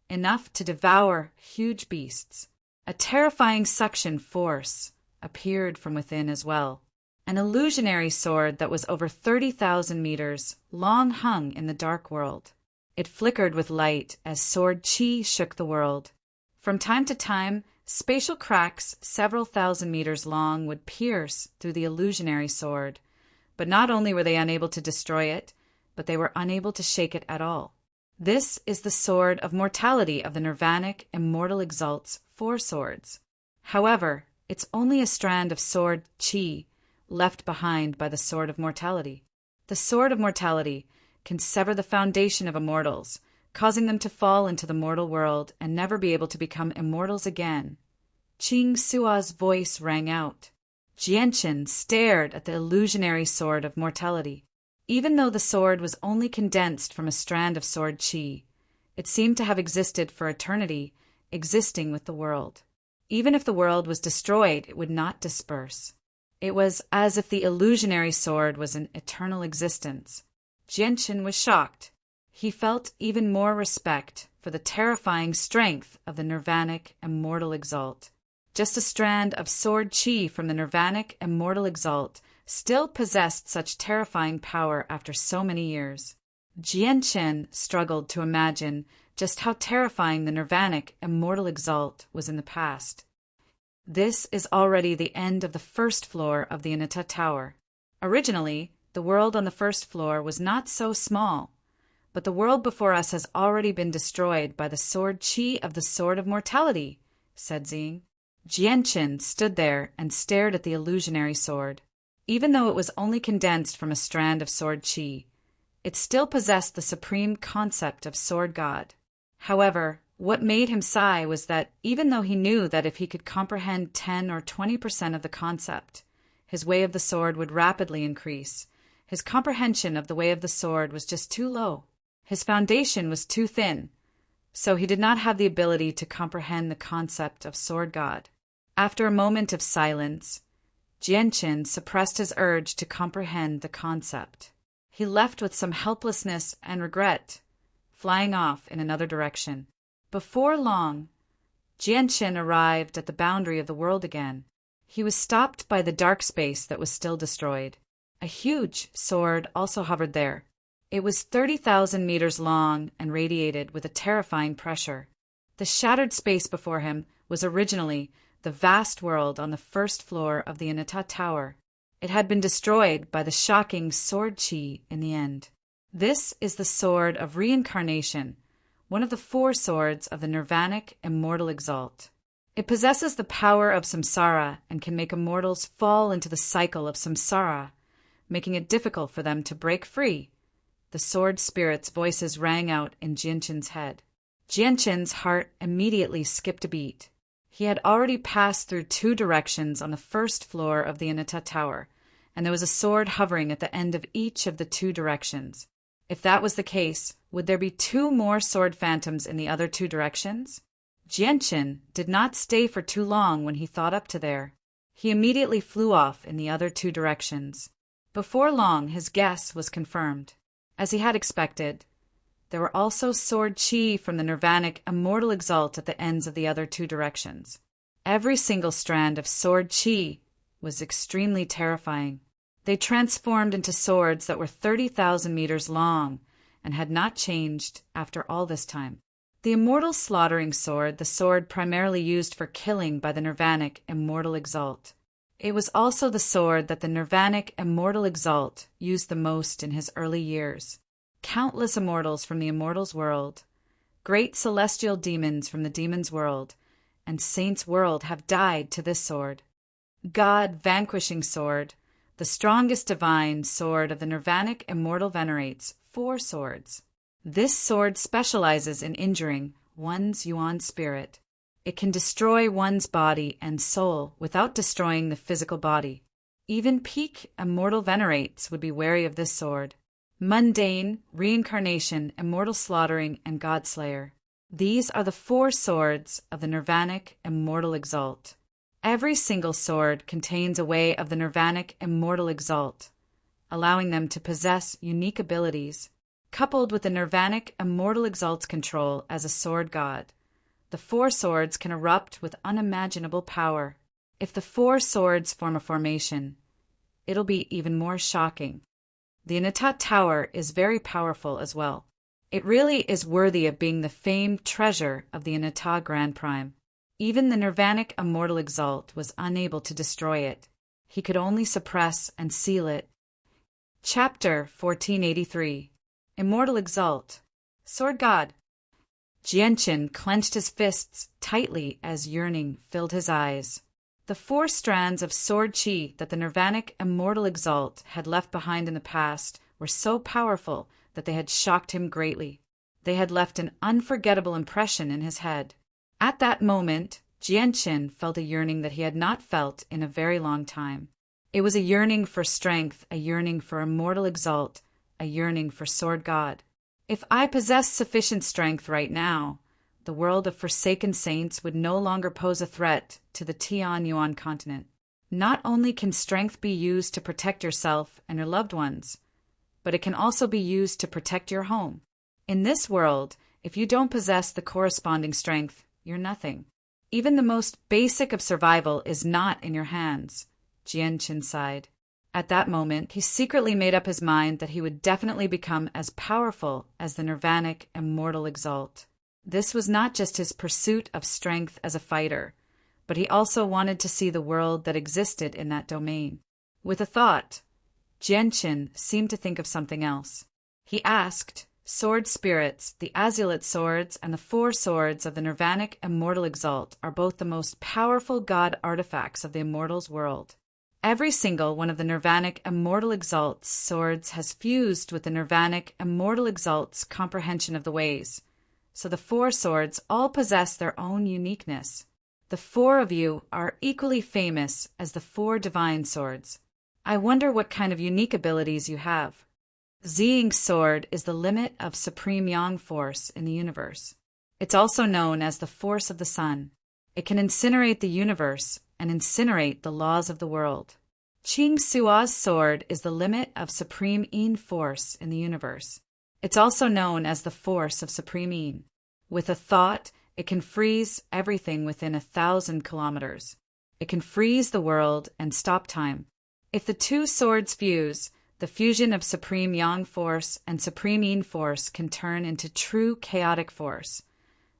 enough to devour huge beasts. A terrifying suction force appeared from within as well. An illusionary sword that was over 30,000 meters long hung in the dark world. It flickered with light as sword chi shook the world. From time to time, spatial cracks several thousand meters long would pierce through the illusionary sword, but not only were they unable to destroy it, but they were unable to shake it at all. This is the sword of mortality of the Nirvanic Immortal Exalt's 4 swords. However, it's only a strand of sword chi left behind by the sword of mortality. The sword of mortality can sever the foundation of immortals, causing them to fall into the mortal world and never be able to become immortals again. Qing Sua's voice rang out. Jianqin stared at the illusionary sword of mortality. Even though the sword was only condensed from a strand of sword chi, it seemed to have existed for eternity, existing with the world. Even if the world was destroyed, it would not disperse. It was as if the illusionary sword was an eternal existence. Jianqin was shocked. He felt even more respect for the terrifying strength of the Nirvanic Immortal Exalt. Just a strand of sword chi from the Nirvanic Immortal Exalt still possessed such terrifying power after so many years. Jianqin struggled to imagine just how terrifying the Nirvanic Immortal Exalt was in the past. This is already the end of the first floor of the Inata Tower. Originally, the world on the first floor was not so small, but the world before us has already been destroyed by the sword chi of the Sword of Mortality, said Ziying. Jianqin stood there and stared at the illusionary sword. Even though it was only condensed from a strand of sword chi, it still possessed the supreme concept of sword god. However, what made him sigh was that even though he knew that if he could comprehend 10 or 20% of the concept, his way of the sword would rapidly increase. His comprehension of the way of the sword was just too low. His foundation was too thin, so he did not have the ability to comprehend the concept of sword god. After a moment of silence, Jianqin suppressed his urge to comprehend the concept. He left with some helplessness and regret, flying off in another direction. Before long, Jianqin arrived at the boundary of the world again. He was stopped by the dark space that was still destroyed. A huge sword also hovered there. It was 30,000 meters long and radiated with a terrifying pressure. The shattered space before him was originally the vast world on the first floor of the Inata Tower. It had been destroyed by the shocking sword chi in the end. This is the sword of reincarnation, one of the 4 swords of the Nirvanic Immortal Exalt. It possesses the power of samsara and can make immortals fall into the cycle of samsara, making it difficult for them to break free. The sword spirit's voices rang out in Jianchen's head. Jianchen's heart immediately skipped a beat. He had already passed through 2 directions on the first floor of the Inata Tower, and there was a sword hovering at the end of each of the 2 directions. If that was the case, would there be 2 more sword phantoms in the other 2 directions? Jianchen did not stay for too long when he thought up to there. He immediately flew off in the other 2 directions. Before long, his guess was confirmed. As he had expected, there were also sword chi from the Nirvanic Immortal Exalt at the ends of the other 2 directions. Every single strand of sword chi was extremely terrifying. They transformed into swords that were 30,000 meters long and had not changed after all this time. The Immortal Slaughtering Sword, the sword primarily used for killing by the Nirvanic Immortal Exalt. It was also the sword that the Nirvanic Immortal Exalt used the most in his early years. Countless immortals from the immortals' world, great celestial demons from the demons' world, and saints' world have died to this sword. God Vanquishing Sword, the strongest divine sword of the Nirvanic Immortal venerates 4 swords. This sword specializes in injuring one's yuan spirit. It can destroy one's body and soul without destroying the physical body. Even peak immortal venerates would be wary of this sword. Mundane, Reincarnation, Immortal Slaughtering, and Godslayer. These are the 4 swords of the Nirvanic Immortal Exalt. Every single sword contains a way of the Nirvanic Immortal Exalt, allowing them to possess unique abilities. Coupled with the Nirvanic Immortal Exalt's control as a sword god, the 4 swords can erupt with unimaginable power. If the 4 swords form a formation, it'll be even more shocking. The Inata Tower is very powerful as well. It really is worthy of being the famed treasure of the Inata Grand Prime. Even the Nirvanic Immortal Exalt was unable to destroy it. He could only suppress and seal it. Chapter 1483. Immortal Exalt. Sword God. Jianchen clenched his fists tightly as yearning filled his eyes. The 4 strands of sword chi that the Nirvanic Immortal Exalt had left behind in the past were so powerful that they had shocked him greatly. They had left an unforgettable impression in his head. At that moment, Jianchen felt a yearning that he had not felt in a very long time. It was a yearning for strength, a yearning for Immortal Exalt, a yearning for Sword God. If I possessed sufficient strength right now, the world of Forsaken Saints would no longer pose a threat to the Tianyuan continent. Not only can strength be used to protect yourself and your loved ones, but it can also be used to protect your home. In this world, if you don't possess the corresponding strength, you're nothing. Even the most basic of survival is not in your hands, Jianchen sighed. At that moment, he secretly made up his mind that he would definitely become as powerful as the Nirvanic Immortal Exalt. This was not just his pursuit of strength as a fighter, but he also wanted to see the world that existed in that domain. With a thought, Jianchen seemed to think of something else. He asked, Sword spirits, the azulate swords, and the 4 swords of the Nirvanic Immortal Exalt are both the most powerful god artifacts of the Immortals world. Every single one of the Nirvanic Immortal Exalt's swords has fused with the Nirvanic Immortal Exalt's comprehension of the ways, so the 4 swords all possess their own uniqueness. The 4 of you are equally famous as the 4 divine swords. I wonder what kind of unique abilities you have. Ziying's sword is the limit of supreme yang force in the universe. It's also known as the force of the sun. It can incinerate the universe and incinerate the laws of the world. Qing Sua's sword is the limit of supreme yin force in the universe. It's also known as the force of supreme yin. With a thought, it can freeze everything within 1,000 kilometers. It can freeze the world and stop time. If the 2 swords fuse, the fusion of supreme yang force and supreme yin force can turn into true chaotic force,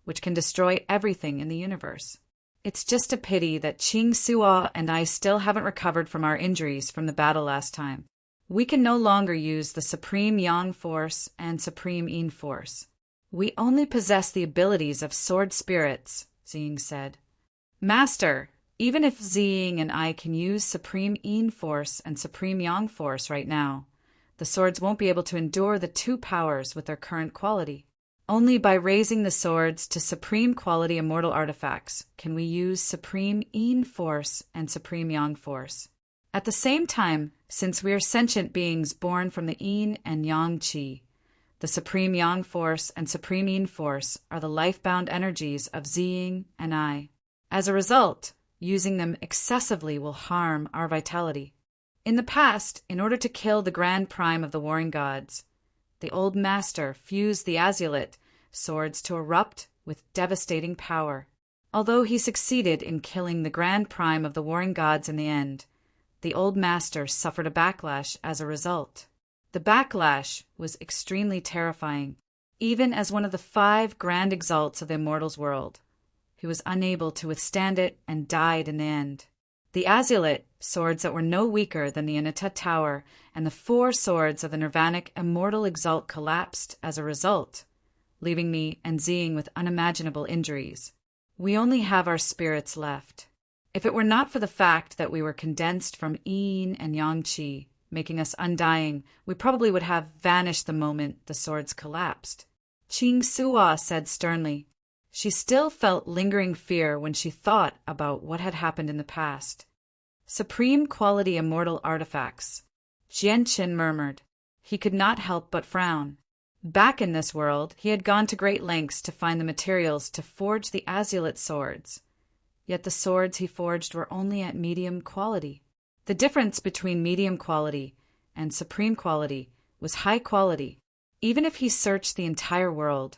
which can destroy everything in the universe. It's just a pity that Ching Suo and I still haven't recovered from our injuries from the battle last time. We can no longer use the Supreme Yang Force and Supreme Yin Force. We only possess the abilities of sword spirits, Ziying said. Master, even if Ziying and I can use Supreme Yin Force and Supreme Yang Force right now, the swords won't be able to endure the two powers with their current quality. Only by raising the swords to Supreme Quality Immortal Artifacts can we use Supreme Yin Force and Supreme Yang Force. At the same time, since we are sentient beings born from the Yin and Yang Qi, the Supreme Yang Force and Supreme Yin Force are the life-bound energies of Ziying and I. As a result, using them excessively will harm our vitality. In the past, in order to kill the Grand Prime of the Warring Gods, the old master fused the azulite swords to erupt with devastating power. Although he succeeded in killing the Grand Prime of the Warring Gods in the end, the old master suffered a backlash as a result. The backlash was extremely terrifying, even as one of the 5 grand exalts of the immortals world. He was unable to withstand it and died in the end. The azulite, swords that were no weaker than the Inata Tower, and the 4 swords of the Nirvanic Immortal Exalt collapsed as a result, leaving me and Ziying with unimaginable injuries. We only have our spirits left. If it were not for the fact that we were condensed from Yin and Yang Qi, making us undying, we probably would have vanished the moment the swords collapsed. Ching Suo said sternly. She still felt lingering fear when she thought about what had happened in the past. Supreme quality immortal artifacts. Jianqin murmured. He could not help but frown. Back in this world, he had gone to great lengths to find the materials to forge the azulite swords. Yet the swords he forged were only at medium quality. The difference between medium quality and supreme quality was high quality. Even if he searched the entire world,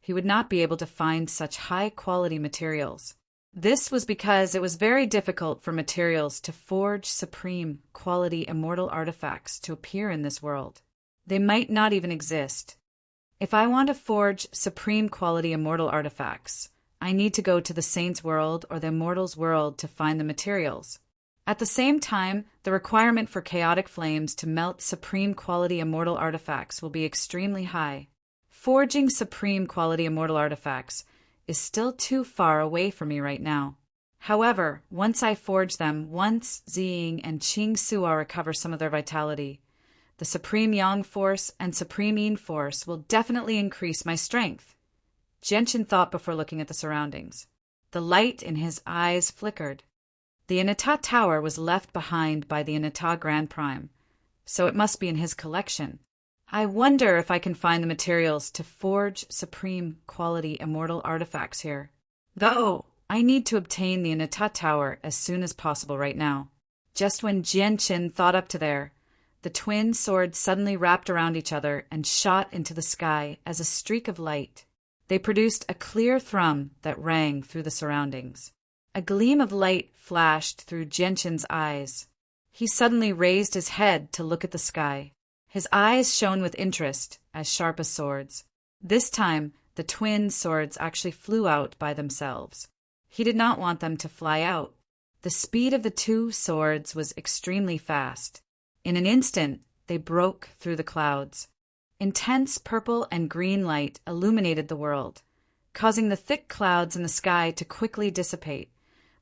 he would not be able to find such high-quality materials. This was because it was very difficult for materials to forge supreme quality immortal artifacts to appear in this world. They might not even exist. If I want to forge supreme quality immortal artifacts, I need to go to the saints' world or the immortals' world to find the materials. At the same time, the requirement for chaotic flames to melt supreme quality immortal artifacts will be extremely high. Forging supreme quality immortal artifacts is still too far away for me right now. However, once I forge them, once Ziying and Ching Suo recover some of their vitality, the Supreme Yang Force and Supreme Yin Force will definitely increase my strength. Jianqin thought before looking at the surroundings. The light in his eyes flickered. The Inata Tower was left behind by the Inata Grand Prime, so it must be in his collection. I wonder if I can find the materials to forge supreme quality immortal artifacts here. Go! I need to obtain the Inata Tower as soon as possible right now. Just when Jianqin thought up to there, the twin swords suddenly wrapped around each other and shot into the sky as a streak of light. They produced a clear thrum that rang through the surroundings. A gleam of light flashed through Jianqin's eyes. He suddenly raised his head to look at the sky. His eyes shone with interest, as sharp as swords. This time, the twin swords actually flew out by themselves. He did not want them to fly out. The speed of the 2 swords was extremely fast. In an instant, they broke through the clouds. Intense purple and green light illuminated the world, causing the thick clouds in the sky to quickly dissipate,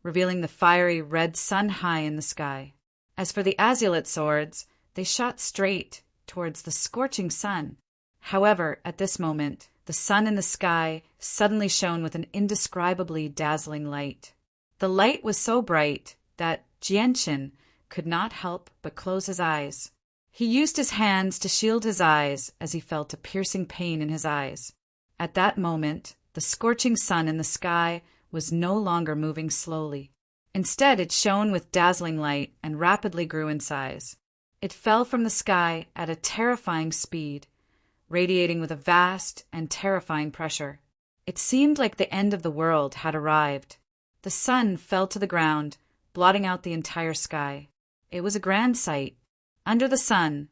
revealing the fiery red sun high in the sky. As for the azulite swords, they shot straight towards the scorching sun. However, at this moment, the sun in the sky suddenly shone with an indescribably dazzling light. The light was so bright that Jianqin could not help but close his eyes. He used his hands to shield his eyes as he felt a piercing pain in his eyes. At that moment, the scorching sun in the sky was no longer moving slowly. Instead, it shone with dazzling light and rapidly grew in size. It fell from the sky at a terrifying speed, radiating with a vast and terrifying pressure. It seemed like the end of the world had arrived. The sun fell to the ground, blotting out the entire sky. It was a grand sight. Under the sun,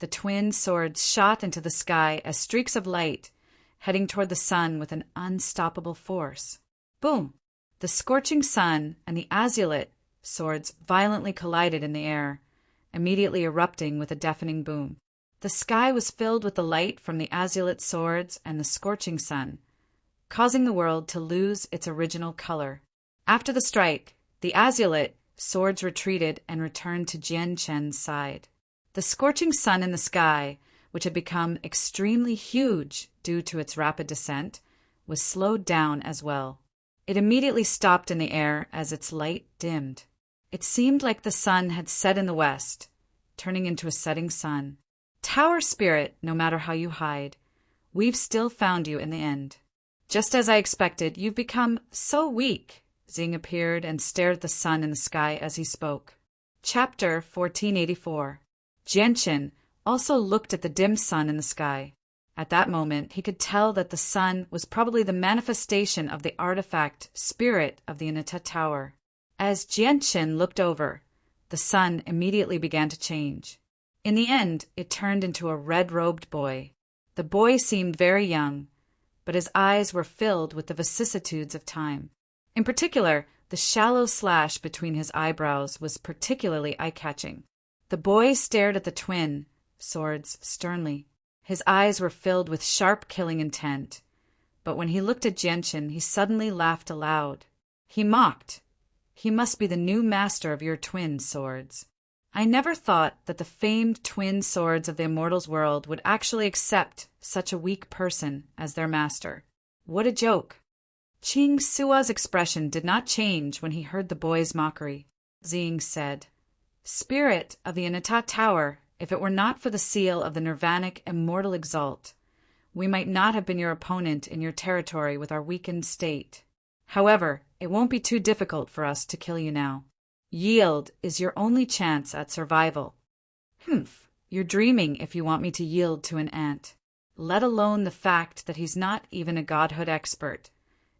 the twin swords shot into the sky as streaks of light, heading toward the sun with an unstoppable force. Boom! The scorching sun and the azulite swords violently collided in the air, immediately erupting with a deafening boom. The sky was filled with the light from the azulite swords and the scorching sun, causing the world to lose its original color. After the strike, the azulite swords retreated and returned to Jianchen's side. The scorching sun in the sky, which had become extremely huge due to its rapid descent, was slowed down as well. It immediately stopped in the air as its light dimmed. It seemed like the sun had set in the west, turning into a setting sun. Tower spirit, no matter how you hide, we've still found you in the end. Just as I expected, you've become so weak. Xing appeared and stared at the sun in the sky as he spoke. Chapter 1484. Jianchen also looked at the dim sun in the sky. At that moment, he could tell that the sun was probably the manifestation of the artifact spirit of the Inata Tower. As Jianchen looked over, the sun immediately began to change. In the end, it turned into a red-robed boy. The boy seemed very young, but his eyes were filled with the vicissitudes of time. In particular, the shallow slash between his eyebrows was particularly eye-catching. The boy stared at the twin swords sternly. His eyes were filled with sharp killing intent, but when he looked at Jianchen, he suddenly laughed aloud. He mocked. He must be the new master of your twin swords. I never thought that the famed twin swords of the immortals world would actually accept such a weak person as their master. What a joke! Qing Sua's expression did not change when he heard the boy's mockery. Xing said, "Spirit of the Inata Tower, if it were not for the seal of the Nirvanic Immortal Exalt, we might not have been your opponent in your territory with our weakened state. However, it won't be too difficult for us to kill you now. Yield is your only chance at survival." "Humph, you're dreaming if you want me to yield to an ant. Let alone the fact that he's not even a godhood expert.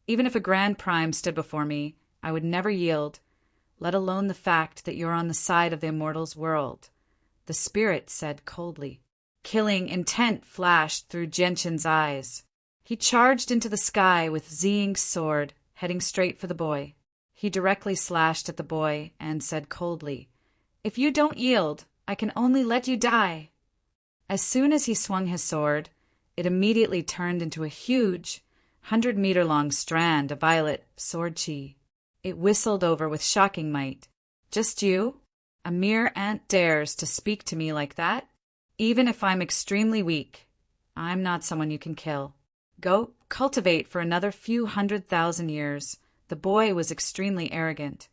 Even if a Grand Prime stood before me, I would never yield, let alone the fact that you're on the side of the immortals world," the spirit said coldly. Killing intent flashed through Jianchen's eyes. He charged into the sky with Xing's sword, heading straight for the boy. He directly slashed at the boy and said coldly, "If you don't yield, I can only let you die." As soon as he swung his sword, it immediately turned into a huge, 100-meter-long strand of violet sword chi. It whistled over with shocking might. "Just you? A mere ant dares to speak to me like that? Even if I'm extremely weak, I'm not someone you can kill. Go cultivate for another few 100,000 years." The boy was extremely arrogant.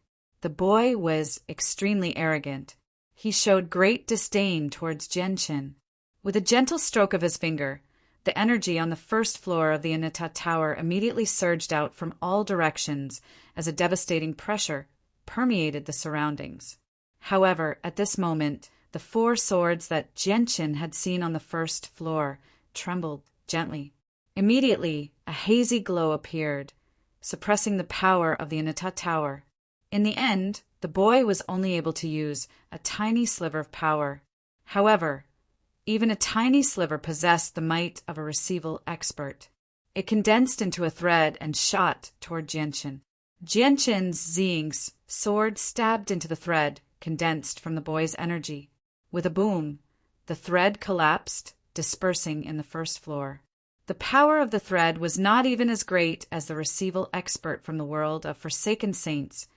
He showed great disdain towards Jianchen. With a gentle stroke of his finger, the energy on the first floor of the Inata Tower immediately surged out from all directions as a devastating pressure permeated the surroundings. However, at this moment, the 4 swords that Jianchen had seen on the first floor trembled gently. Immediately, a hazy glow appeared, suppressing the power of the Inata Tower. In the end, the boy was only able to use a tiny sliver of power. However, even a tiny sliver possessed the might of a receival expert. It condensed into a thread and shot toward Jianchen. Jianchen's Xing's sword stabbed into the thread, condensed from the boy's energy. With a boom, the thread collapsed, dispersing in the first floor. The power of the thread was not even as great as the receival expert from the world of Forsaken Saints,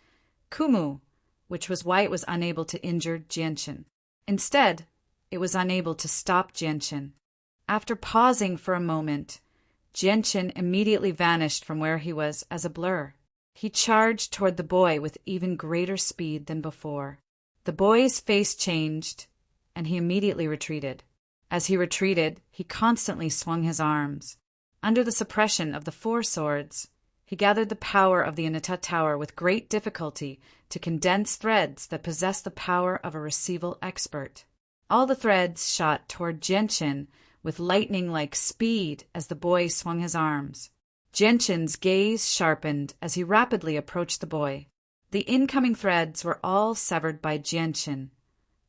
Kumu, which was why it was unable to injure Jianchen. Instead, it was unable to stop Jianchen. After pausing for a moment, Jianchen immediately vanished from where he was as a blur. He charged toward the boy with even greater speed than before. The boy's face changed, and he immediately retreated. As he retreated, he constantly swung his arms. Under the suppression of the 4 swords, he gathered the power of the Inata Tower with great difficulty to condense threads that possessed the power of a receival expert. All the threads shot toward Jianchen with lightning-like speed as the boy swung his arms. Jianchen's gaze sharpened as he rapidly approached the boy. The incoming threads were all severed by Jianchen,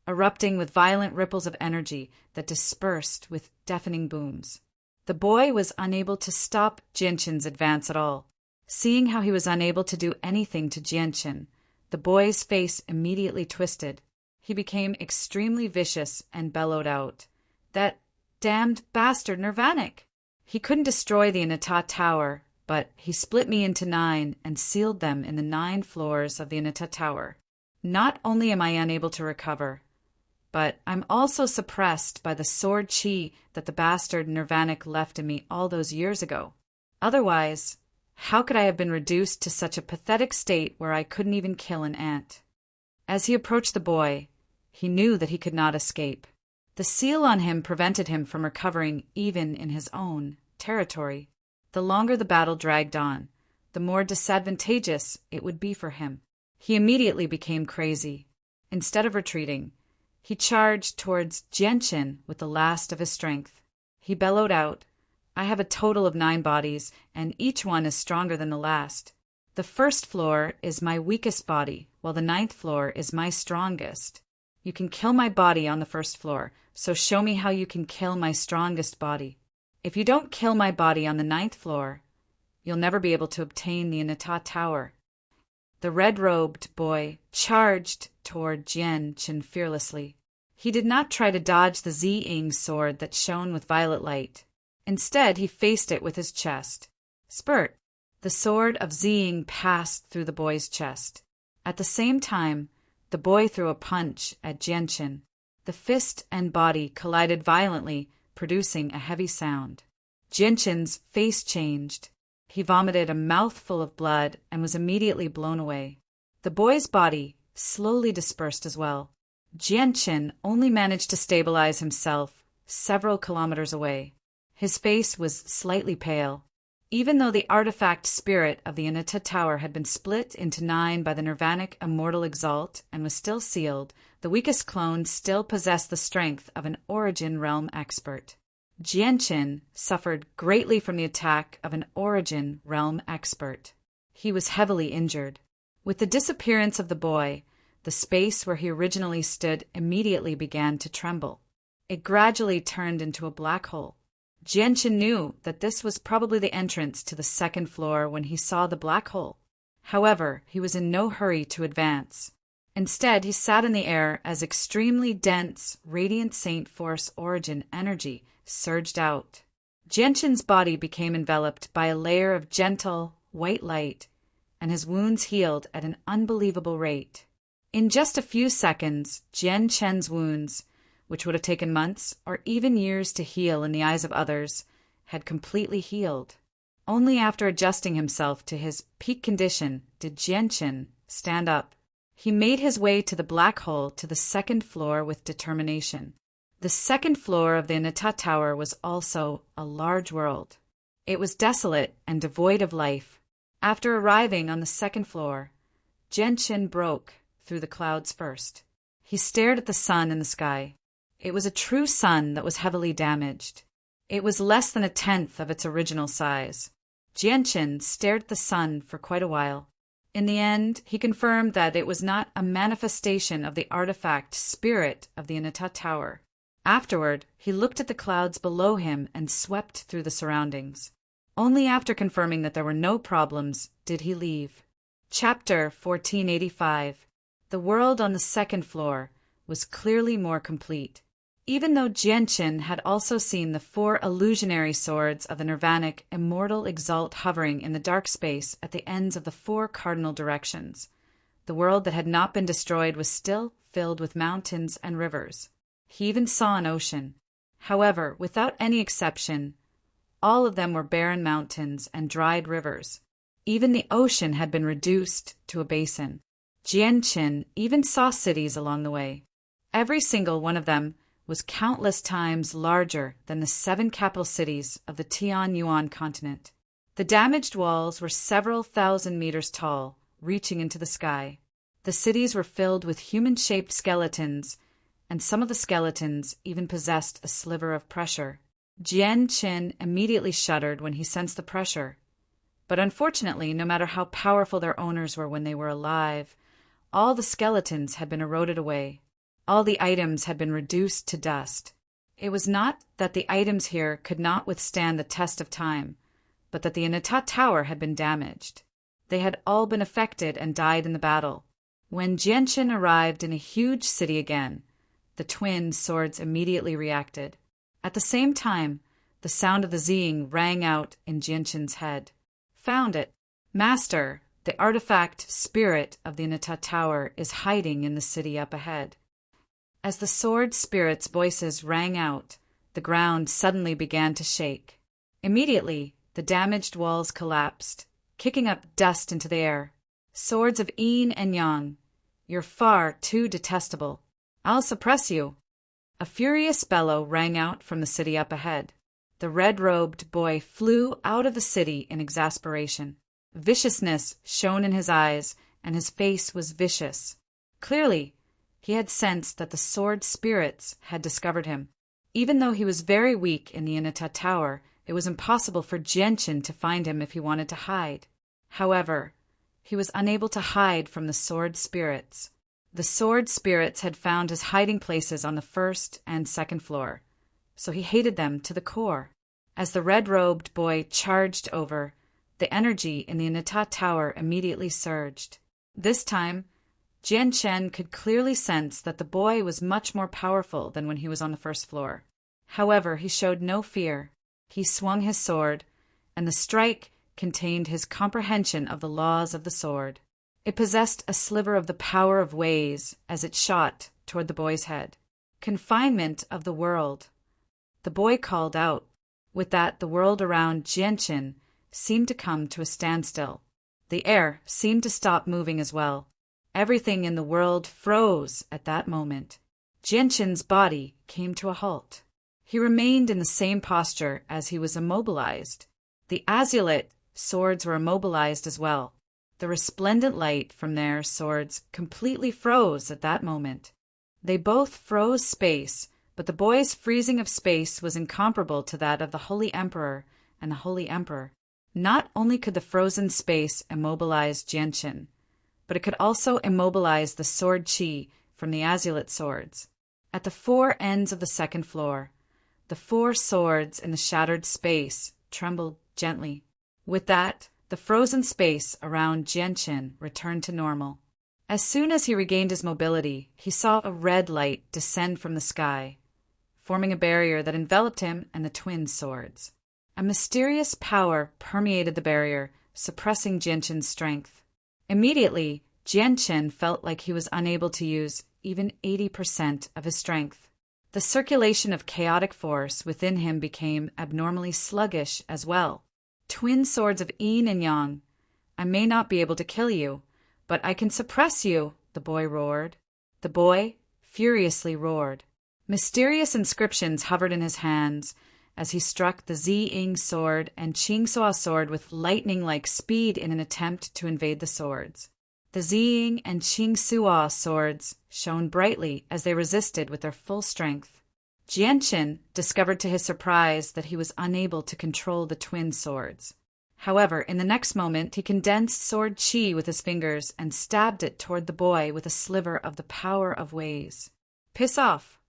erupting with violent ripples of energy that dispersed with deafening booms. The boy was unable to stop Jianchen's advance at all. Seeing how he was unable to do anything to Jianchen, the boy's face immediately twisted. He became extremely vicious and bellowed out, "That damned bastard Nirvanic! He couldn't destroy the Inata Tower, but he split me into 9 and sealed them in the 9 floors of the Inata Tower. Not only am I unable to recover, but I'm also suppressed by the sword chi that the bastard Nirvanic left in me all those years ago. Otherwise, how could I have been reduced to such a pathetic state where I couldn't even kill an ant?" As he approached the boy, he knew that he could not escape. The seal on him prevented him from recovering even in his own territory. The longer the battle dragged on, the more disadvantageous it would be for him. He immediately became crazy. Instead of retreating, he charged towards Jianchen with the last of his strength. He bellowed out, "I have a total of 9 bodies, and each one is stronger than the last. The first floor is my weakest body, while the 9th floor is my strongest. You can kill my body on the first floor, so show me how you can kill my strongest body. If you don't kill my body on the 9th floor, you'll never be able to obtain the Inata Tower." The red-robed boy charged toward Jianchen fearlessly. He did not try to dodge the Ziying sword that shone with violet light. Instead, he faced it with his chest. Spurt! The sword of Ziying passed through the boy's chest. At the same time, the boy threw a punch at Jianchen. The fist and body collided violently, producing a heavy sound. Jianchen's face changed. He vomited a mouthful of blood and was immediately blown away. The boy's body slowly dispersed as well. Jianchen only managed to stabilize himself several kilometers away. His face was slightly pale. Even though the artifact spirit of the Inata Tower had been split into 9 by the Nirvanic Immortal Exalt and was still sealed, the weakest clone still possessed the strength of an Origin Realm expert. Jianchen suffered greatly from the attack of an Origin Realm expert. He was heavily injured. With the disappearance of the boy, the space where he originally stood immediately began to tremble. It gradually turned into a black hole. Jianchen knew that this was probably the entrance to the 2nd floor when he saw the black hole. However, he was in no hurry to advance. Instead, he sat in the air as extremely dense Radiant Saint Force Origin energy surged out. Jianchen's body became enveloped by a layer of gentle, white light, and his wounds healed at an unbelievable rate. In just a few seconds, Jianchen's wounds, which would have taken months or even years to heal in the eyes of others, had completely healed. Only after adjusting himself to his peak condition did Jianchen stand up. He made his way to the black hole to the 2nd floor with determination. The 2nd floor of the Inata Tower was also a large world. It was desolate and devoid of life. After arriving on the 2nd floor, Jianchen broke through the clouds first. He stared at the sun in the sky. It was a true sun that was heavily damaged. It was less than 1/10 of its original size. Jianchen stared at the sun for quite a while. In the end, he confirmed that it was not a manifestation of the artifact spirit of the Inata Tower. Afterward, he looked at the clouds below him and swept through the surroundings. Only after confirming that there were no problems did he leave. Chapter 1485. The world on the 2nd floor was clearly more complete. Even though Jianchen had also seen the 4 illusionary swords of the Nirvanic Immortal Exalt hovering in the dark space at the ends of the 4 cardinal directions, the world that had not been destroyed was still filled with mountains and rivers. He even saw an ocean. However, without any exception, all of them were barren mountains and dried rivers. Even the ocean had been reduced to a basin. Jianchen even saw cities along the way. Every single one of them was countless times larger than the 7 capital cities of the Tianyuan continent. The damaged walls were several thousand meters tall, reaching into the sky. The cities were filled with human-shaped skeletons, and some of the skeletons even possessed a sliver of pressure. Jianchen immediately shuddered when he sensed the pressure. But unfortunately, no matter how powerful their owners were when they were alive, all the skeletons had been eroded away. All the items had been reduced to dust. It was not that the items here could not withstand the test of time, but that the Inata Tower had been damaged. They had all been affected and died in the battle. When Jianchen arrived in a huge city again, the twin swords immediately reacted. At the same time, the sound of the zing rang out in Jianchen's head. Found it. Master, the artifact spirit of the Inata Tower is hiding in the city up ahead. As the sword spirits' voices rang out, the ground suddenly began to shake. Immediately, the damaged walls collapsed, kicking up dust into the air. Swords of yin and yang, you're far too detestable. I'll suppress you. A furious bellow rang out from the city up ahead. The red-robed boy flew out of the city in exasperation. Viciousness shone in his eyes, and his face was vicious. Clearly, he had sensed that the sword spirits had discovered him. Even though he was very weak in the Inata Tower, it was impossible for Jianchen to find him if he wanted to hide. However, he was unable to hide from the sword spirits. The sword spirits had found his hiding places on the first and second floor, so he hated them to the core. As the red-robed boy charged over, the energy in the Inata Tower immediately surged. This time, Jianchen could clearly sense that the boy was much more powerful than when he was on the first floor. However, he showed no fear. He swung his sword, and the strike contained his comprehension of the laws of the sword. It possessed a sliver of the power of ways as it shot toward the boy's head. Confinement of the world. The boy called out. With that, the world around Jianchen seemed to come to a standstill. The air seemed to stop moving as well. Everything in the world froze at that moment. Jianchen's body came to a halt. He remained in the same posture as he was immobilized. The azulite swords were immobilized as well. The resplendent light from their swords completely froze at that moment. They both froze space, but the boy's freezing of space was incomparable to that of the Holy Emperor and the Holy Emperor. Not only could the frozen space immobilize Jianchen, but it could also immobilize the sword qi from the azulite swords. At the four ends of the second floor, the four swords in the shattered space trembled gently. With that, the frozen space around Jianchen returned to normal. As soon as he regained his mobility, he saw a red light descend from the sky, forming a barrier that enveloped him and the twin swords. A mysterious power permeated the barrier, suppressing Jianchen's strength. Immediately, Jianchen felt like he was unable to use even 80% of his strength. The circulation of chaotic force within him became abnormally sluggish as well. Twin swords of yin and yang. I may not be able to kill you, but I can suppress you, the boy roared. The boy furiously roared. Mysterious inscriptions hovered in his hands as he struck the Ziying sword and Qingsuo sword with lightning-like speed in an attempt to invade the swords. The Ziying and Qingsuo swords shone brightly as they resisted with their full strength. Jianchen discovered to his surprise that he was unable to control the twin swords. However, in the next moment, he condensed sword qi with his fingers and stabbed it toward the boy with a sliver of the power of ways. Piss off!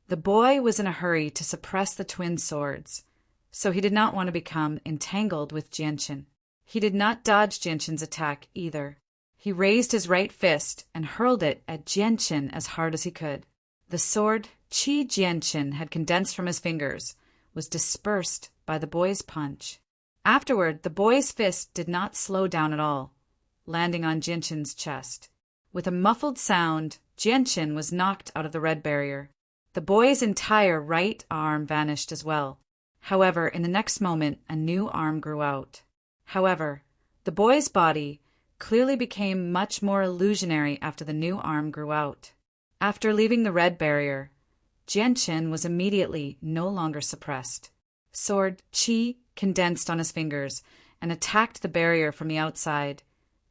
The boy was in a hurry to suppress the twin swords, so he did not want to become entangled with Jianchen. He did not dodge Jianchen's attack either. He raised his right fist and hurled it at Jianchen as hard as he could. The sword Qi Jianchen had condensed from his fingers was dispersed by the boy's punch. Afterward, the boy's fist did not slow down at all, landing on Jianchen's chest. With a muffled sound, Jianchen was knocked out of the red barrier. The boy's entire right arm vanished as well. However, in the next moment, a new arm grew out. However, the boy's body clearly became much more illusionary after the new arm grew out. After leaving the red barrier, Jianchen was immediately no longer suppressed. Sword qi condensed on his fingers and attacked the barrier from the outside,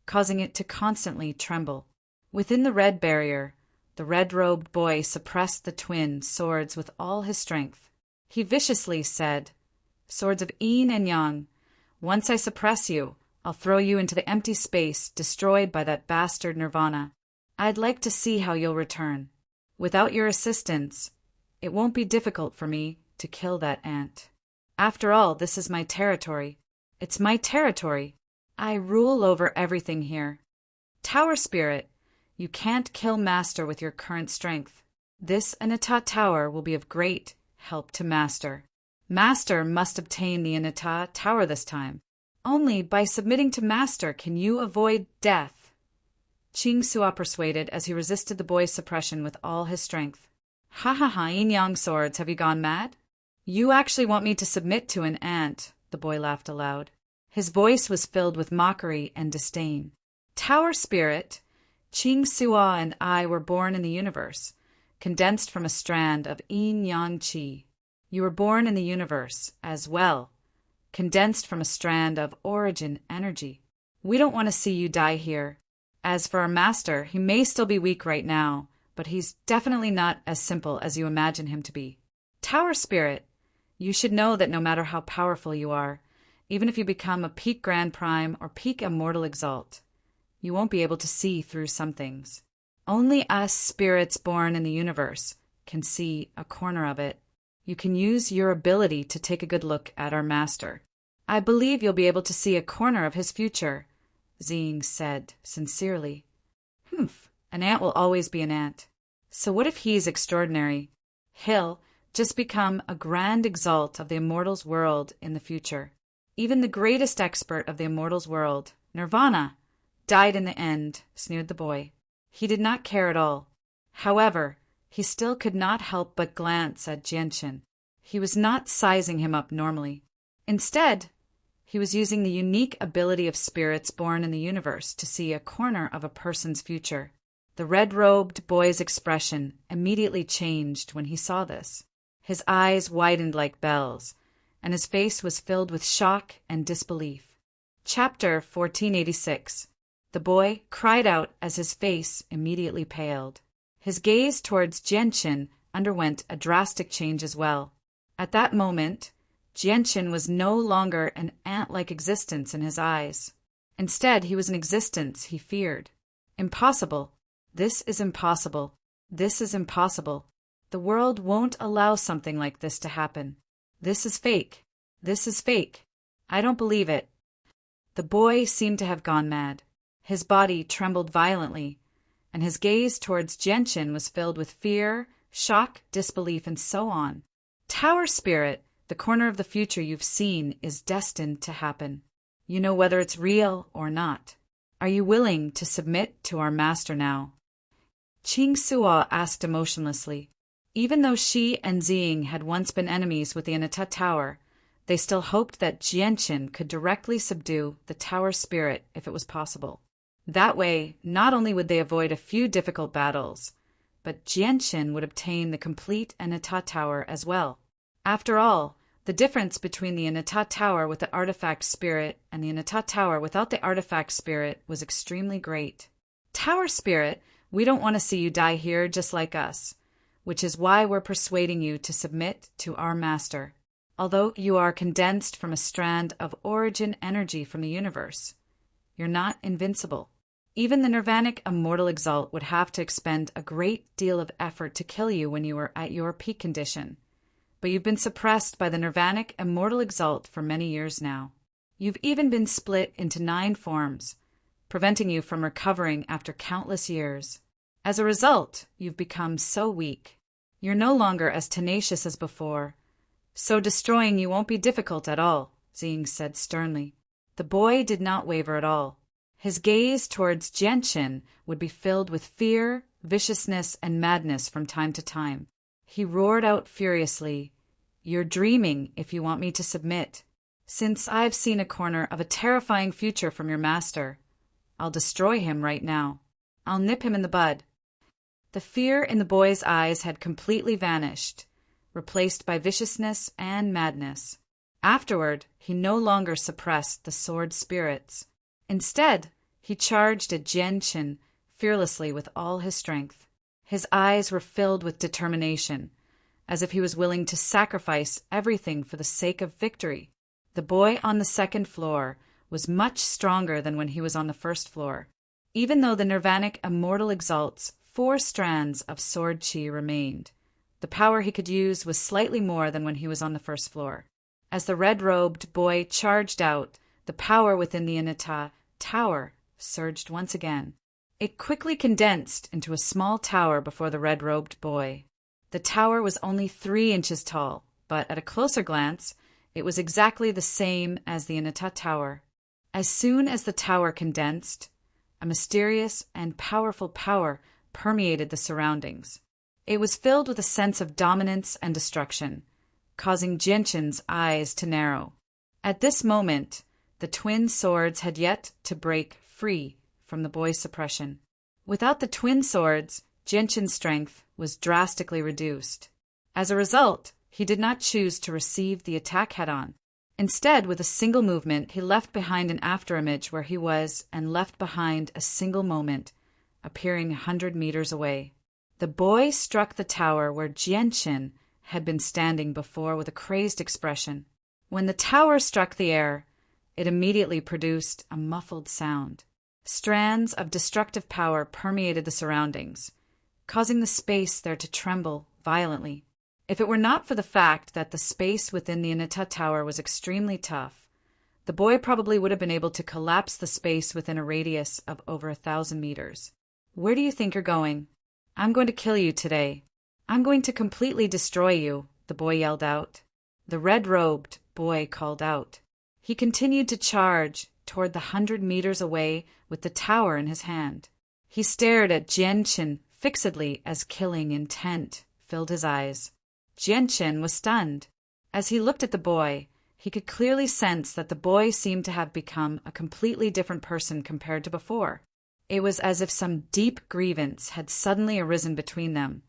causing it to constantly tremble. Within the red barrier, the red-robed boy suppressed the twin swords with all his strength. He viciously said, "Swords of yin and yang, once I suppress you, I'll throw you into the empty space destroyed by that bastard Nirvana. I'd like to see how you'll return. Without your assistance, it won't be difficult for me to kill that ant. After all, this is my territory. It's my territory. I rule over everything here. Tower Spirit, you can't kill Master with your current strength. This Anata Tower will be of great help to Master. Master must obtain the Anata Tower this time. Only by submitting to Master can you avoid death. Ching Sua persuaded as he resisted the boy's suppression with all his strength. Ha ha ha, Yin Yang Swords, have you gone mad? You actually want me to submit to an ant, the boy laughed aloud. His voice was filled with mockery and disdain. Tower Spirit, Ching Sua and I were born in the universe, condensed from a strand of Yin Yang Qi. You were born in the universe, as well, condensed from a strand of origin energy. We don't want to see you die here. As for our master, he may still be weak right now, but he's definitely not as simple as you imagine him to be. Tower Spirit, you should know that no matter how powerful you are, even if you become a peak Grand Prime or peak Immortal Exalt, you won't be able to see through some things. Only us spirits born in the universe can see a corner of it. You can use your ability to take a good look at our master. I believe you'll be able to see a corner of his future, Xing said sincerely. Humph, an ant will always be an ant. So what if he's extraordinary? He'll just become a grand exalt of the immortals' world in the future. Even the greatest expert of the immortals' world, Nirvana, died in the end, sneered the boy. He did not care at all. However, he still could not help but glance at Jianchen. He was not sizing him up normally. Instead, he was using the unique ability of spirits born in the universe to see a corner of a person's future. The red-robed boy's expression immediately changed when he saw this. His eyes widened like bells, and his face was filled with shock and disbelief. Chapter 1486. The boy cried out as his face immediately paled. His gaze towards Jianchen underwent a drastic change as well. At that moment, Jianchen was no longer an ant-like existence in his eyes. Instead, he was an existence he feared. Impossible. This is impossible. This is impossible. The world won't allow something like this to happen. This is fake. This is fake. I don't believe it. The boy seemed to have gone mad. His body trembled violently, and his gaze towards Jianchen was filled with fear, shock, disbelief, and so on. Tower Spirit, the corner of the future you've seen is destined to happen. You know whether it's real or not. Are you willing to submit to our master now? Ching Sua asked emotionlessly. Even though she and Xing had once been enemies with the Anata Tower, they still hoped that Jianchen could directly subdue the Tower Spirit if it was possible. That way, not only would they avoid a few difficult battles, but Jianchen would obtain the complete Anata Tower as well. After all, the difference between the Anata Tower with the artifact spirit and the Anata Tower without the artifact spirit was extremely great. Tower Spirit, we don't want to see you die here just like us, which is why we're persuading you to submit to our master. Although you are condensed from a strand of origin energy from the universe, you're not invincible. Even the Nirvanic Immortal Exalt would have to expend a great deal of effort to kill you when you were at your peak condition. But you've been suppressed by the Nirvanic Immortal Exalt for many years now. You've even been split into 9 forms, preventing you from recovering after countless years. As a result, you've become so weak. You're no longer as tenacious as before, so destroying you won't be difficult at all, Xing said sternly. The boy did not waver at all. His gaze towards Jianchen would be filled with fear, viciousness, and madness from time to time. He roared out furiously, "You're dreaming if you want me to submit. Since I've seen a corner of a terrifying future from your master, I'll destroy him right now. I'll nip him in the bud." The fear in the boy's eyes had completely vanished, replaced by viciousness and madness. Afterward, he no longer suppressed the sword spirits. Instead, he charged at Jianchen fearlessly with all his strength. His eyes were filled with determination, as if he was willing to sacrifice everything for the sake of victory. The boy on the 2nd floor was much stronger than when he was on the 1st floor. Even though the Nirvanic Immortal Exalt's 4 strands of sword chi remained, the power he could use was slightly more than when he was on the 1st floor. As the red-robed boy charged out, the power within the Inata tower surged once again. It quickly condensed into a small tower before the red-robed boy. The tower was only 3 inches tall, but at a closer glance, it was exactly the same as the Inata tower. As soon as the tower condensed, a mysterious and powerful power permeated the surroundings. It was filled with a sense of dominance and destruction, causing Genshin's eyes to narrow. At this moment, the twin swords had yet to break free from the boy's suppression. Without the twin swords, Genshin's strength was drastically reduced. As a result, he did not choose to receive the attack head-on. Instead, with a single movement, he left behind an afterimage where he was and left behind a single moment, appearing 100 meters away. The boy struck the tower where Genshin had been standing before with a crazed expression. When the tower struck the air, it immediately produced a muffled sound. Strands of destructive power permeated the surroundings, causing the space there to tremble violently. If it were not for the fact that the space within the Inata tower was extremely tough, the boy probably would have been able to collapse the space within a radius of over 1,000 meters. Where do you think you're going? I'm going to kill you today. I'm going to completely destroy you, the boy yelled out. The red-robed boy called out. He continued to charge toward the 100 meters away with the tower in his hand. He stared at Genshin fixedly as killing intent filled his eyes. Genshin was stunned. As he looked at the boy, he could clearly sense that the boy seemed to have become a completely different person compared to before. It was as if some deep grievance had suddenly arisen between them,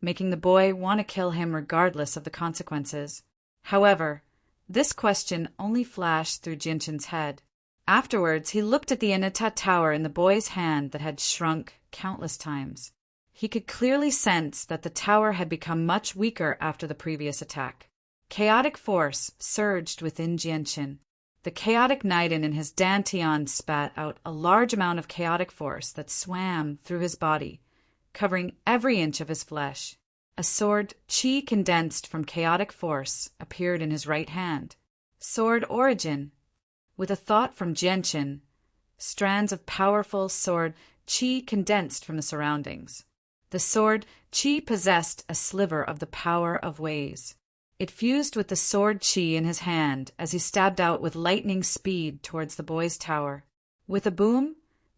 making the boy want to kill him regardless of the consequences. However, this question only flashed through Genshin's head. Afterwards, he looked at the Inata tower in the boy's hand that had shrunk countless times. He could clearly sense that the tower had become much weaker after the previous attack. Chaotic force surged within Genshin. The chaotic Knighten in his Dantian spat out a large amount of chaotic force that swam through his body, covering every inch of his flesh. A sword chi condensed from chaotic force appeared in his right hand. Sword origin. With a thought from Genshin, strands of powerful sword chi condensed from the surroundings. The sword chi possessed a sliver of the power of ways. It fused with the sword chi in his hand as he stabbed out with lightning speed towards the boy's tower. With a boom,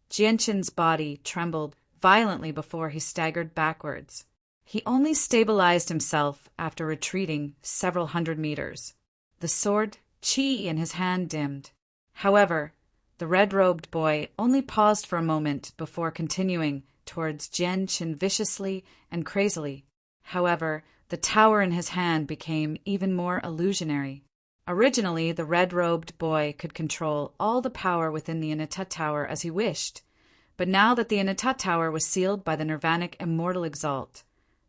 Genshin's body trembled violently before he staggered backwards. He only stabilized himself after retreating several 100 meters. The sword chi in his hand dimmed. However, the red-robed boy only paused for a moment before continuing towards Genshin viciously and crazily. However, the tower in his hand became even more illusionary. Originally, the red-robed boy could control all the power within the Inata tower as he wished, but now that the Inata tower was sealed by the Nirvanic Immortal Exalt,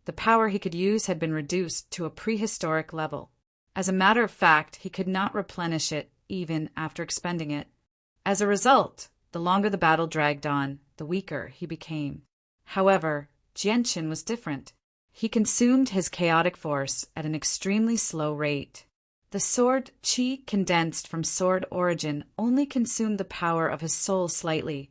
the power he could use had been reduced to a prehistoric level. As a matter of fact, he could not replenish it even after expending it. As a result, the longer the battle dragged on, the weaker he became. However, Genshin was different. He consumed his chaotic force at an extremely slow rate. The sword chi condensed from sword origin only consumed the power of his soul slightly,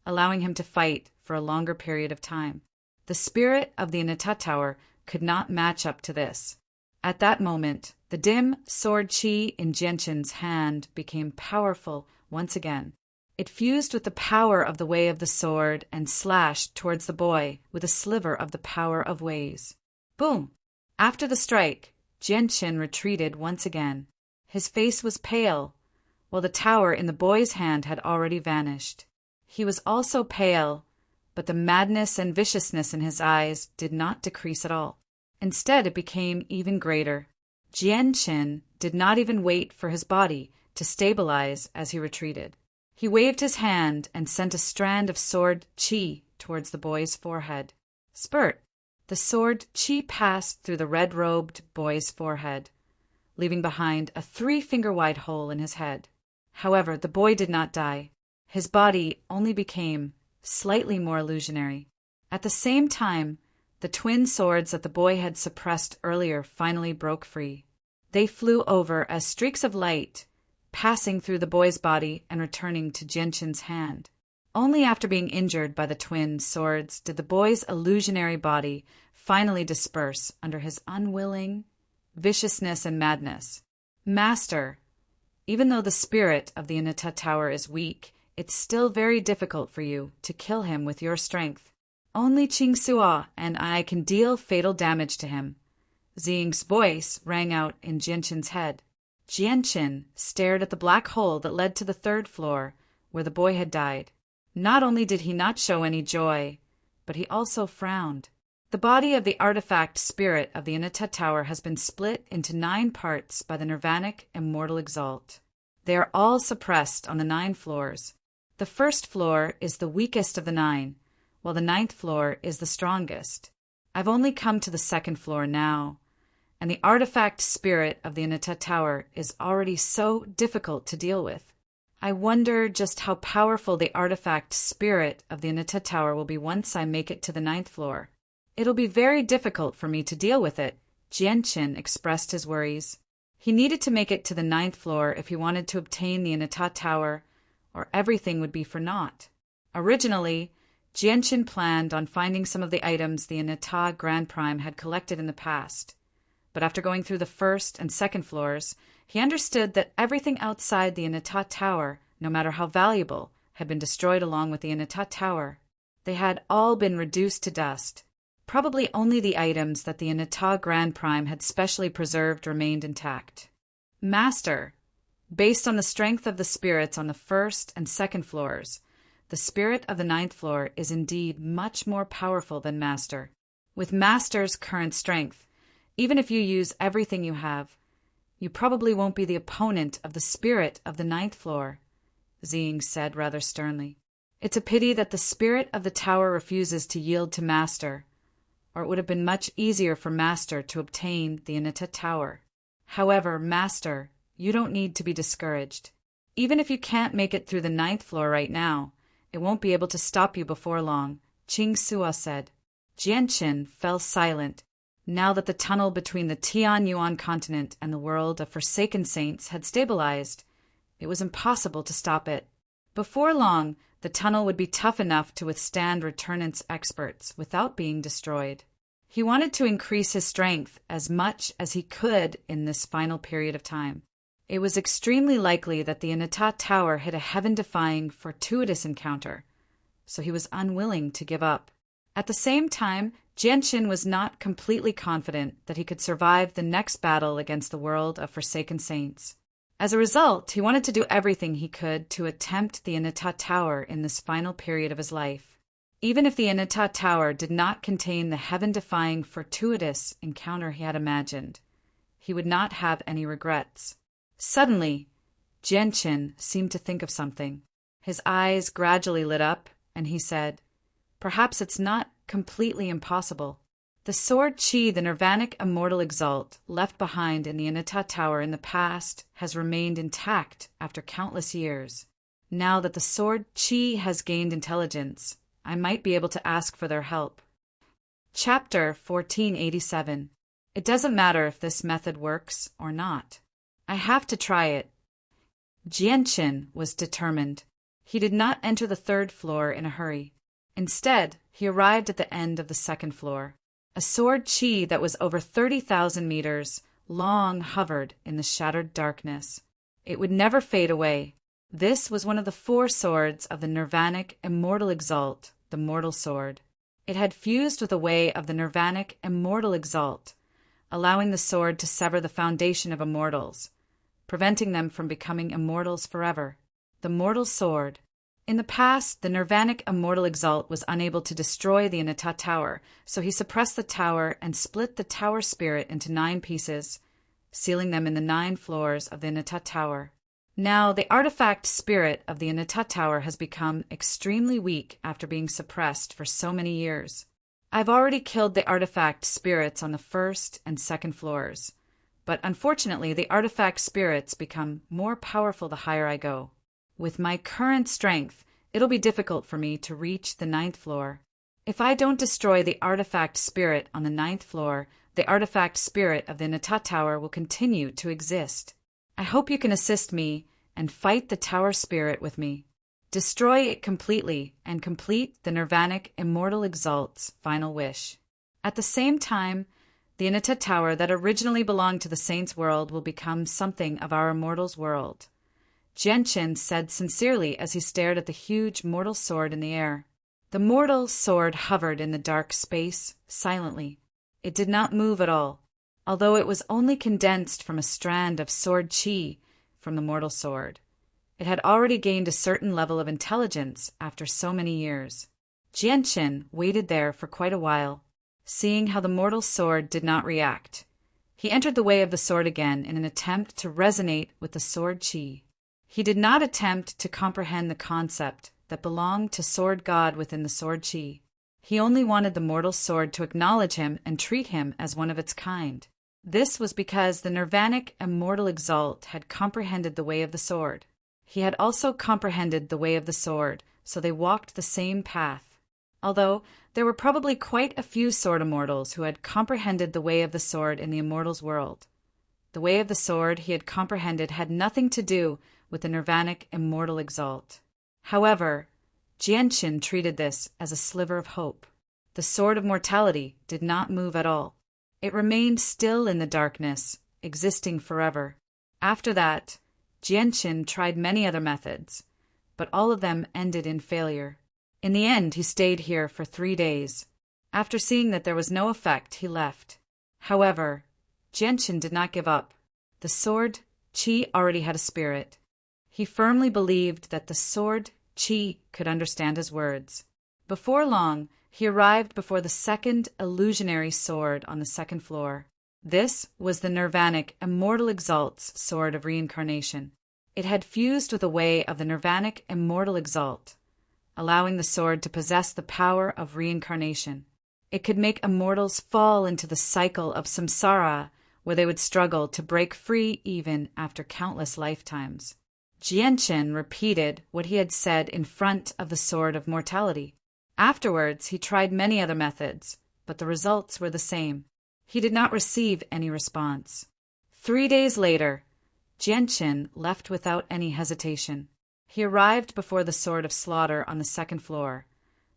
allowing him to fight for a longer period of time. The spirit of the Inata tower could not match up to this. At that moment, the dim sword chi in Genshin's hand became powerful once again. It fused with the power of the way of the sword and slashed towards the boy with a sliver of the power of ways. Boom! After the strike, Genshin retreated once again. His face was pale, while the tower in the boy's hand had already vanished. He was also pale, but the madness and viciousness in his eyes did not decrease at all. Instead, it became even greater. Genshin did not even wait for his body to stabilize as he retreated. He waved his hand and sent a strand of sword chi towards the boy's forehead. Spurt! The sword chi passed through the red-robed boy's forehead, leaving behind a 3-finger-wide hole in his head. However, the boy did not die. His body only became slightly more illusionary. At the same time, the twin swords that the boy had suppressed earlier finally broke free. They flew over as streaks of light, passing through the boy's body and returning to Jianshin's hand. Only after being injured by the twin swords did the boy's illusionary body finally disperse under his unwilling viciousness and madness. Master, even though the spirit of the Inata Tower is weak, it's still very difficult for you to kill him with your strength. Only Qing Suo and I can deal fatal damage to him. Ziying's voice rang out in Jianshin's head. Jianshin stared at the black hole that led to the third floor, where the boy had died. Not only did he not show any joy, but he also frowned. The body of the artifact spirit of the Inata Tower has been split into 9 parts by the Nirvanic Immortal Exalt. They are all suppressed on the 9 floors. The first floor is the weakest of the 9, while the 9th floor is the strongest. I've only come to the 2nd floor now, and the artifact spirit of the Inata Tower is already so difficult to deal with. I wonder just how powerful the artifact spirit of the Inata Tower will be once I make it to the 9th floor. It'll be very difficult for me to deal with it, Jianshin expressed his worries. He needed to make it to the 9th floor if he wanted to obtain the Inata Tower, or everything would be for naught. Originally, Jianshin planned on finding some of the items the Inata Grand Prime had collected in the past. But after going through the 1st and 2nd floors, he understood that everything outside the Inata Tower, no matter how valuable, had been destroyed along with the Inata Tower. They had all been reduced to dust. Probably only the items that the Inata Grand Prime had specially preserved remained intact. Master, based on the strength of the spirits on the 1st and 2nd floors, the spirit of the 9th floor is indeed much more powerful than Master. With Master's current strength, even if you use everything you have, you probably won't be the opponent of the spirit of the 9th floor, Ziying said rather sternly. It's a pity that the spirit of the tower refuses to yield to Master, or it would have been much easier for Master to obtain the Inata Tower. However, Master, you don't need to be discouraged. Even if you can't make it through the 9th floor right now, it won't be able to stop you before long, Qing Suo said. Jianshin fell silent, now that the tunnel between the Tianyuan continent and the world of Forsaken Saints had stabilized. It was impossible to stop it. Before long, the tunnel would be tough enough to withstand returnance experts without being destroyed. He wanted to increase his strength as much as he could in this final period of time. It was extremely likely that the Inata Tower hit a heaven-defying, fortuitous encounter, so he was unwilling to give up. At the same time, Jianshin was not completely confident that he could survive the next battle against the world of Forsaken Saints. As a result, he wanted to do everything he could to attempt the Inata Tower in this final period of his life. Even if the Inata Tower did not contain the heaven-defying, fortuitous encounter he had imagined, he would not have any regrets. Suddenly, Jianshin seemed to think of something. His eyes gradually lit up, and he said, "Perhaps it's not completely impossible. The sword Qi, the Nirvanic Immortal Exalt, left behind in the Inata Tower in the past, has remained intact after countless years. Now that the sword Qi has gained intelligence, I might be able to ask for their help." Chapter 1487. It doesn't matter if this method works or not. I have to try it. Jianshin was determined. He did not enter the 3rd floor in a hurry. Instead, he arrived at the end of the 2nd floor. A sword Qi that was over 30,000 meters long hovered in the shattered darkness. It would never fade away. This was one of the 4 swords of the Nirvanic Immortal Exalt, the Mortal Sword. It had fused with a way of the Nirvanic Immortal Exalt, allowing the sword to sever the foundation of immortals, preventing them from becoming immortals forever. The Mortal Sword. In the past, the Nirvanic Immortal Exalt was unable to destroy the Inata Tower, so he suppressed the tower and split the tower spirit into 9 pieces, sealing them in the 9 floors of the Inata Tower. Now, the artifact spirit of the Inata Tower has become extremely weak after being suppressed for so many years. I've already killed the artifact spirits on the 1st and 2nd floors, but unfortunately the artifact spirits become more powerful the higher I go. With my current strength, it'll be difficult for me to reach the 9th floor. If I don't destroy the artifact spirit on the 9th floor, the artifact spirit of the Inata Tower will continue to exist. I hope you can assist me and fight the tower spirit with me. Destroy it completely and complete the Nirvanic Immortal Exalt's final wish. At the same time, the Inata Tower that originally belonged to the Saints' world will become something of our immortal's world. Genshin said sincerely as he stared at the huge mortal sword in the air. The mortal sword hovered in the dark space, silently. It did not move at all, although it was only condensed from a strand of sword chi from the mortal sword. It had already gained a certain level of intelligence after so many years. Genshin waited there for quite a while, seeing how the mortal sword did not react. He entered the way of the sword again in an attempt to resonate with the sword chi. He did not attempt to comprehend the concept that belonged to sword god within the sword chi. He only wanted the mortal sword to acknowledge him and treat him as one of its kind. This was because the Nirvanic Immortal Exalt had comprehended the way of the sword. He had also comprehended the way of the sword, so they walked the same path. Although there were probably quite a few sword immortals who had comprehended the way of the sword in the immortals' world. The way of the sword he had comprehended had nothing to do with the Nirvanic Immortal Exalt. However, Genshin treated this as a sliver of hope. The sword of mortality did not move at all. It remained still in the darkness, existing forever. After that, Genshin tried many other methods, but all of them ended in failure. In the end, he stayed here for 3 days. After seeing that there was no effect, he left. However, Genshin did not give up. The sword chi already had a spirit. He firmly believed that the sword chi could understand his words. Before long, he arrived before the second illusionary sword on the second floor. This was the Nirvanic Immortal Exalt's sword of reincarnation. It had fused with a way of the Nirvanic Immortal Exalt, allowing the sword to possess the power of reincarnation. It could make immortals fall into the cycle of samsara, where they would struggle to break free even after countless lifetimes. Genshin repeated what he had said in front of the sword of mortality. Afterwards, he tried many other methods, but the results were the same. He did not receive any response. 3 days later, Genshin left without any hesitation. He arrived before the sword of slaughter on the second floor,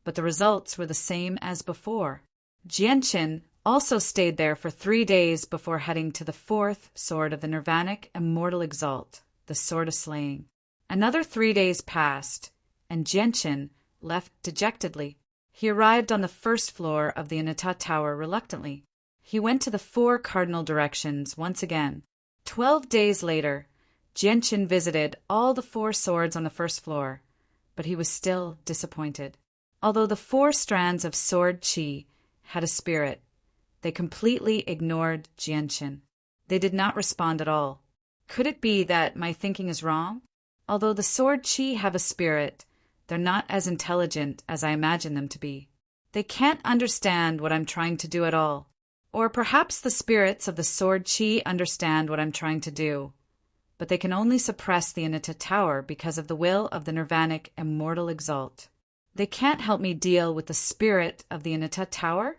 but the results were the same as before. Genshin also stayed there for 3 days before heading to the fourth sword of the Nirvanic Immortal Exalt, the Sword of Slaying. Another 3 days passed, and Genshin left dejectedly. He arrived on the first floor of the Inata Tower reluctantly. He went to the 4 cardinal directions once again. 12 days later, Genshin visited all the 4 swords on the first floor, but he was still disappointed. Although the 4 strands of sword chi had a spirit, they completely ignored Genshin. They did not respond at all. Could it be that my thinking is wrong? Although the sword chi have a spirit, they're not as intelligent as I imagine them to be. They can't understand what I'm trying to do at all. Or perhaps the spirits of the sword chi understand what I'm trying to do, but they can only suppress the Inata Tower because of the will of the Nirvanic Immortal Exalt. They can't help me deal with the spirit of the Inata Tower?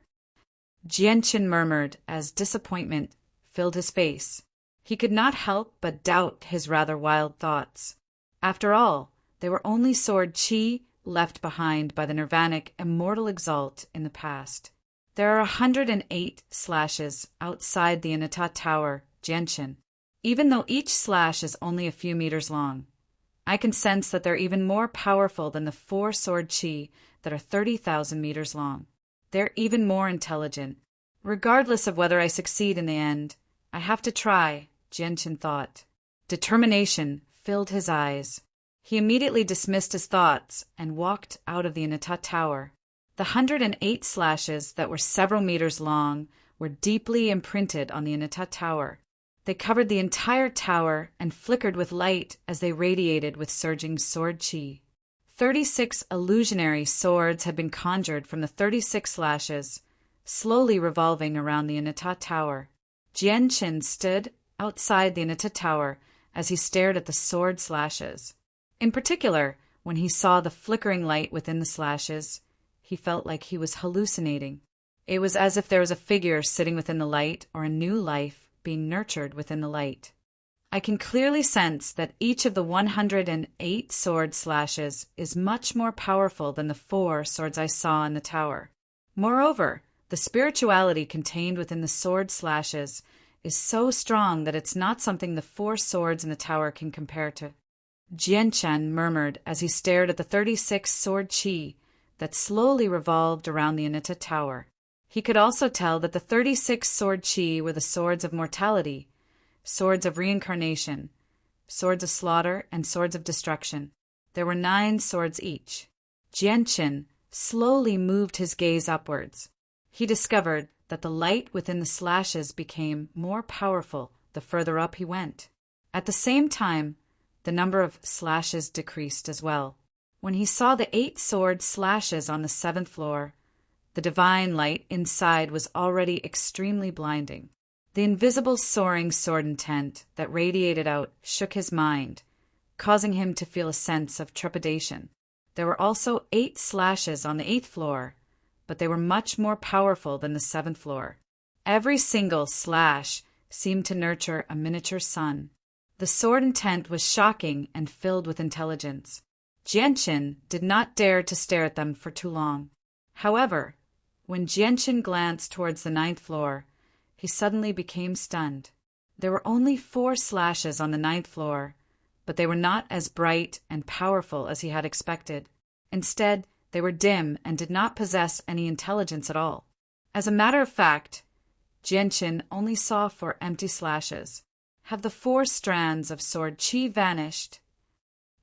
Genshin murmured as disappointment filled his face. He could not help but doubt his rather wild thoughts. After all, they were only sword chi left behind by the Nirvanic Immortal Exalt in the past. There are 108 slashes outside the Inata Tower, Genshin, even though each slash is only a few meters long. I can sense that they're even more powerful than the 4 sword chi that are 30,000 meters long. They're even more intelligent. Regardless of whether I succeed in the end, I have to try, Genshin thought. Determination filled his eyes. He immediately dismissed his thoughts and walked out of the Inata Tower. The 108 slashes that were several meters long were deeply imprinted on the Inata Tower. They covered the entire tower and flickered with light as they radiated with surging sword chi. 36 illusionary swords had been conjured from the 36 slashes, slowly revolving around the Inata Tower. Genshin stood outside the Inata Tower as he stared at the sword slashes. In particular, when he saw the flickering light within the slashes, he felt like he was hallucinating. It was as if there was a figure sitting within the light or a new life being nurtured within the light. I can clearly sense that each of the 108 sword slashes is much more powerful than the 4 swords I saw in the tower. Moreover, the spirituality contained within the sword slashes is so strong that it's not something the 4 swords in the tower can compare to. Jianchen murmured as he stared at the 36 sword chi that slowly revolved around the Anita tower. He could also tell that the 36 sword chi were the swords of mortality, swords of reincarnation, swords of slaughter, and swords of destruction. There were 9 swords each. Jianchen slowly moved his gaze upwards. He discovered that the light within the slashes became more powerful the further up he went. At the same time, the number of slashes decreased as well. When he saw the 8 sword slashes on the 7th floor, the divine light inside was already extremely blinding. The invisible soaring sword intent that radiated out shook his mind, causing him to feel a sense of trepidation. There were also 8 slashes on the 8th floor, but they were much more powerful than the 7th floor. Every single slash seemed to nurture a miniature sun. The sword intent was shocking and filled with intelligence. Jianchen did not dare to stare at them for too long. However, when Jianchen glanced towards the 9th floor, he suddenly became stunned. There were only 4 slashes on the 9th floor, but they were not as bright and powerful as he had expected. Instead, they were dim and did not possess any intelligence at all. As a matter of fact, Jianchen only saw 4 empty slashes. Have the 4 strands of sword chi vanished?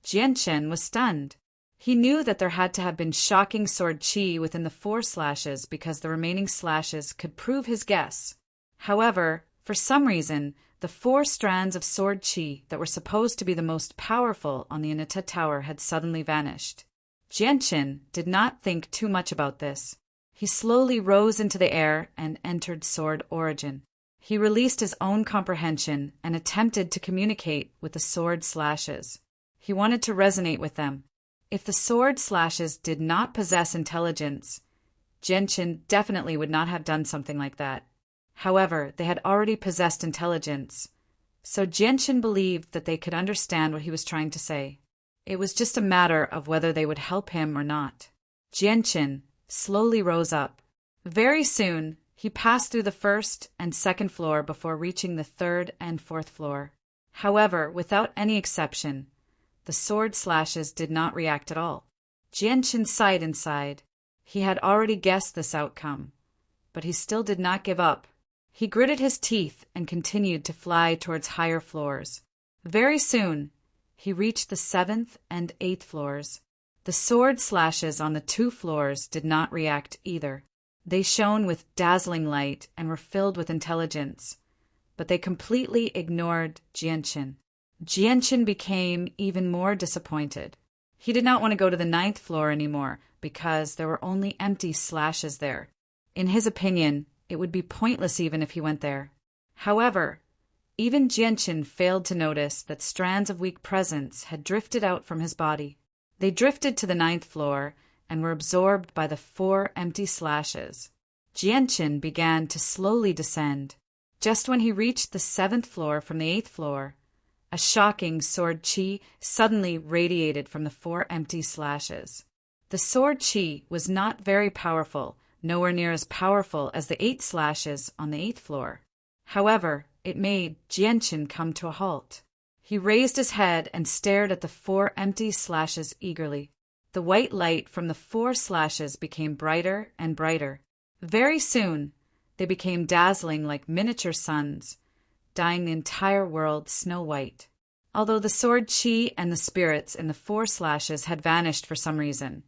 Jianchen was stunned. He knew that there had to have been shocking sword chi within the 4 slashes because the remaining slashes could prove his guess. However, for some reason, the 4 strands of sword chi that were supposed to be the most powerful on the Anita Tower had suddenly vanished. Jianchen did not think too much about this. He slowly rose into the air and entered sword origin. He released his own comprehension and attempted to communicate with the sword slashes. He wanted to resonate with them. If the sword slashes did not possess intelligence, Jianchen definitely would not have done something like that. However, they had already possessed intelligence, so Jianchen believed that they could understand what he was trying to say. It was just a matter of whether they would help him or not. Jianchen slowly rose up. Very soon, he passed through the 1st and 2nd floor before reaching the 3rd and 4th floor. However, without any exception, the sword slashes did not react at all. Jianchen sighed inside. He had already guessed this outcome, but he still did not give up. He gritted his teeth and continued to fly towards higher floors. Very soon, he reached the 7th and 8th floors. The sword slashes on the 2 floors did not react either. They shone with dazzling light and were filled with intelligence, but they completely ignored Jianchen. Jianchen became even more disappointed. He did not want to go to the 9th floor anymore because there were only empty slashes there. In his opinion, it would be pointless even if he went there. However, even Jianchen failed to notice that strands of weak presence had drifted out from his body. They drifted to the 9th floor and were absorbed by the 4 empty slashes. Jianchen began to slowly descend. Just when he reached the 7th floor from the 8th floor, a shocking sword chi suddenly radiated from the 4 empty slashes. The sword chi was not very powerful, nowhere near as powerful as the 8 slashes on the 8th floor. However, it made Jianchen come to a halt. He raised his head and stared at the 4 empty slashes eagerly. The white light from the 4 slashes became brighter and brighter. Very soon, they became dazzling like miniature suns, dyeing the entire world snow white. Although the sword chi and the spirits in the 4 slashes had vanished for some reason,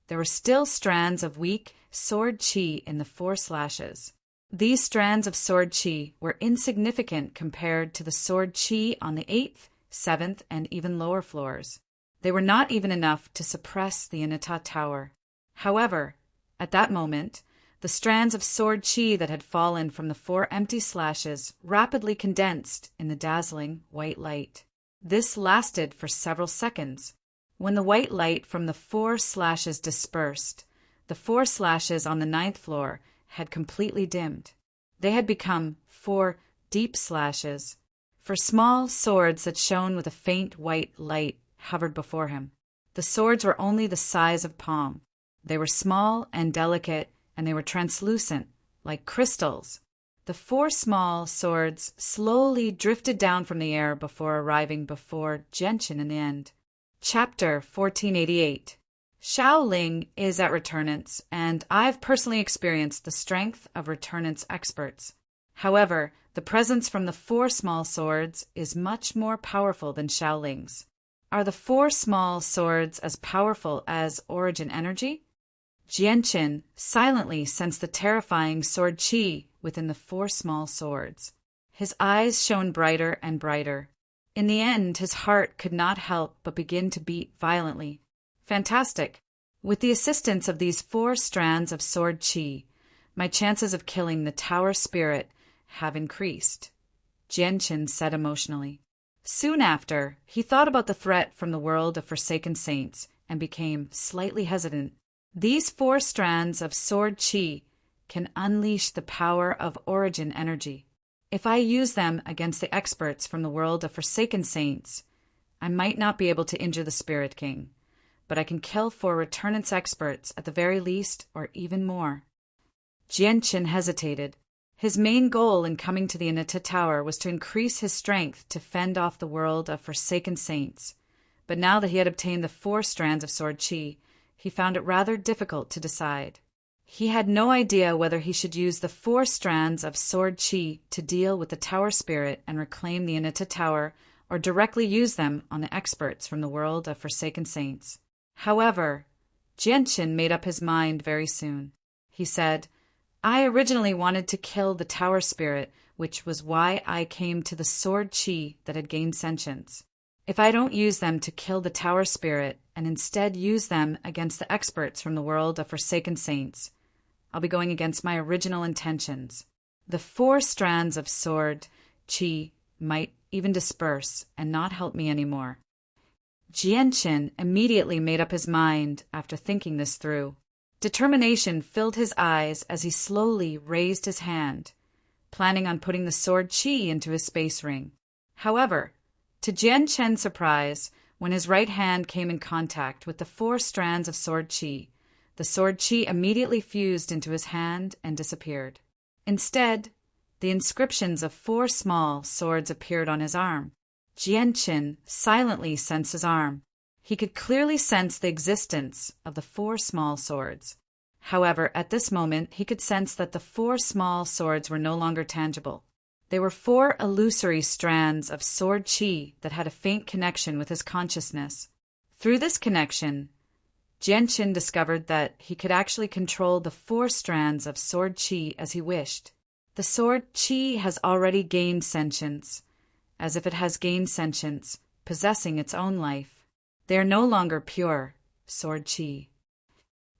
there were still strands of weak sword chi in the 4 slashes. These strands of sword chi were insignificant compared to the sword chi on the 8th, 7th, and even lower floors. They were not even enough to suppress the Anita Tower. However, at that moment, the strands of sword chi that had fallen from the 4 empty slashes rapidly condensed in the dazzling white light. This lasted for several seconds. When the white light from the 4 slashes dispersed, the 4 slashes on the 9th floor had completely dimmed. They had become 4 deep slashes. For for small swords that shone with a faint white light hovered before him. The swords were only the size of palm. They were small and delicate, and they were translucent, like crystals. The 4 small swords slowly drifted down from the air before arriving before Genshin in the end. Chapter 1488. Shaoling is at Returnance, and I've personally experienced the strength of Returnance experts. However, the presence from the 4 small swords is much more powerful than Shaoling's. Are the 4 small swords as powerful as origin energy? Genshin silently sensed the terrifying sword chi within the 4 small swords. His eyes shone brighter and brighter. In the end, his heart could not help but begin to beat violently. Fantastic! With the assistance of these 4 strands of sword chi, my chances of killing the tower spirit have increased, Genshin said emotionally. Soon after, he thought about the threat from the world of Forsaken Saints and became slightly hesitant. These 4 strands of sword chi can unleash the power of origin energy. If I use them against the experts from the world of Forsaken Saints, I might not be able to injure the Spirit King, but I can kill 4 Returnance experts at the very least, or even more. Genshin hesitated. His main goal in coming to the Anita Tower was to increase his strength to fend off the world of Forsaken Saints, but now that he had obtained the 4 strands of sword chi, he found it rather difficult to decide. He had no idea whether he should use the 4 strands of sword chi to deal with the tower spirit and reclaim the Anita Tower, or directly use them on the experts from the world of Forsaken Saints. However, Genshin made up his mind very soon. He said, I originally wanted to kill the tower spirit, which was why I came to the sword chi that had gained sentience. If I don't use them to kill the tower spirit and instead use them against the experts from the world of Forsaken Saints, I'll be going against my original intentions. The 4 strands of sword chi might even disperse and not help me anymore. Genshin immediately made up his mind after thinking this through. Determination filled his eyes as he slowly raised his hand, planning on putting the sword chi into his space ring. However, to Genshin's surprise, when his right hand came in contact with the 4 strands of sword chi, the sword chi immediately fused into his hand and disappeared. Instead, the inscriptions of 4 small swords appeared on his arm. Genshin silently sensed his arm. He could clearly sense the existence of the 4 small swords. However, at this moment, he could sense that the 4 small swords were no longer tangible. They were 4 illusory strands of sword chi that had a faint connection with his consciousness. Through this connection, Genshin discovered that he could actually control the 4 strands of sword chi as he wished. The sword chi has already gained sentience, as if it has gained sentience, possessing its own life. They are no longer pure sword chi.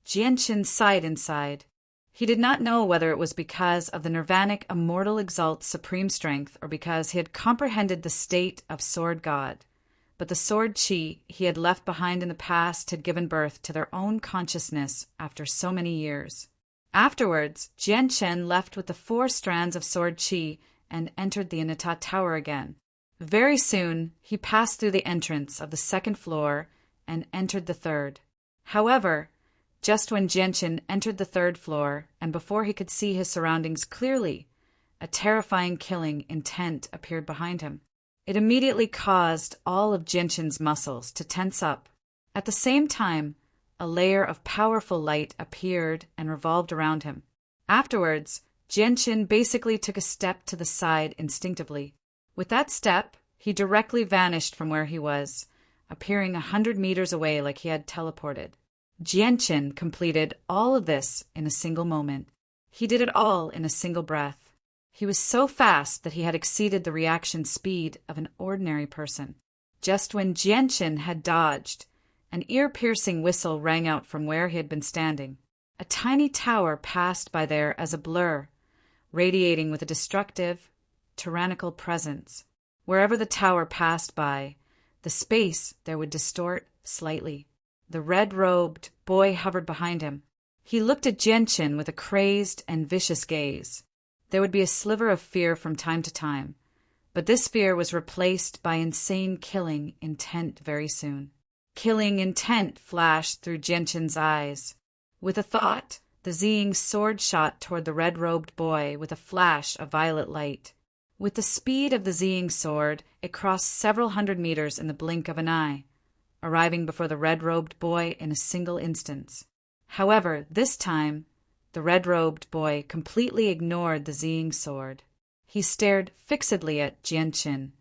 Genshin sighed inside. He did not know whether it was because of the nirvanic immortal exalt's supreme strength or because he had comprehended the state of sword god. But the sword chi he had left behind in the past had given birth to their own consciousness after so many years. Afterwards, Genshin left with the 4 strands of sword chi and entered the Anita Tower again. Very soon, he passed through the entrance of the 2nd floor and entered the 3rd. However, just when Genshin entered the 3rd floor, and before he could see his surroundings clearly, a terrifying killing intent appeared behind him. It immediately caused all of Genshin's muscles to tense up. At the same time, a layer of powerful light appeared and revolved around him. Afterwards, Genshin basically took a step to the side instinctively. With that step, he directly vanished from where he was, appearing 100 meters away like he had teleported. Genshin completed all of this in a single moment. He did it all in a single breath. He was so fast that he had exceeded the reaction speed of an ordinary person. Just when Genshin had dodged, an ear-piercing whistle rang out from where he had been standing. A tiny tower passed by there as a blur, radiating with a destructive, tyrannical presence. Wherever the tower passed by, the space there would distort slightly. The red-robed boy hovered behind him. He looked at Genshin with a crazed and vicious gaze. There would be a sliver of fear from time to time, But this fear was replaced by insane killing intent very soon. Killing intent flashed through Genshin's eyes. With a thought, the Ziying's sword shot toward the red-robed boy with a flash of violet light. With the speed of the Ziying sword, it crossed several hundred meters in the blink of an eye, arriving before the red-robed boy in a single instant. However, this time, the red-robed boy completely ignored the Ziying sword. He stared fixedly at Genshin,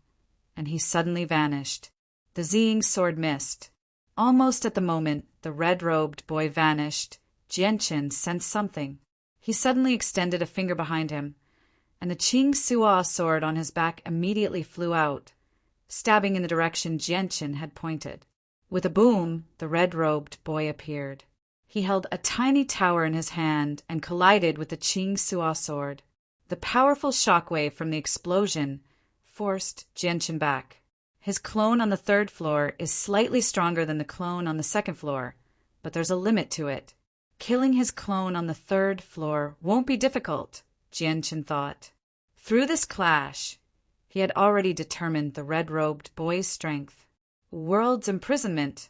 and he suddenly vanished. The Ziying sword missed. Almost at the moment the red-robed boy vanished, Genshin sensed something. He suddenly extended a finger behind him, and the Qing Suo sword on his back immediately flew out, stabbing in the direction Genshin had pointed. With a boom, the red-robed boy appeared. He held a tiny tower in his hand and collided with the Qing Suo sword. The powerful shockwave from the explosion forced Genshin back. His clone on the third floor is slightly stronger than the clone on the second floor, but there's a limit to it. Killing his clone on the third floor won't be difficult, Genshin thought. Through this clash, he had already determined the red-robed boy's strength. World's imprisonment.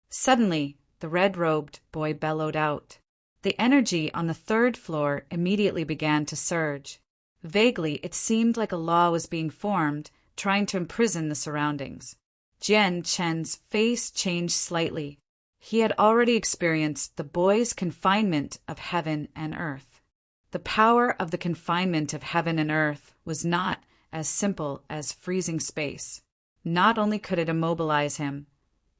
Suddenly, the red-robed boy bellowed out. The energy on the third floor immediately began to surge. Vaguely, it seemed like a law was being formed, trying to imprison the surroundings. Genshin's face changed slightly. He had already experienced the boy's confinement of heaven and earth. The power of the confinement of heaven and earth was not as simple as freezing space. Not only could it immobilize him,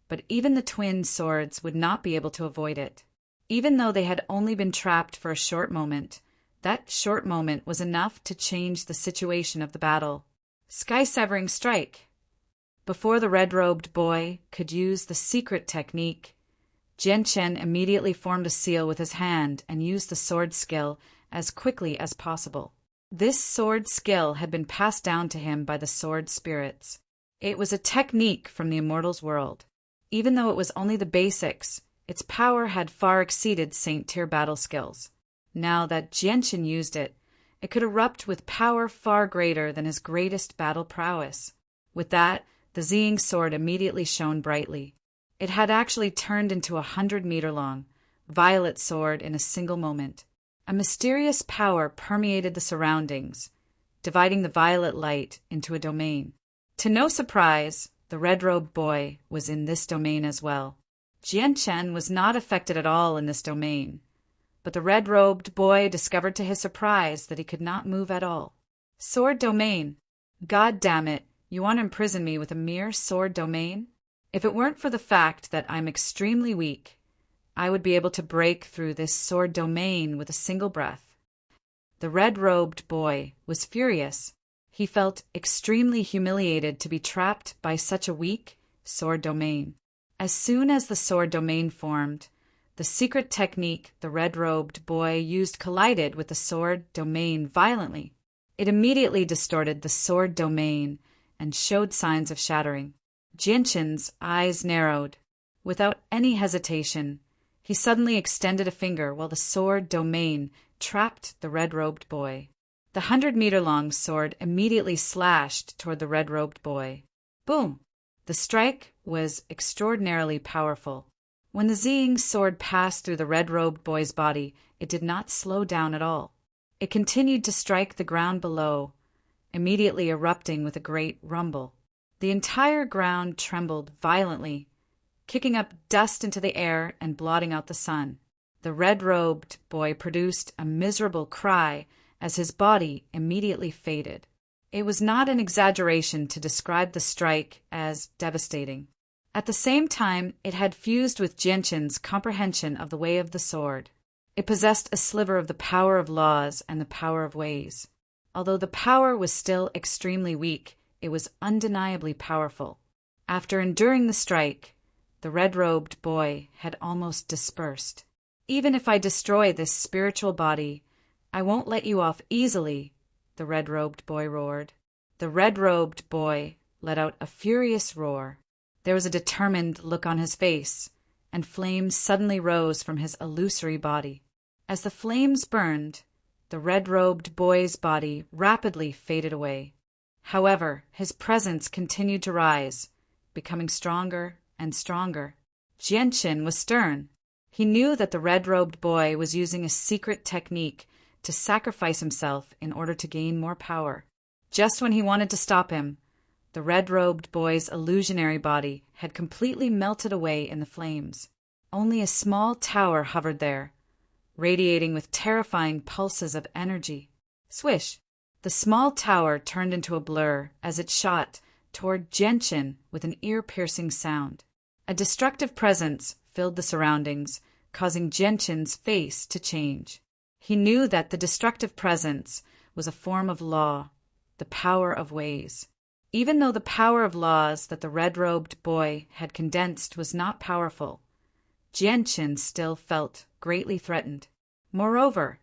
but even the twin swords would not be able to avoid it. Even though they had only been trapped for a short moment, that short moment was enough to change the situation of the battle. Sky-severing strike. Before the red-robed boy could use the secret technique, Genshin immediately formed a seal with his hand and used the sword skill as quickly as possible. This sword skill had been passed down to him by the sword spirits. It was a technique from the immortals' world. Even though it was only the basics, its power had far exceeded Saint-tier battle skills. Now that Genshin used it, it could erupt with power far greater than his greatest battle prowess. With that, the Ziying sword immediately shone brightly. It had actually turned into 100-meter-long, violet sword in a single moment. A mysterious power permeated the surroundings, dividing the violet light into a domain. To no surprise, the red-robed boy was in this domain as well. Genshin was not affected at all in this domain, but the red-robed boy discovered to his surprise that he could not move at all. Sword domain. God damn it, you want to imprison me with a mere sword domain? If it weren't for the fact that I'm extremely weak, I would be able to break through this sword domain with a single breath. The red-robed boy was furious. He felt extremely humiliated to be trapped by such a weak sword domain. As soon as the sword domain formed, the secret technique the red-robed boy used collided with the sword domain violently. It immediately distorted the sword domain and showed signs of shattering. Genshin's eyes narrowed. Without any hesitation, he suddenly extended a finger while the sword domain trapped the red-robed boy. The 100-meter-long sword immediately slashed toward the red-robed boy. Boom! The strike was extraordinarily powerful. When the Ziying sword passed through the red-robed boy's body, it did not slow down at all. It continued to strike the ground below, immediately erupting with a great rumble. The entire ground trembled violently, kicking up dust into the air and blotting out the sun. The red-robed boy produced a miserable cry as his body immediately faded. It was not an exaggeration to describe the strike as devastating. At the same time, it had fused with Genshin's comprehension of the way of the sword. It possessed a sliver of the power of laws and the power of ways. Although the power was still extremely weak, it was undeniably powerful. After enduring the strike, the red-robed boy had almost dispersed. Even if I destroy this spiritual body, I won't let you off easily, the red-robed boy roared. The red-robed boy let out a furious roar. There was a determined look on his face, and flames suddenly rose from his illusory body. As the flames burned, the red-robed boy's body rapidly faded away. However, his presence continued to rise, becoming stronger and stronger. Jianqin was stern. He knew that the red-robed boy was using a secret technique to sacrifice himself in order to gain more power. Just when he wanted to stop him, the red-robed boy's illusionary body had completely melted away in the flames. Only a small tower hovered there, radiating with terrifying pulses of energy. Swish! The small tower turned into a blur as it shot toward Jianqin with an ear-piercing sound. A destructive presence filled the surroundings, causing Jianqin's face to change. He knew that the destructive presence was a form of law, the power of ways. Even though the power of laws that the red-robed boy had condensed was not powerful, Jianqin still felt greatly threatened. Moreover,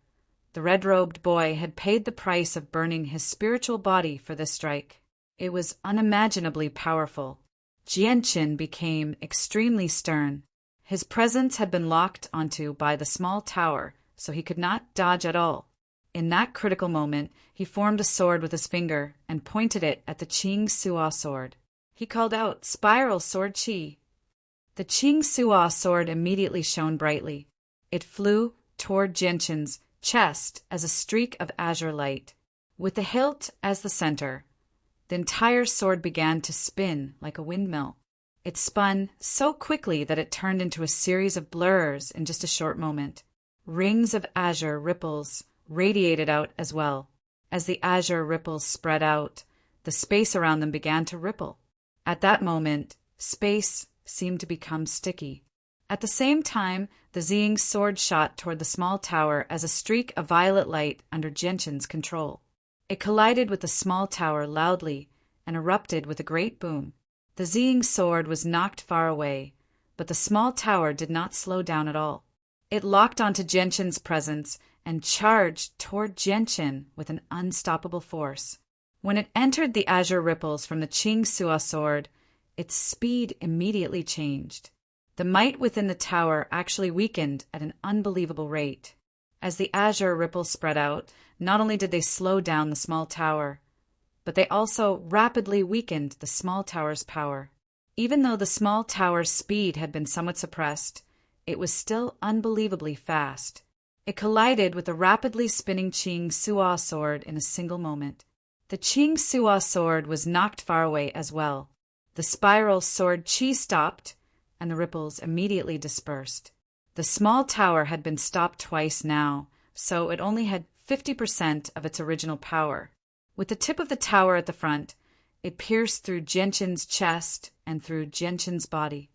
the red-robed boy had paid the price of burning his spiritual body for this strike. It was unimaginably powerful. Jianqin became extremely stern. His presence had been locked onto by the small tower, so he could not dodge at all. In that critical moment, he formed a sword with his finger and pointed it at the Qing Suo sword. He called out, "Spiral Sword Qi." The Qing Suo sword immediately shone brightly. It flew toward Jianqin's chest as a streak of azure light. With the hilt as the center, the entire sword began to spin like a windmill. It spun so quickly that it turned into a series of blurs in just a short moment. Rings of azure ripples radiated out as well. As the azure ripples spread out, the space around them began to ripple. At that moment, space seemed to become sticky. At the same time, the Ziying's sword shot toward the small tower as a streak of violet light under Jianqin's control. It collided with the small tower loudly and erupted with a great boom. The Ziying's sword was knocked far away, but the small tower did not slow down at all. It locked onto Jianqin's presence and charged toward Jianqin with an unstoppable force. When it entered the azure ripples from the Qing Suo sword, its speed immediately changed. The might within the tower actually weakened at an unbelievable rate. As the azure ripples spread out, not only did they slow down the small tower, but they also rapidly weakened the small tower's power. Even though the small tower's speed had been somewhat suppressed, it was still unbelievably fast. It collided with the rapidly spinning Qing Suo sword in a single moment. The Qing Suo sword was knocked far away as well. The spiral sword Qi stopped, and the ripples immediately dispersed. The small tower had been stopped twice now, so it only had 50% of its original power. With the tip of the tower at the front, it pierced through Jianqin's chest and through Jianqin's body.